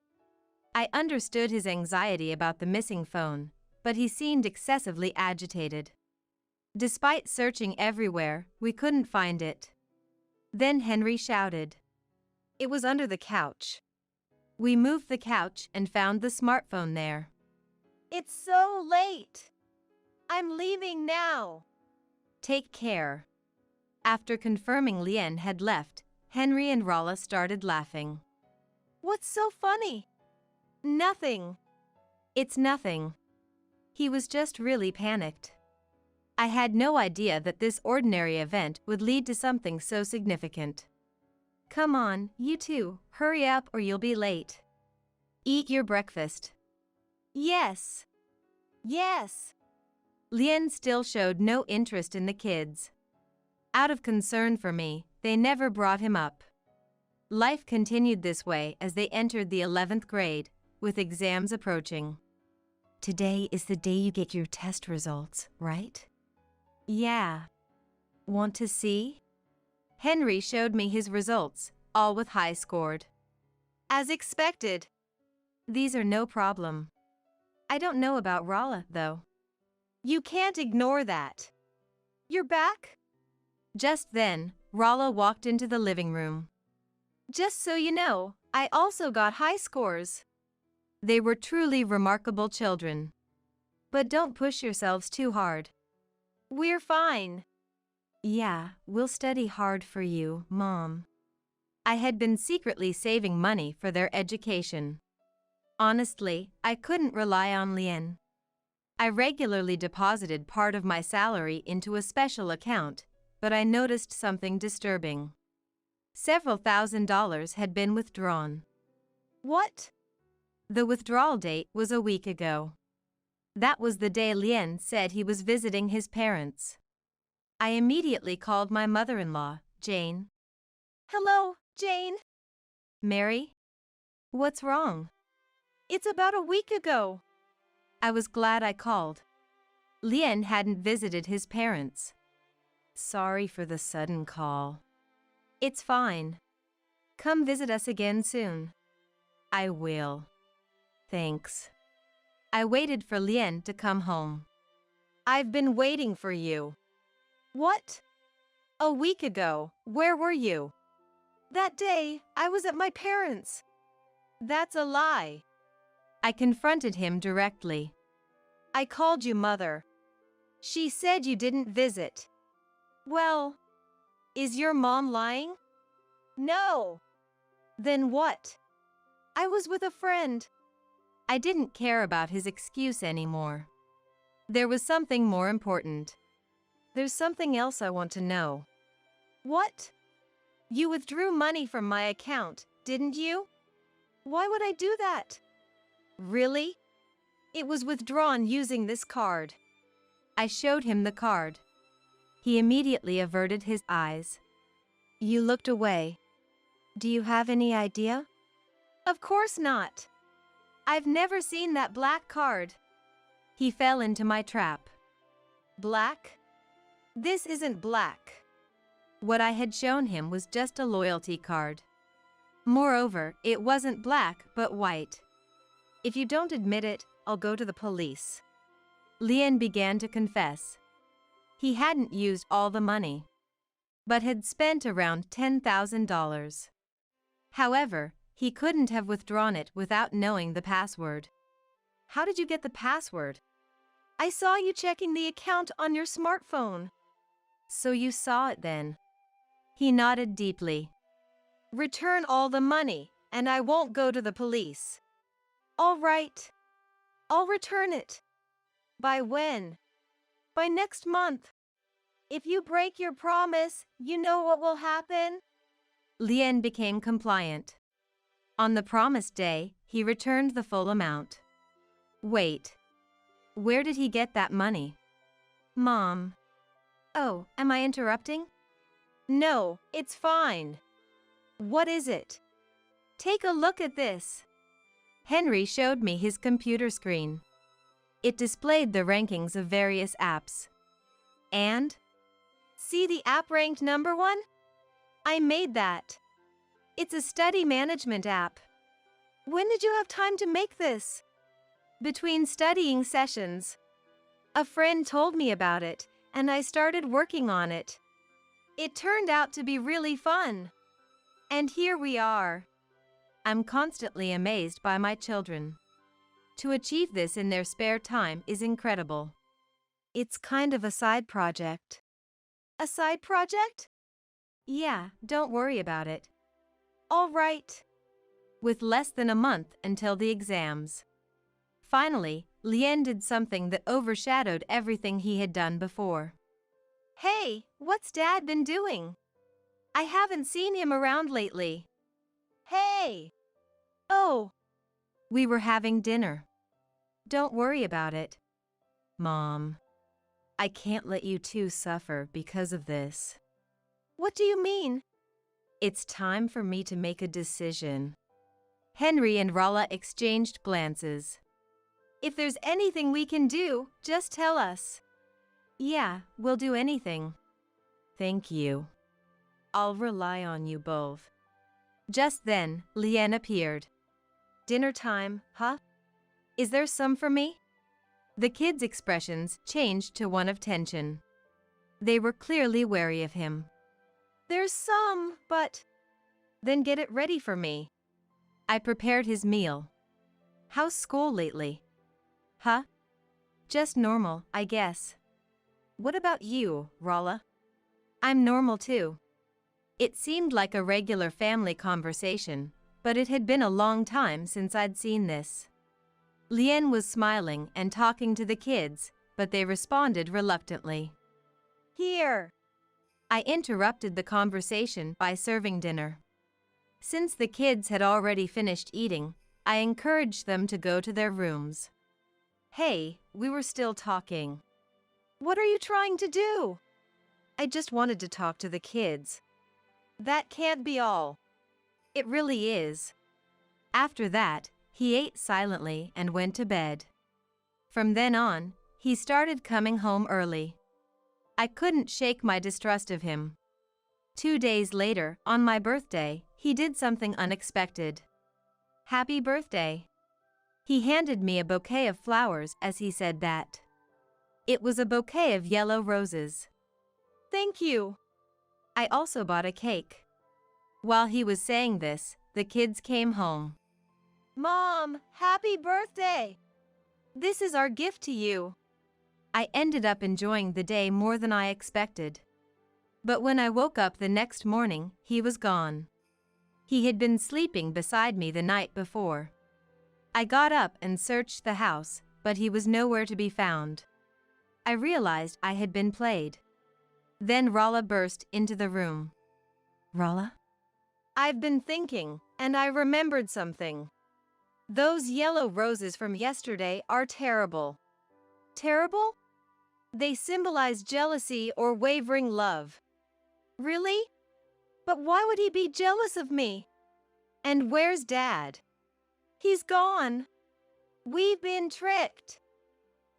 S2: I understood his anxiety about the missing phone, but he seemed excessively agitated. Despite searching everywhere, we couldn't find it. Then Henry shouted.
S3: It was under the couch.
S2: We moved the couch and found the smartphone there.
S3: It's so late. I'm leaving now.
S2: Take care. After confirming Lien had left, Henry and Rala started laughing.
S3: What's so funny? Nothing.
S2: It's nothing. He was just really panicked. I had no idea that this ordinary event would lead to something so significant. Come on, you two, hurry up or you'll be late. Eat your breakfast.
S3: Yes. Yes.
S2: Lien still showed no interest in the kids. Out of concern for me, they never brought him up. Life continued this way as they entered the 11th grade, with exams approaching. Today is the day you get your test results, right? Yeah. Want to see? Henry showed me his results, all with high scored.
S3: As expected.
S2: These are no problem. I don't know about Rala, though.
S3: You can't ignore that. You're back?
S2: Just then, Rala walked into the living room.
S3: Just so you know, I also got high scores.
S2: They were truly remarkable children. But don't push yourselves too hard.
S3: We're fine.
S2: Yeah, we'll study hard for you, Mom. I had been secretly saving money for their education. Honestly, I couldn't rely on Lien. I regularly deposited part of my salary into a special account, but I noticed something disturbing. Several $1,000s had been withdrawn.
S3: What?
S2: The withdrawal date was a week ago. That was the day Lien said he was visiting his parents. I immediately called my mother-in-law, Jane.
S3: Hello, Jane.
S2: Mary? What's wrong?
S3: It's about a week ago.
S2: I was glad I called. Lien hadn't visited his parents. Sorry for the sudden call. It's fine. Come visit us again soon. I will. Thanks. I waited for Lien to come home.
S3: I've been waiting for you. What? A week ago, where were you? That day, I was at my parents'. That's a lie.
S2: I confronted him directly.
S3: I called you mother. She said you didn't visit. Well, is your mom lying? No. Then what? I was with a friend.
S2: I didn't care about his excuse anymore. There was something more important.
S3: There's something else I want to know. What? You withdrew money from my account, didn't you? Why would I do that? Really? It was withdrawn using this card.
S2: I showed him the card. He immediately averted his eyes.
S3: You looked away. Do you have any idea? Of course not. I've never seen that black card.
S2: He fell into my trap.
S3: Black? This isn't black.
S2: What I had shown him was just a loyalty card. Moreover, it wasn't black but white.
S3: If you don't admit it, I'll go to the police.
S2: Lien began to confess. He hadn't used all the money, but had spent around $10,000. However, he couldn't have withdrawn it without knowing the password.
S3: How did you get the password? I saw you checking the account on your smartphone.
S2: So you saw it then? He nodded deeply.
S3: Return all the money, and I won't go to the police. All right. I'll return it. By when? By next month. If you break your promise, you know what will happen?
S2: Lien became compliant. On the promised day, he returned the full amount. Wait. Where did he get that money? Mom. Oh, am I interrupting?
S3: No, it's fine. What is it? Take a look at this.
S2: Henry showed me his computer screen. It displayed the rankings of various apps. And?
S3: See the app ranked number 1? I made that. It's a study management app. When did you have time to make this? Between studying sessions. A friend told me about it, and I started working on it. It turned out to be really fun. And here we are.
S2: I'm constantly amazed by my children. To achieve this in their spare time is incredible.
S3: It's kind of a side project. A side project?
S2: Yeah, don't worry about it.
S3: All right.
S2: With less than a month until the exams. Finally, Lien did something that overshadowed everything he had done before.
S3: Hey, what's Dad been doing? I haven't seen him around lately. Hey! Oh!
S2: We were having dinner. Don't worry about it. Mom, I can't let you two suffer because of this.
S3: What do you mean?
S2: It's time for me to make a decision. Henry and Rala exchanged glances.
S3: If there's anything we can do, just tell us.
S2: Yeah, we'll do anything. Thank you. I'll rely on you both. Just then, Lien appeared. Dinner time, huh? Is there some for me? The kids' expressions changed to one of tension. They were clearly wary of him. There's some, but... Then get it ready for me. I prepared his meal. How's school lately? Huh? Just normal, I guess. What about you, Rolla? I'm normal too. It seemed like a regular family conversation, but it had been a long time since I'd seen this. Lien was smiling and talking to the kids, but they responded reluctantly. Here! I interrupted the conversation by serving dinner. Since the kids had already finished eating, I encouraged them to go to their rooms. Hey, we were still talking. What are you trying to do? I just wanted to talk to the kids. That can't be all. It really is. After that, he ate silently and went to bed. From then on, he started coming home early. I couldn't shake my distrust of him. 2 days later, on my birthday, he did something unexpected. Happy birthday. He handed me a bouquet of flowers as he said that. It was a bouquet of yellow roses. Thank you. I also bought a cake. While he was saying this, the kids came home. Mom, happy birthday! This is our gift to you. I ended up enjoying the day more than I expected. But when I woke up the next morning, he was gone. He had been sleeping beside me the night before. I got up and searched the house, but he was nowhere to be found. I realized I had been played. Then Rolla burst into the room. Rolla? I've been thinking, and I remembered something. Those yellow roses from yesterday are terrible. Terrible? They symbolize jealousy or wavering love. Really? But why would he be jealous of me? And where's Dad? He's gone. We've been tricked.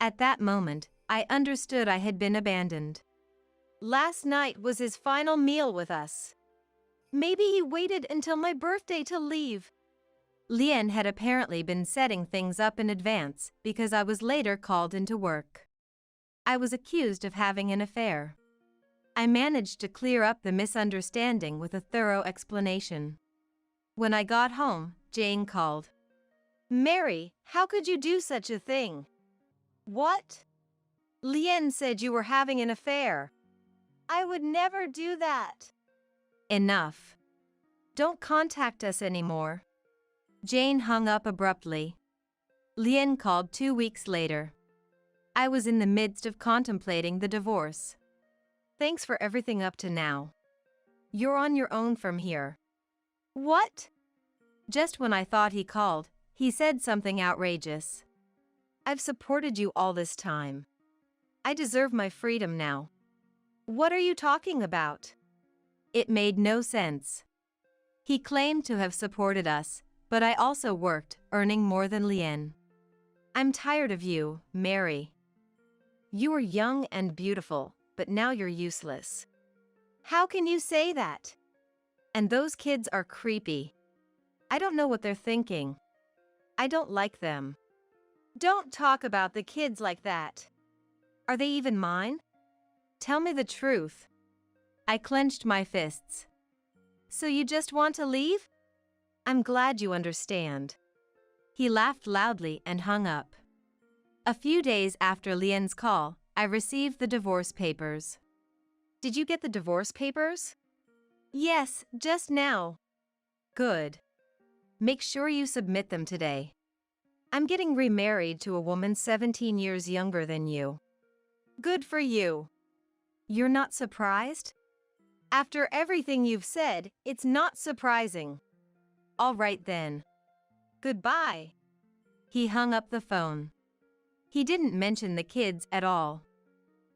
S2: At that moment, I understood I had been abandoned. Last night was his final meal with us. Maybe he waited until my birthday to leave. Lien had apparently been setting things up in advance because I was later called into work. I was accused of having an affair. I managed to clear up the misunderstanding with a thorough explanation. When I got home, Jane called. Mary, how could you do such a thing? What? Lien said you were having an affair. I would never do that. Enough. Don't contact us anymore. Jane hung up abruptly. Lien called 2 weeks later. I was in the midst of contemplating the divorce. Thanks for everything up to now. You're on your own from here. What? Just when I thought he called, he said something outrageous. I've supported you all this time. I deserve my freedom now. What are you talking about? It made no sense. He claimed to have supported us, but I also worked, earning more than Lien. I'm tired of you, Mary. You were young and beautiful, but now you're useless. How can you say that? And those kids are creepy. I don't know what they're thinking. I don't like them. Don't talk about the kids like that. Are they even mine? Tell me the truth. I clenched my fists. So you just want to leave? I'm glad you understand. He laughed loudly and hung up. A few days after Lien's call, I received the divorce papers. Did you get the divorce papers? Yes, just now. Good. Make sure you submit them today. I'm getting remarried to a woman 17 years younger than you. Good for you. You're not surprised? After everything you've said, it's not surprising. All right then. Goodbye. He hung up the phone. He didn't mention the kids at all.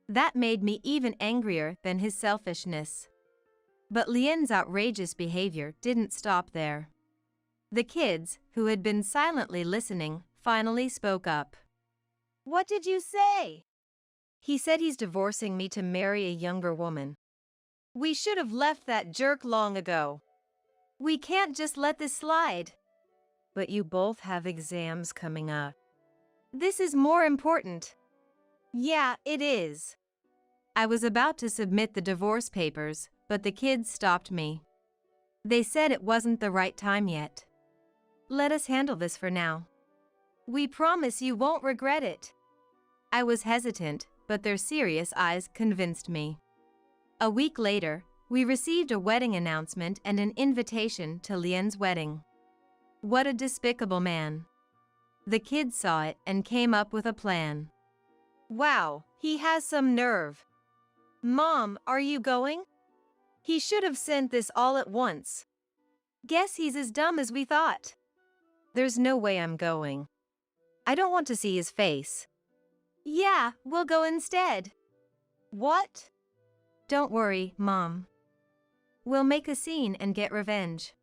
S2: That made me even angrier than his selfishness. But Lien's outrageous behavior didn't stop there. The kids, who had been silently listening, finally spoke up. What did you say? He said he's divorcing me to marry a younger woman.
S3: We should have left that jerk long ago. We can't just let this slide. But you both have exams coming up. This is more important. Yeah, it is. I was about to submit the divorce papers, but the kids stopped me. They said it wasn't the right time yet. Let us handle this for now. We promise you won't regret it. I was hesitant, but their serious eyes convinced me. A week later, we received a wedding announcement and an invitation to Lien's wedding. What a despicable man. The kids saw it and came up with a plan. Wow, he has some nerve. Mom, are you going? He should have sent this all at once. Guess he's as dumb as we thought. There's no way I'm going. I don't want to see his face. Yeah, we'll go instead. What? Don't worry, Mom. We'll make a scene and get revenge.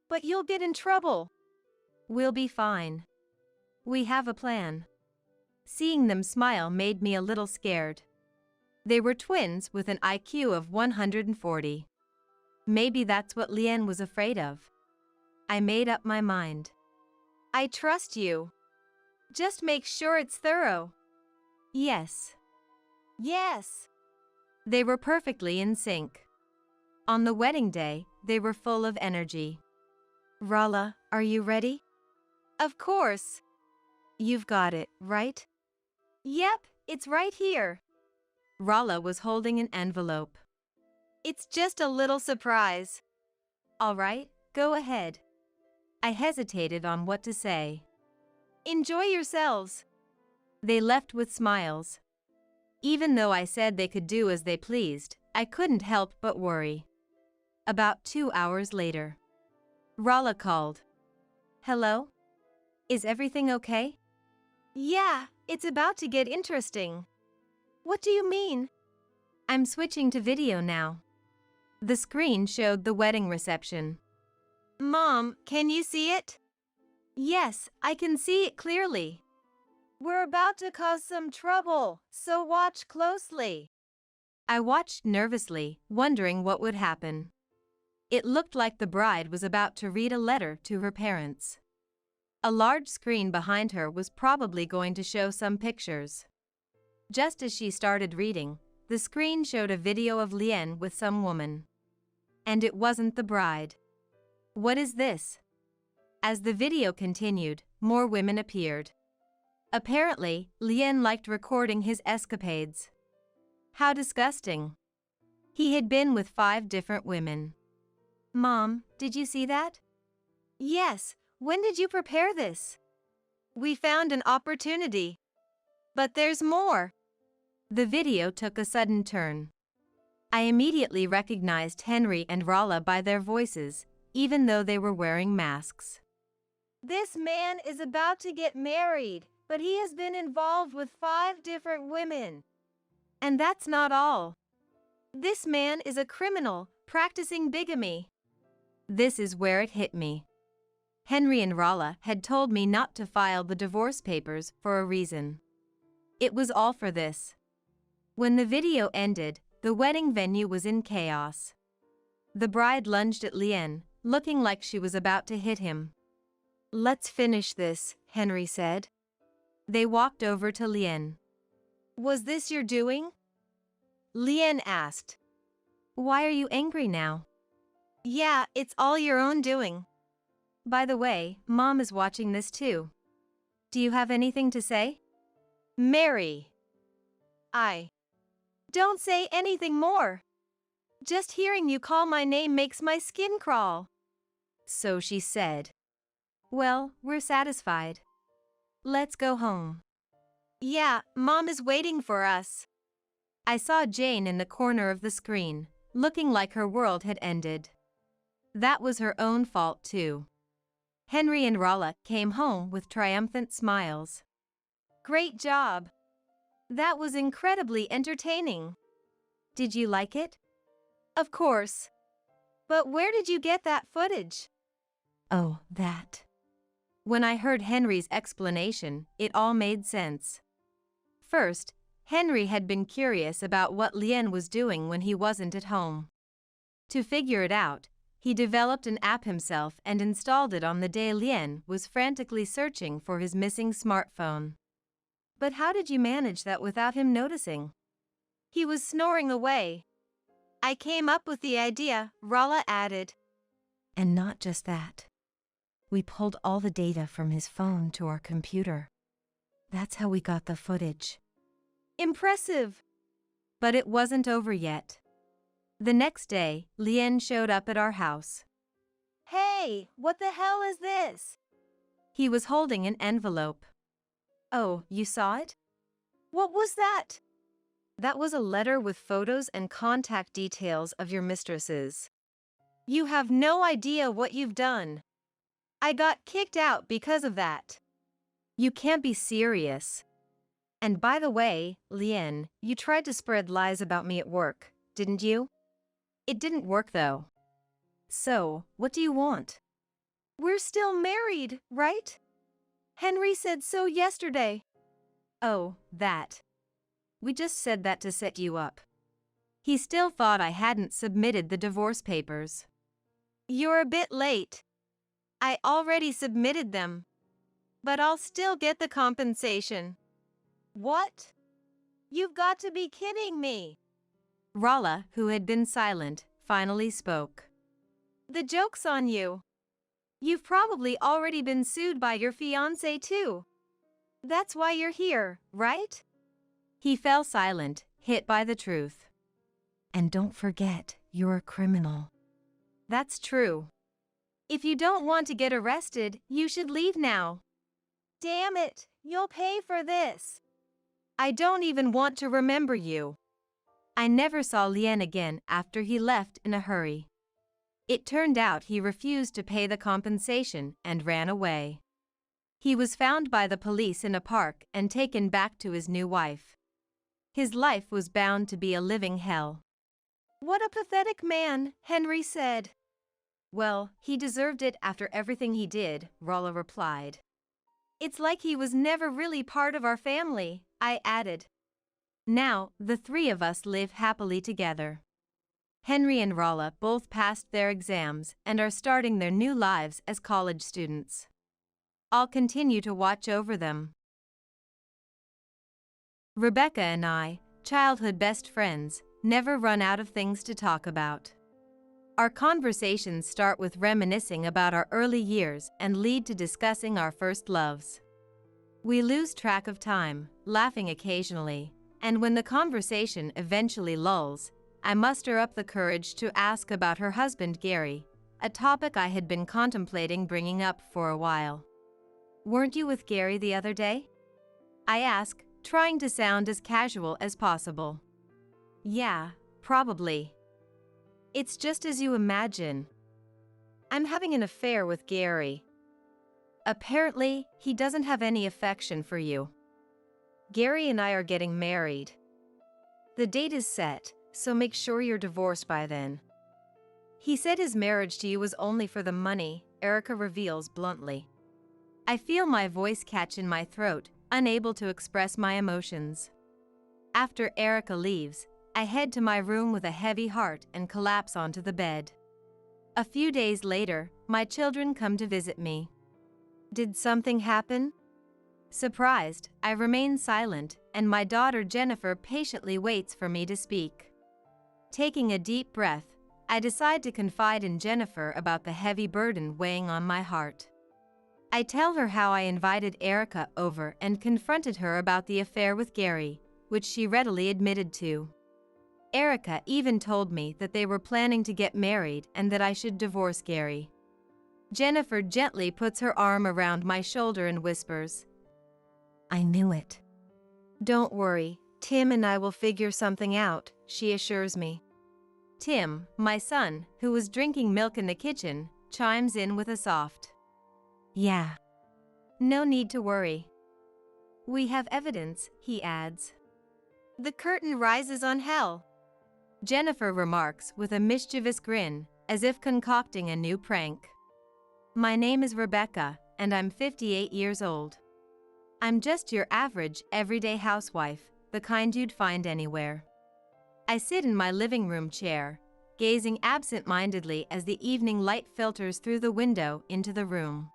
S3: But you'll get in trouble. We'll be fine. We have a plan. Seeing them smile made me a little scared. They were twins with an IQ of 140. Maybe that's what Lien was afraid of. I made up my mind. I trust you. Just make sure it's thorough. Yes. Yes. They were perfectly in sync. On the wedding day, they were full of energy. Rala, are you ready? Of course. You've got it, right? Yep, it's right here. Rala was holding an envelope. It's just a little surprise. All right, go ahead. I hesitated on what to say. Enjoy yourselves. They left with smiles. Even though I said they could do as they pleased, I couldn't help but worry. About 2 hours later, Rala called. Hello? Is everything okay? Yeah, it's about to get interesting. What do you mean? I'm switching to video now. The screen showed the wedding reception. Mom, can you see it? Yes, I can see it clearly. We're about to cause some trouble, so watch closely. I watched nervously, wondering what would happen. It looked like the bride was about to read a letter to her parents. A large screen behind her was probably going to show some pictures. Just as she started reading, the screen showed a video of Lien with some woman. And it wasn't the bride. What is this? As the video continued, more women appeared. Apparently, Lien liked recording his escapades. How disgusting. He had been with 5 different women. Mom, did you see that? Yes, when did you prepare this? We found an opportunity. But there's more. The video took a sudden turn. I immediately recognized Henry and Rala by their voices, even though they were wearing masks. This man is about to get married, but he has been involved with 5 different women. And that's not all. This man is a criminal, practicing bigamy. This is where it hit me. Henry and Rala had told me not to file the divorce papers for a reason. It was all for this. When the video ended, the wedding venue was in chaos. The bride lunged at Lien, looking like she was about to hit him. Let's finish this, Henry said. They walked over to Lien. Was this your doing? Lien asked. Why are you angry now? Yeah, it's all your own doing. By the way, Mom is watching this too. Do you have anything to say? Mary. Don't say anything more. Just hearing you call my name makes my skin crawl. So she said. Well, we're satisfied. Let's go home. Yeah, Mom is waiting for us. I saw Jane in the corner of the screen, looking like her world had ended. That was her own fault too. Henry and Rala came home with triumphant smiles. Great job. That was incredibly entertaining. Did you like it? Of course. But where did you get that footage? Oh, that. When I heard Henry's explanation, it all made sense. First, Henry had been curious about what Lien was doing when he wasn't at home.
S2: To figure it out, he developed an app himself and installed it on the day Lien was frantically searching for his missing smartphone. But how did you manage that without him noticing?
S3: He was snoring away. I came up with the idea, Rala added.
S2: And not just that. We pulled all the data from his phone to our computer. That's how we got the footage.
S3: Impressive.
S2: But it wasn't over yet. The next day, Lien showed up at our house.
S3: Hey, what the hell is this?
S2: He was holding an envelope. Oh, you saw it?
S3: What was that?
S2: That was a letter with photos and contact details of your mistresses.
S3: You have no idea what you've done. I got kicked out because of that.
S2: You can't be serious. And by the way, Lien, you tried to spread lies about me at work, didn't you? It didn't work though. So, what do you want?
S3: We're still married, right? Henry said so yesterday.
S2: Oh, that. We just said that to set you up. He still thought I hadn't submitted the divorce papers.
S3: You're a bit late. I already submitted them. But I'll still get the compensation. What? You've got to be kidding me.
S2: Rala, who had been silent, finally spoke.
S3: The joke's on you. You've probably already been sued by your fiancé too. That's why you're here, right?
S2: He fell silent, hit by the truth. And don't forget, you're a criminal. That's true.
S3: If you don't want to get arrested, you should leave now. Damn it, you'll pay for this.
S2: I don't even want to remember you. I never saw Lien again after he left in a hurry. It turned out he refused to pay the compensation and ran away. He was found by the police in a park and taken back to his new wife. His life was bound to be a living hell.
S3: What a pathetic man, Henry said.
S2: Well, he deserved it after everything he did, Rala replied.
S3: It's like he was never really part of our family, I added.
S2: Now, the three of us live happily together. Henry and Rala both passed their exams and are starting their new lives as college students. I'll continue to watch over them. Rebecca and I, childhood best friends, never run out of things to talk about. Our conversations start with reminiscing about our early years and lead to discussing our first loves. We lose track of time, laughing occasionally, and when the conversation eventually lulls, I muster up the courage to ask about her husband Gary, a topic I had been contemplating bringing up for a while. Weren't you with Gary the other day? I ask, trying to sound as casual as possible. Yeah, probably. It's just as you imagine. I'm having an affair with Gary. Apparently, he doesn't have any affection for you. Gary and I are getting married. The date is set, so make sure you're divorced by then. He said his marriage to you was only for the money, Erica reveals bluntly. I feel my voice catch in my throat, unable to express my emotions. After Erica leaves, I head to my room with a heavy heart and collapse onto the bed. A few days later, my children come to visit me. Did something happen? Surprised, I remain silent, and my daughter Jennifer patiently waits for me to speak. Taking a deep breath, I decide to confide in Jennifer about the heavy burden weighing on my heart. I tell her how I invited Erica over and confronted her about the affair with Gary, which she readily admitted to. Erica even told me that they were planning to get married and that I should divorce Gary. Jennifer gently puts her arm around my shoulder and whispers, I knew it. Don't worry, Tim and I will figure something out, she assures me. Tim, my son, who was drinking milk in the kitchen, chimes in with a soft, yeah. No need to worry. We have evidence, he adds.
S3: The curtain rises on hell,
S2: Jennifer remarks with a mischievous grin, as if concocting a new prank. My name is Rebecca, and I'm 58 years old. I'm just your average, everyday housewife, the kind you'd find anywhere. I sit in my living room chair, gazing absent-mindedly as the evening light filters through the window into the room.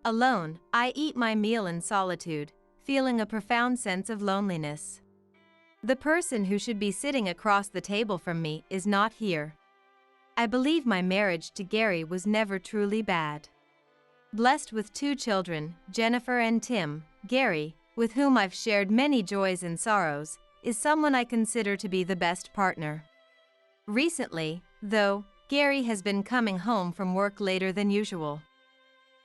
S2: Alone, I eat my meal in solitude, feeling a profound sense of loneliness. The person who should be sitting across the table from me is not here. I believe my marriage to Gary was never truly bad. Blessed with 2 children, Jennifer and Tim, Gary, with whom I've shared many joys and sorrows, is someone I consider to be the best partner. Recently, though, Gary has been coming home from work later than usual.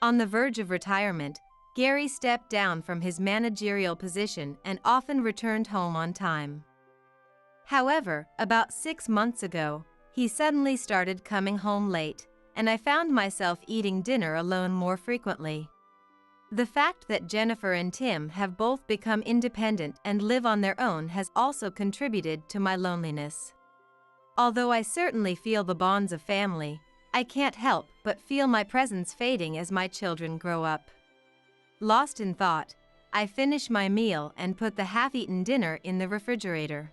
S2: On the verge of retirement, Gary stepped down from his managerial position and often returned home on time. However, about 6 months ago, he suddenly started coming home late, and I found myself eating dinner alone more frequently. The fact that Jennifer and Tim have both become independent and live on their own has also contributed to my loneliness. Although I certainly feel the bonds of family, I can't help but feel my presence fading as my children grow up. Lost in thought, I finish my meal and put the half-eaten dinner in the refrigerator.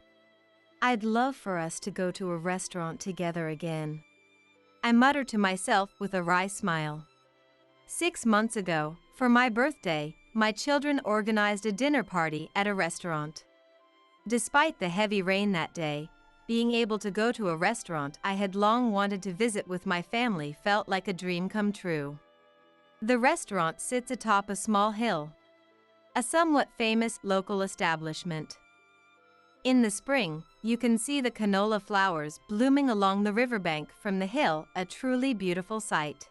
S2: I'd love for us to go to a restaurant together again, I mutter to myself with a wry smile. 6 months ago, for my birthday, my children organized a dinner party at a restaurant. Despite the heavy rain that day, being able to go to a restaurant I had long wanted to visit with my family felt like a dream come true. The restaurant sits atop a small hill, a somewhat famous local establishment. In the spring, you can see the canola flowers blooming along the riverbank from the hill, a truly beautiful sight.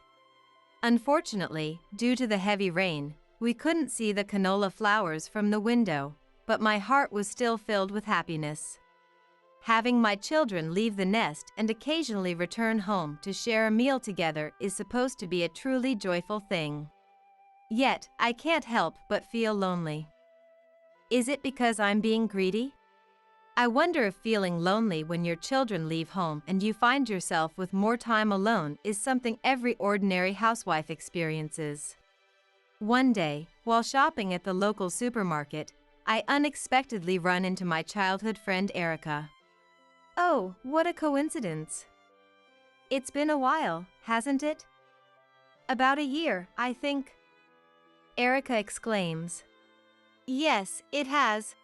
S2: Unfortunately, due to the heavy rain, we couldn't see the canola flowers from the window, but my heart was still filled with happiness. Having my children leave the nest and occasionally return home to share a meal together is supposed to be a truly joyful thing. Yet, I can't help but feel lonely. Is it because I'm being greedy? I wonder if feeling lonely when your children leave home and you find yourself with more time alone is something every ordinary housewife experiences. One day, while shopping at the local supermarket, I unexpectedly run into my childhood friend Erica. Oh, what a coincidence! It's been a while, hasn't it? About a year, I think. Erica exclaims. Yes, it has.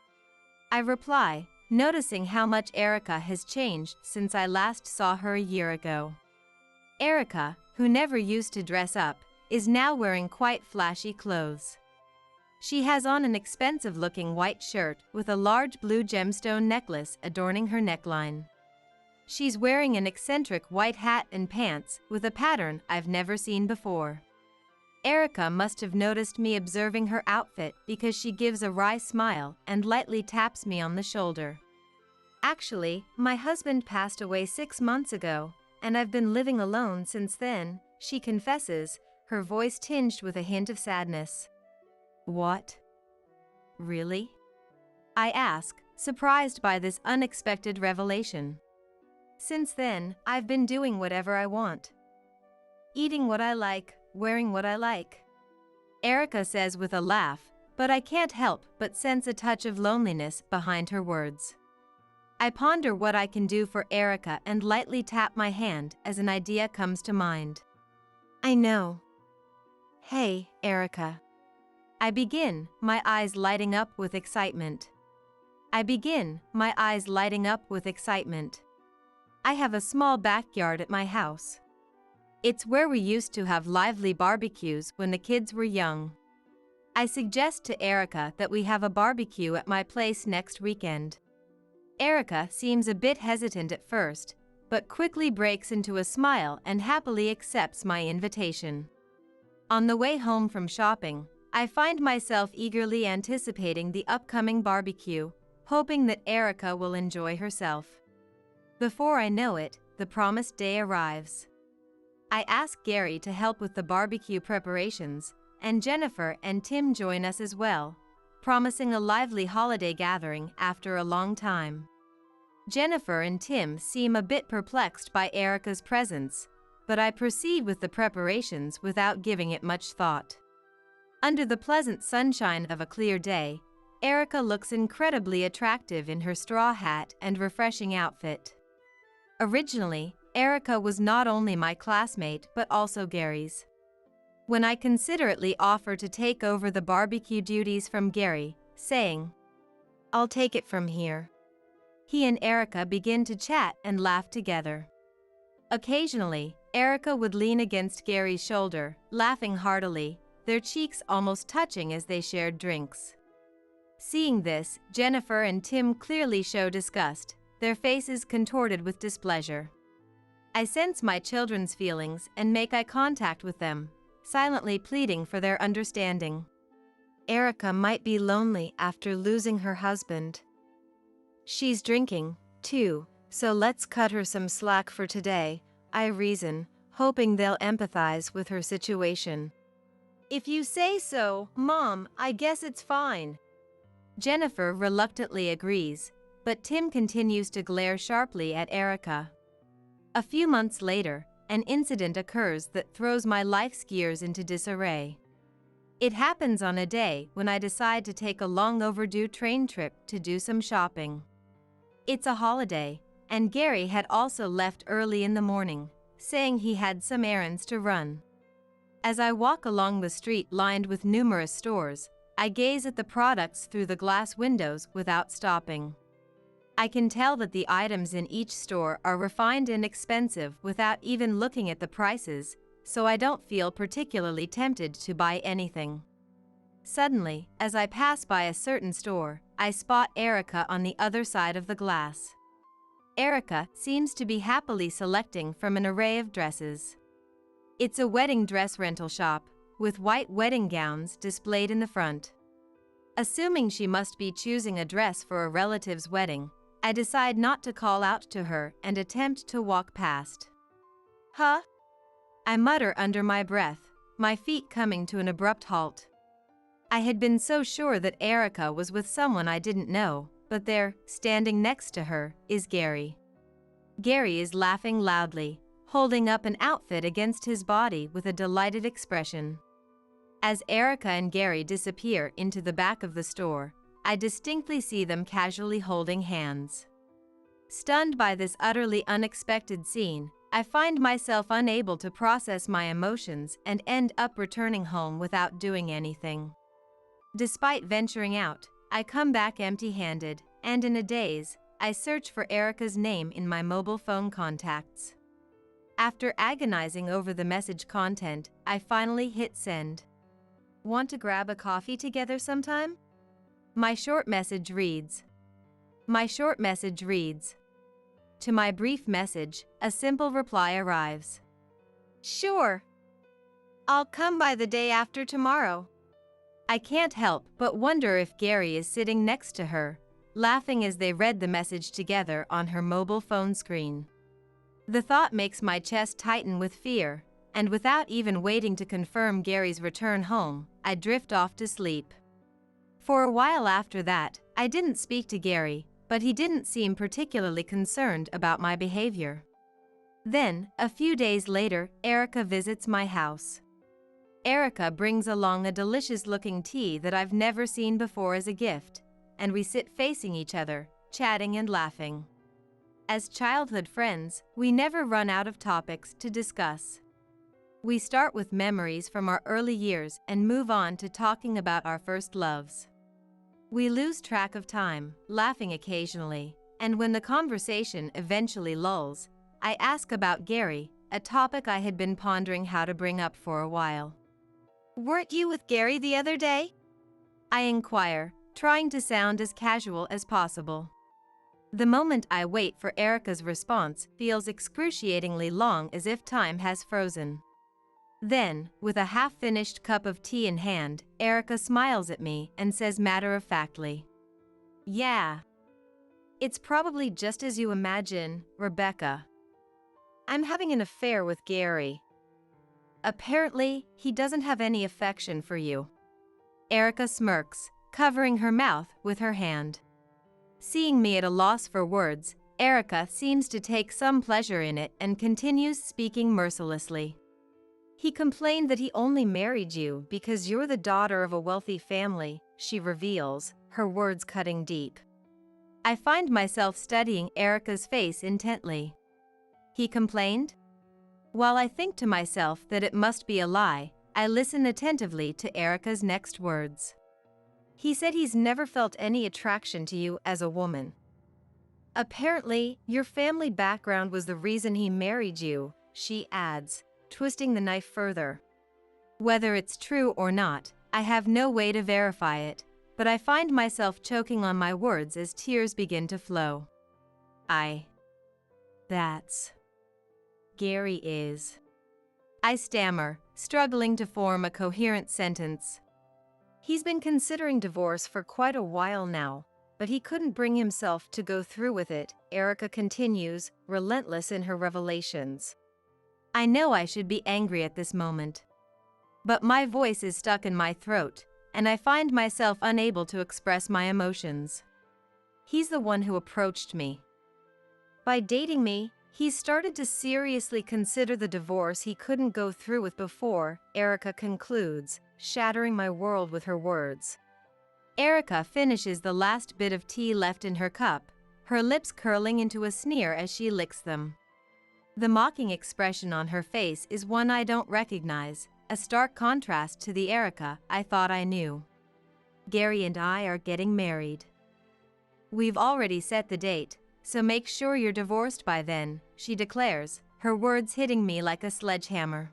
S2: I reply, noticing how much Erica has changed since I last saw her a year ago. Erica, who never used to dress up, is now wearing quite flashy clothes. She has on an expensive-looking white shirt with a large blue gemstone necklace adorning her neckline. She's wearing an eccentric white hat and pants with a pattern I've never seen before. Erica must have noticed me observing her outfit because she gives a wry smile and lightly taps me on the shoulder. Actually, my husband passed away 6 months ago, and I've been living alone since then, she confesses, her voice tinged with a hint of sadness. What? Really? I ask, surprised by this unexpected revelation. Since then, I've been doing whatever I want. Eating what I like, wearing what I like. Erica says with a laugh, but I can't help but sense a touch of loneliness behind her words. I ponder what I can do for Erica and lightly tap my hand as an idea comes to mind. I know. Hey, Erica. I begin, my eyes lighting up with excitement. I have a small backyard at my house. It's where we used to have lively barbecues when the kids were young. I suggest to Erica that we have a barbecue at my place next weekend. Erica seems a bit hesitant at first, but quickly breaks into a smile and happily accepts my invitation. On the way home from shopping, I find myself eagerly anticipating the upcoming barbecue, hoping that Erica will enjoy herself. Before I know it, the promised day arrives. I ask Gary to help with the barbecue preparations, and Jennifer and Tim join us as well, promising a lively holiday gathering after a long time. Jennifer and Tim seem a bit perplexed by Erica's presence, but I proceed with the preparations without giving it much thought. Under the pleasant sunshine of a clear day, Erica looks incredibly attractive in her straw hat and refreshing outfit. Originally, Erica was not only my classmate but also Gary's. When I considerately offer to take over the barbecue duties from Gary, saying, "I'll take it from here," he and Erica begin to chat and laugh together. Occasionally, Erica would lean against Gary's shoulder, laughing heartily, their cheeks almost touching as they shared drinks. Seeing this, Jennifer and Tim clearly show disgust, their faces contorted with displeasure. I sense my children's feelings and make eye contact with them, silently pleading for their understanding. Erica might be lonely after losing her husband. She's drinking, too, so let's cut her some slack for today, I reason, hoping they'll empathize with her situation.
S3: If you say so, Mom, I guess it's fine.
S2: Jennifer reluctantly agrees, but Tim continues to glare sharply at Erica. A few months later, an incident occurs that throws my life's gears into disarray. It happens on a day when I decide to take a long overdue train trip to do some shopping. It's a holiday, and Gary had also left early in the morning, saying he had some errands to run. As I walk along the street lined with numerous stores, I gaze at the products through the glass windows without stopping. I can tell that the items in each store are refined and expensive without even looking at the prices, so I don't feel particularly tempted to buy anything. Suddenly, as I pass by a certain store, I spot Erica on the other side of the glass. Erica seems to be happily selecting from an array of dresses. It's a wedding dress rental shop, with white wedding gowns displayed in the front. Assuming she must be choosing a dress for a relative's wedding, I decide not to call out to her and attempt to walk past.
S3: Huh?
S2: I mutter under my breath, my feet coming to an abrupt halt. I had been so sure that Erica was with someone I didn't know, but there, standing next to her, is Gary. Gary is laughing loudly, holding up an outfit against his body with a delighted expression. As Erica and Gary disappear into the back of the store, I distinctly see them casually holding hands. Stunned by this utterly unexpected scene, I find myself unable to process my emotions and end up returning home without doing anything. Despite venturing out, I come back empty-handed, and in a daze, I search for Erica's name in my mobile phone contacts. After agonizing over the message content, I finally hit send. "Want to grab a coffee together sometime?" My short message reads. To my brief message, a simple reply arrives.
S3: Sure. I'll come by the day after tomorrow.
S2: I can't help but wonder if Gary is sitting next to her, laughing as they read the message together on her mobile phone screen. The thought makes my chest tighten with fear, and without even waiting to confirm Gary's return home, I drift off to sleep. For a while after that, I didn't speak to Gary, but he didn't seem particularly concerned about my behavior. Then, a few days later, Erica visits my house. Erica brings along a delicious-looking tea that I've never seen before as a gift, and we sit facing each other, chatting and laughing. As childhood friends, we never run out of topics to discuss. We start with memories from our early years and move on to talking about our first loves. We lose track of time, laughing occasionally, and when the conversation eventually lulls, I ask about Gary, a topic I had been pondering how to bring up for a while.
S3: "Weren't you with Gary the other day?"
S2: I inquire, trying to sound as casual as possible. The moment I wait for Erica's response feels excruciatingly long, as if time has frozen. Then, with a half-finished cup of tea in hand, Erica smiles at me and says matter-of-factly, "Yeah. It's probably just as you imagine, Rebecca. I'm having an affair with Gary. Apparently, he doesn't have any affection for you." Erica smirks, covering her mouth with her hand. Seeing me at a loss for words, Erica seems to take some pleasure in it and continues speaking mercilessly. "He complained that he only married you because you're the daughter of a wealthy family," she reveals, her words cutting deep. I find myself studying Erica's face intently. he complained. While I think to myself that it must be a lie, I listen attentively to Erica's next words. He said he's never felt any attraction to you as a woman. Apparently, your family background was the reason he married you, she adds, twisting the knife further. Whether it's true or not, I have no way to verify it, but I find myself choking on my words as tears begin to flow. That's... Gary is... I stammer, struggling to form a coherent sentence. He's been considering divorce for quite a while now, but he couldn't bring himself to go through with it, Erica continues, relentless in her revelations. I know I should be angry at this moment. But my voice is stuck in my throat, and I find myself unable to express my emotions. He's the one who approached me. By dating me, he's started to seriously consider the divorce he couldn't go through with before, Erica concludes, shattering my world with her words. Erica finishes the last bit of tea left in her cup, her lips curling into a sneer as she licks them. The mocking expression on her face is one I don't recognize, a stark contrast to the Erica I thought I knew. Gary and I are getting married. We've already set the date, so make sure you're divorced by then, she declares, her words hitting me like a sledgehammer.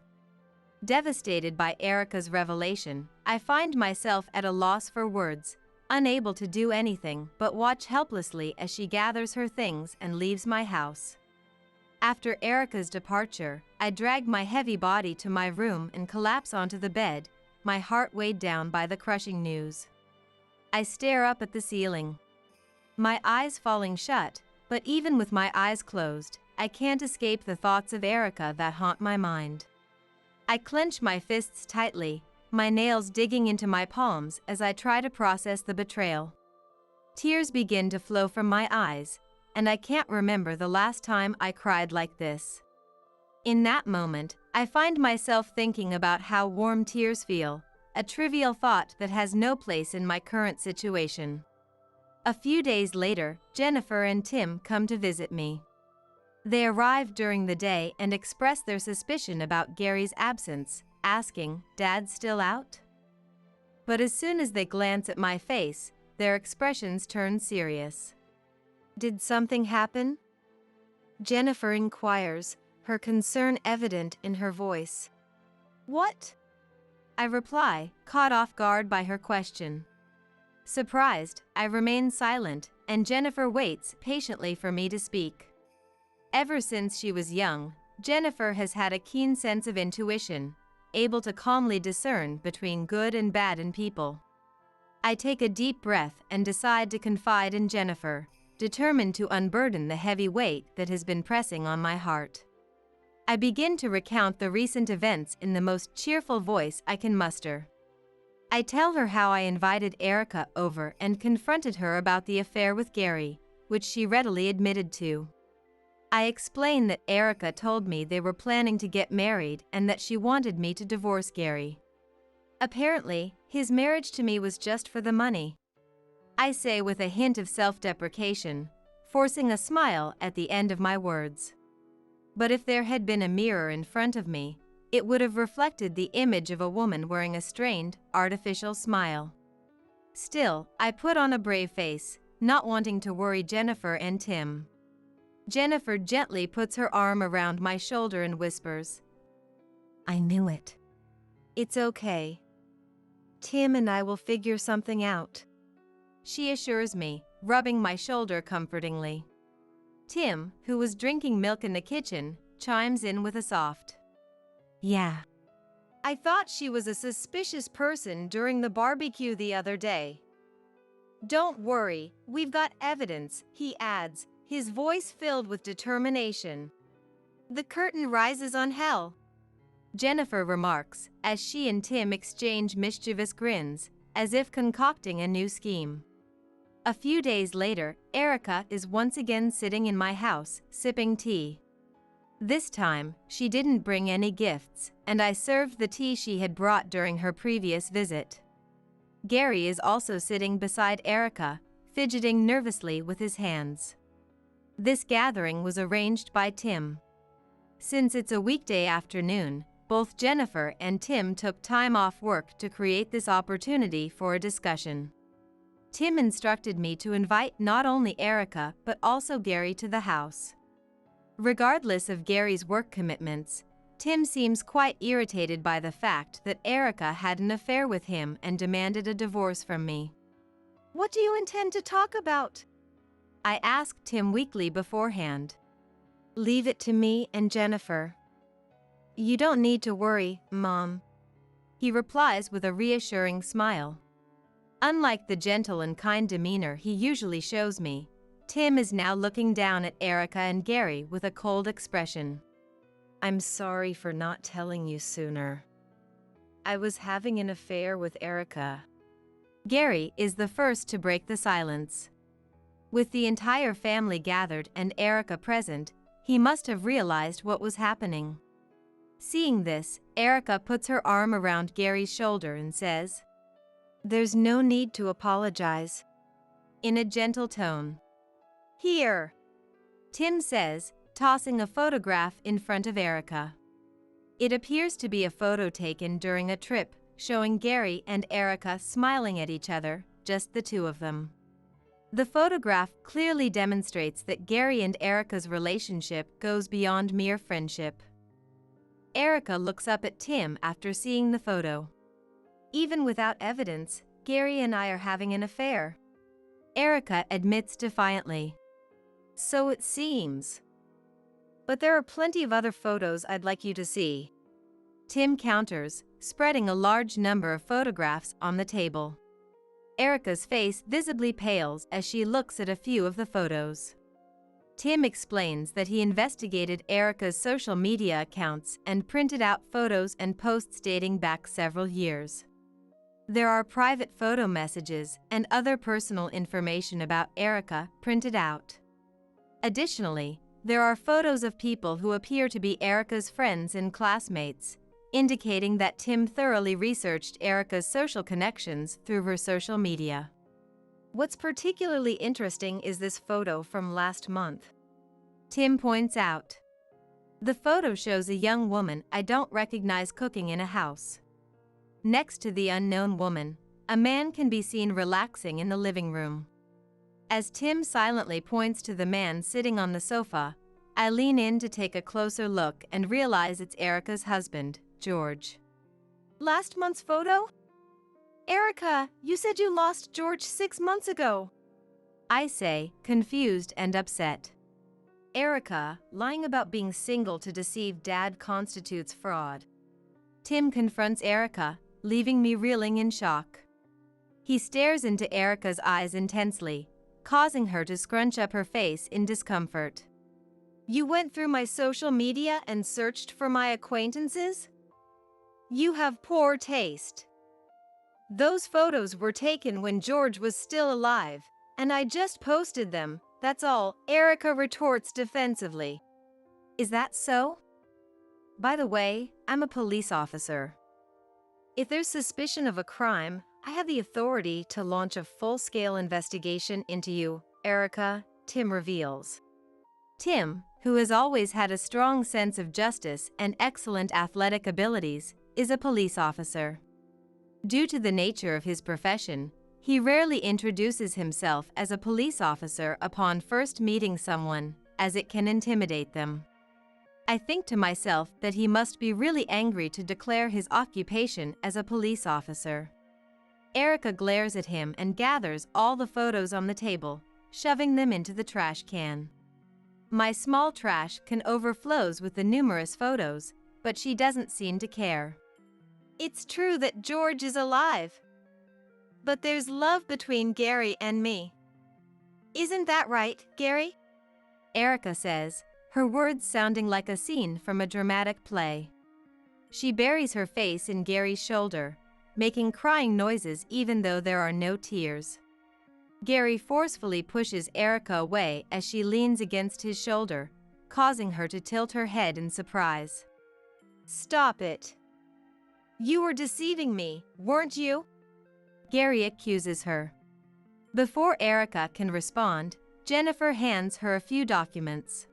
S2: Devastated by Erica's revelation, I find myself at a loss for words, unable to do anything but watch helplessly as she gathers her things and leaves my house. After Erica's departure, I drag my heavy body to my room and collapse onto the bed, my heart weighed down by the crushing news. I stare up at the ceiling, my eyes falling shut, but even with my eyes closed, I can't escape the thoughts of Erica that haunt my mind. I clench my fists tightly, my nails digging into my palms as I try to process the betrayal. Tears begin to flow from my eyes, and I can't remember the last time I cried like this. In that moment, I find myself thinking about how warm tears feel, a trivial thought that has no place in my current situation. A few days later, Jennifer and Tim come to visit me. They arrive during the day and express their suspicion about Gary's absence, asking, "Dad's still out?" But as soon as they glance at my face, their expressions turn serious.
S3: Did something happen? Jennifer inquires, her concern evident in her voice. What?
S2: I reply, caught off guard by her question. Surprised, I remain silent, and Jennifer waits patiently for me to speak. Ever since she was young, Jennifer has had a keen sense of intuition, able to calmly discern between good and bad in people. I take a deep breath and decide to confide in Jennifer, determined to unburden the heavy weight that has been pressing on my heart. I begin to recount the recent events in the most cheerful voice I can muster. I tell her how I invited Erica over and confronted her about the affair with Gary, which she readily admitted to. I explain that Erica told me they were planning to get married and that she wanted me to divorce Gary. Apparently, his marriage to me was just for the money. I say with a hint of self-deprecation, forcing a smile at the end of my words. But if there had been a mirror in front of me, it would have reflected the image of a woman wearing a strained, artificial smile. Still, I put on a brave face, not wanting to worry Jennifer and Tim. Jennifer gently puts her arm around my shoulder and whispers, "I knew it.
S3: It's okay. Tim and I will figure something out,"
S2: she assures me, rubbing my shoulder comfortingly. Tim, who was drinking milk in the kitchen, chimes in with a soft, "Yeah."
S3: I thought she was a suspicious person during the barbecue the other day. Don't worry, we've got evidence, he adds, his voice filled with determination. The curtain rises on hell,
S2: Jennifer remarks, as she and Tim exchange mischievous grins, as if concocting a new scheme. A few days later, Erica is once again sitting in my house, sipping tea. This time, she didn't bring any gifts, and I served the tea she had brought during her previous visit. Gary is also sitting beside Erica, fidgeting nervously with his hands. This gathering was arranged by Tim. Since it's a weekday afternoon, both Jennifer and Tim took time off work to create this opportunity for a discussion. Tim instructed me to invite not only Erica but also Gary to the house. Regardless of Gary's work commitments, Tim seems quite irritated by the fact that Erica had an affair with him and demanded a divorce from me.
S3: What do you intend to talk about?
S2: I asked Tim weakly beforehand.
S3: Leave it to me and Jennifer. You don't need to worry, Mom.
S2: He replies with a reassuring smile. Unlike the gentle and kind demeanor he usually shows me, Tim is now looking down at Erica and Gary with a cold expression.
S3: I'm sorry for not telling you sooner. I was having an affair with Erica.
S2: Gary is the first to break the silence. With the entire family gathered and Erica present, he must have realized what was happening. Seeing this, Erica puts her arm around Gary's shoulder and says,
S3: There's no need to apologize.
S2: In a gentle tone.
S3: Here,
S2: Tim says, tossing a photograph in front of Erica. It appears to be a photo taken during a trip, showing Gary and Erica smiling at each other, just the two of them. The photograph clearly demonstrates that Gary and Erica's relationship goes beyond mere friendship. Erica looks up at Tim after seeing the photo.
S3: Even without evidence, Gary and I are having an affair.
S2: Erica admits defiantly.
S3: So it seems. But there are plenty of other photos I'd like you to see.
S2: Tim counters, spreading a large number of photographs on the table. Erica's face visibly pales as she looks at a few of the photos. Tim explains that he investigated Erica's social media accounts and printed out photos and posts dating back several years. There are private photo messages and other personal information about Erica printed out. Additionally, there are photos of people who appear to be Erica's friends and classmates, indicating that Tim thoroughly researched Erica's social connections through her social media.
S3: What's particularly interesting is this photo from last month.
S2: Tim points out. The photo shows a young woman I don't recognize cooking in a house. Next to the unknown woman, a man can be seen relaxing in the living room. As Tim silently points to the man sitting on the sofa, I lean in to take a closer look and realize it's Erica's husband, George.
S3: Last month's photo? Erica, you said you lost George 6 months ago.
S2: I say, confused and upset.
S3: Erica, lying about being single to deceive Dad constitutes fraud.
S2: Tim confronts Erica, leaving me reeling in shock. He stares into Erica's eyes intensely, causing her to scrunch up her face in discomfort.
S3: You went through my social media and searched for my acquaintances? You have poor taste. Those photos were taken when George was still alive, and I just posted them, that's all, Erica retorts defensively.
S2: Is that so? By the way, I'm a police officer.
S3: If there's suspicion of a crime, I have the authority to launch a full-scale investigation into you, Erica, Tim reveals.
S2: Tim, who has always had a strong sense of justice and excellent athletic abilities, is a police officer. Due to the nature of his profession, he rarely introduces himself as a police officer upon first meeting someone, as it can intimidate them. I think to myself that he must be really angry to declare his occupation as a police officer. Erica glares at him and gathers all the photos on the table, shoving them into the trash can. My small trash can overflows with the numerous photos, but she doesn't seem to care.
S3: It's true that George is alive. But there's love between Gary and me. Isn't that right, Gary?
S2: Erica says, her words sounding like a scene from a dramatic play. She buries her face in Gary's shoulder, making crying noises even though there are no tears. Gary forcefully pushes Erica away as she leans against his shoulder, causing her to tilt her head in surprise.
S3: Stop it. You were deceiving me, weren't you?
S2: Gary accuses her. Before Erica can respond, Jennifer hands her a few documents.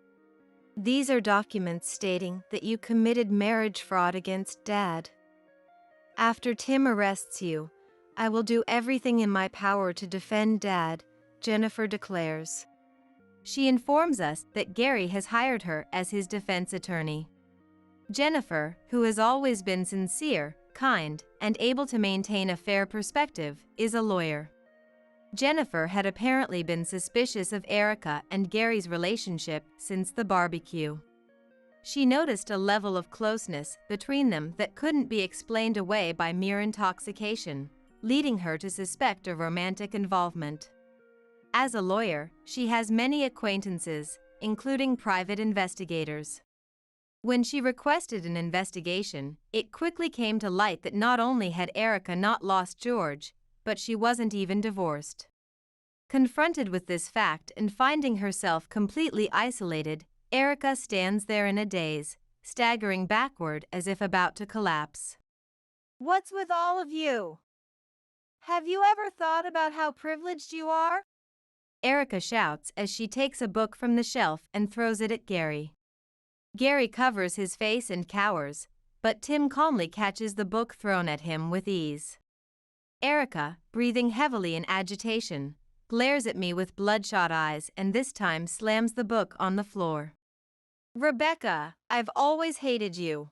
S2: These are documents stating that you committed marriage fraud against Dad. After Tim arrests you, I will do everything in my power to defend Dad, Jennifer declares. She informs us that Gary has hired her as his defense attorney. Jennifer, who has always been sincere, kind, and able to maintain a fair perspective, is a lawyer. Jennifer had apparently been suspicious of Erica and Gary's relationship since the barbecue. She noticed a level of closeness between them that couldn't be explained away by mere intoxication, leading her to suspect a romantic involvement. As a lawyer, she has many acquaintances, including private investigators. When she requested an investigation, it quickly came to light that not only had Erica not lost George, but she wasn't even divorced. Confronted with this fact and finding herself completely isolated, Erica stands there in a daze, staggering backward as if about to collapse.
S3: What's with all of you? Have you ever thought about how privileged you are?
S2: Erica shouts as she takes a book from the shelf and throws it at Gary. Gary covers his face and cowers, but Tim calmly catches the book thrown at him with ease. Erica, breathing heavily in agitation, glares at me with bloodshot eyes and this time slams the book on the floor.
S3: Rebecca, I've always hated you.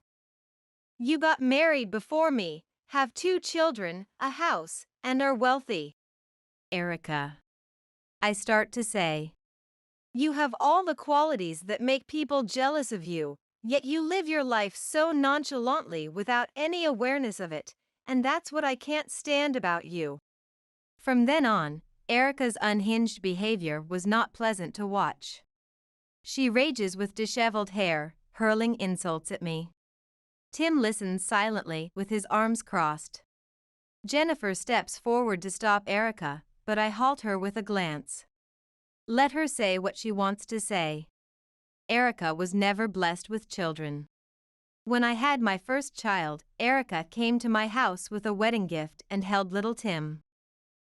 S3: You got married before me, have 2 children, a house, and are wealthy.
S2: Erica. I start to say.
S3: You have all the qualities that make people jealous of you, yet you live your life so nonchalantly without any awareness of it, and that's what I can't stand about you.
S2: From then on, Erica's unhinged behavior was not pleasant to watch. She rages with disheveled hair, hurling insults at me. Tim listens silently with his arms crossed. Jennifer steps forward to stop Erica, but I halt her with a glance. Let her say what she wants to say. Erica was never blessed with children. When I had my first child, Erica came to my house with a wedding gift and held little Tim.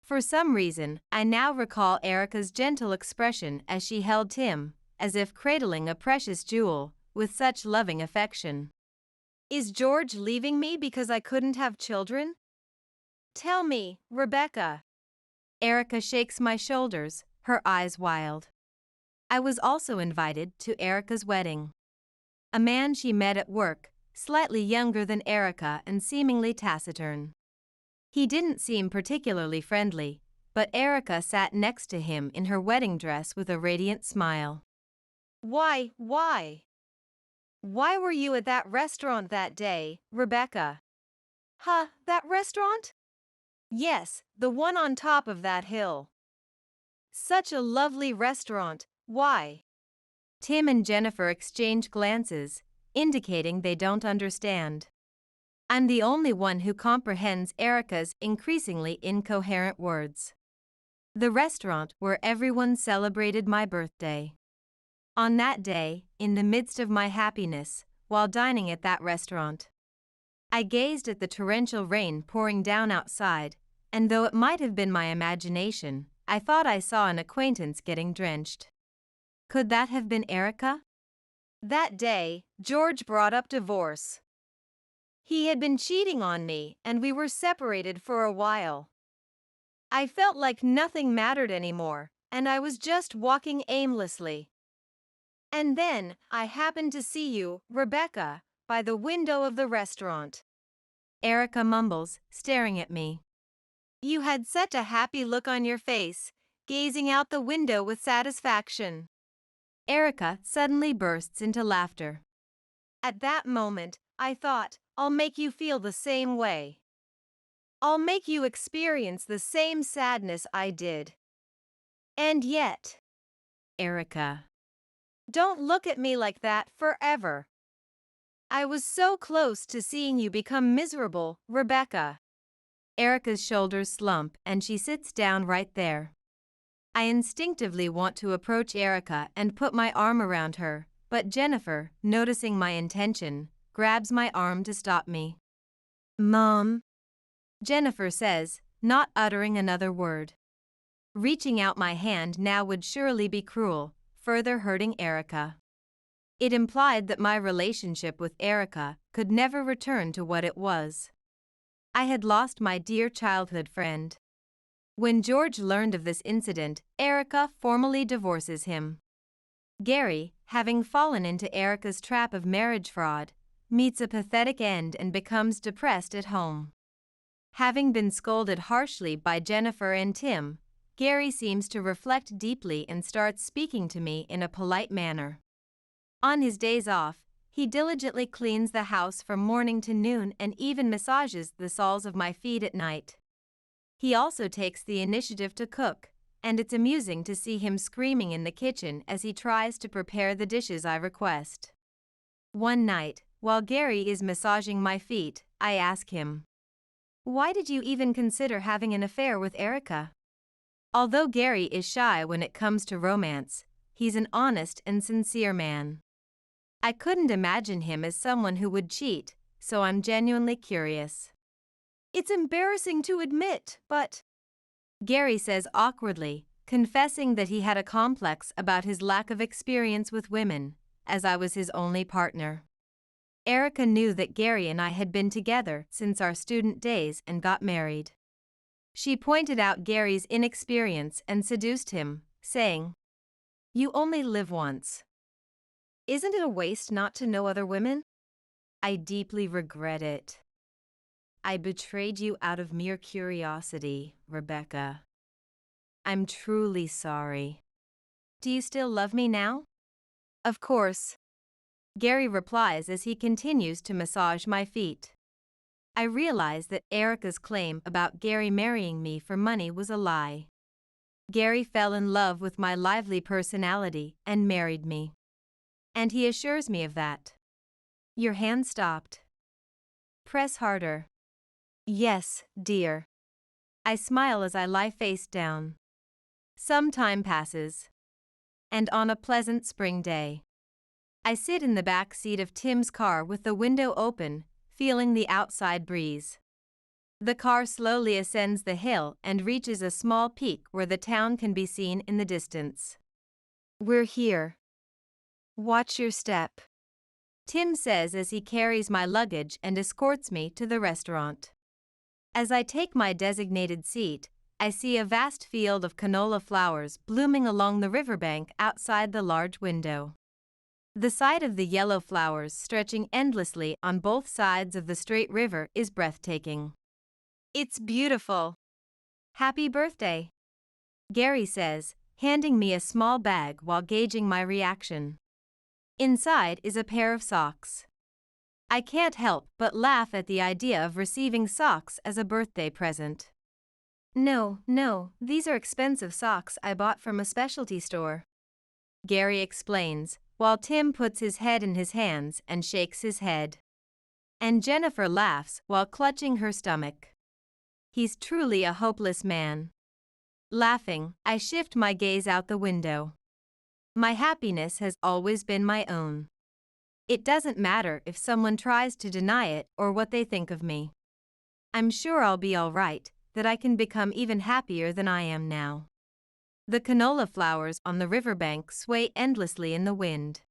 S2: For some reason, I now recall Erica's gentle expression as she held Tim, as if cradling a precious jewel, with such loving affection.
S3: Is George leaving me because I couldn't have children? Tell me, Rebecca.
S2: Erica shakes my shoulders, her eyes wild. I was also invited to Erica's wedding. A man she met at work, slightly younger than Erica and seemingly taciturn. He didn't seem particularly friendly, but Erica sat next to him in her wedding dress with a radiant smile.
S3: Why? Why were you at that restaurant that day, Rebecca? Huh, that restaurant? Yes, the one on top of that hill. Such a lovely restaurant, why?
S2: Tim and Jennifer exchange glances, indicating they don't understand. I'm the only one who comprehends Erica's increasingly incoherent words. The restaurant where everyone celebrated my birthday. On that day, in the midst of my happiness, while dining at that restaurant, I gazed at the torrential rain pouring down outside, and though it might have been my imagination, I thought I saw an acquaintance getting drenched. Could that have been Erica?
S3: That day, George brought up divorce. He had been cheating on me, and we were separated for a while. I felt like nothing mattered anymore, and I was just walking aimlessly. And then, I happened to see you, Rebecca, by the window of the restaurant.
S2: Erica mumbles, staring at me.
S3: You had such a happy look on your face, gazing out the window with satisfaction.
S2: Erica suddenly bursts into laughter.
S3: At that moment, I thought, I'll make you feel the same way. I'll make you experience the same sadness I did. And yet,
S2: Erica.
S3: Don't look at me like that forever. I was so close to seeing you become miserable, Rebecca.
S2: Erica's shoulders slump and she sits down right there. I instinctively want to approach Erica and put my arm around her, but Jennifer, noticing my intention, grabs my arm to stop me.
S3: Mom,
S2: Jennifer says, not uttering another word. Reaching out my hand now would surely be cruel, further hurting Erica. It implied that my relationship with Erica could never return to what it was. I had lost my dear childhood friend. When George learned of this incident, Erica formally divorces him. Gary, having fallen into Erica's trap of marriage fraud, meets a pathetic end and becomes depressed at home. Having been scolded harshly by Jennifer and Tim, Gary seems to reflect deeply and starts speaking to me in a polite manner. On his days off, he diligently cleans the house from morning to noon and even massages the soles of my feet at night. He also takes the initiative to cook, and it's amusing to see him screaming in the kitchen as he tries to prepare the dishes I request. One night, while Gary is massaging my feet, I ask him, "Why did you even consider having an affair with Erica?" Although Gary is shy when it comes to romance, he's an honest and sincere man. I couldn't imagine him as someone who would cheat, so I'm genuinely curious.
S3: It's embarrassing to admit, but
S2: Gary says awkwardly, confessing that he had a complex about his lack of experience with women, as I was his only partner. Erica knew that Gary and I had been together since our student days and got married. She pointed out Gary's inexperience and seduced him, saying, "You only live once.
S3: Isn't it a waste not to know other women?"
S2: I deeply regret it. I betrayed you out of mere curiosity, Rebecca. I'm truly sorry. Do you still love me now?" "Of course," Gary replies as he continues to massage my feet. I realize that Erica's claim about Gary marrying me for money was a lie. Gary fell in love with my lively personality and married me. And he assures me of that. Your hand stopped. Press harder. Yes, dear. I smile as I lie face down. Some time passes. And on a pleasant spring day, I sit in the back seat of Tim's car with the window open, feeling the outside breeze. The car slowly ascends the hill and reaches a small peak where the town can be seen in the distance. "We're here. Watch your step," Tim says as he carries my luggage and escorts me to the restaurant. As I take my designated seat, I see a vast field of canola flowers blooming along the riverbank outside the large window. The sight of the yellow flowers stretching endlessly on both sides of the straight river is breathtaking. "It's beautiful. Happy birthday," Gary says, handing me a small bag while gauging my reaction. Inside is a pair of socks. I can't help but laugh at the idea of receiving socks as a birthday present. No, these are expensive socks I bought from a specialty store," Gary explains, while Tim puts his head in his hands and shakes his head. And Jennifer laughs while clutching her stomach. He's truly a hopeless man. Laughing, I shift my gaze out the window. My happiness has always been my own. It doesn't matter if someone tries to deny it or what they think of me. I'm sure I'll be all right, that I can become even happier than I am now. The canola flowers on the riverbank sway endlessly in the wind.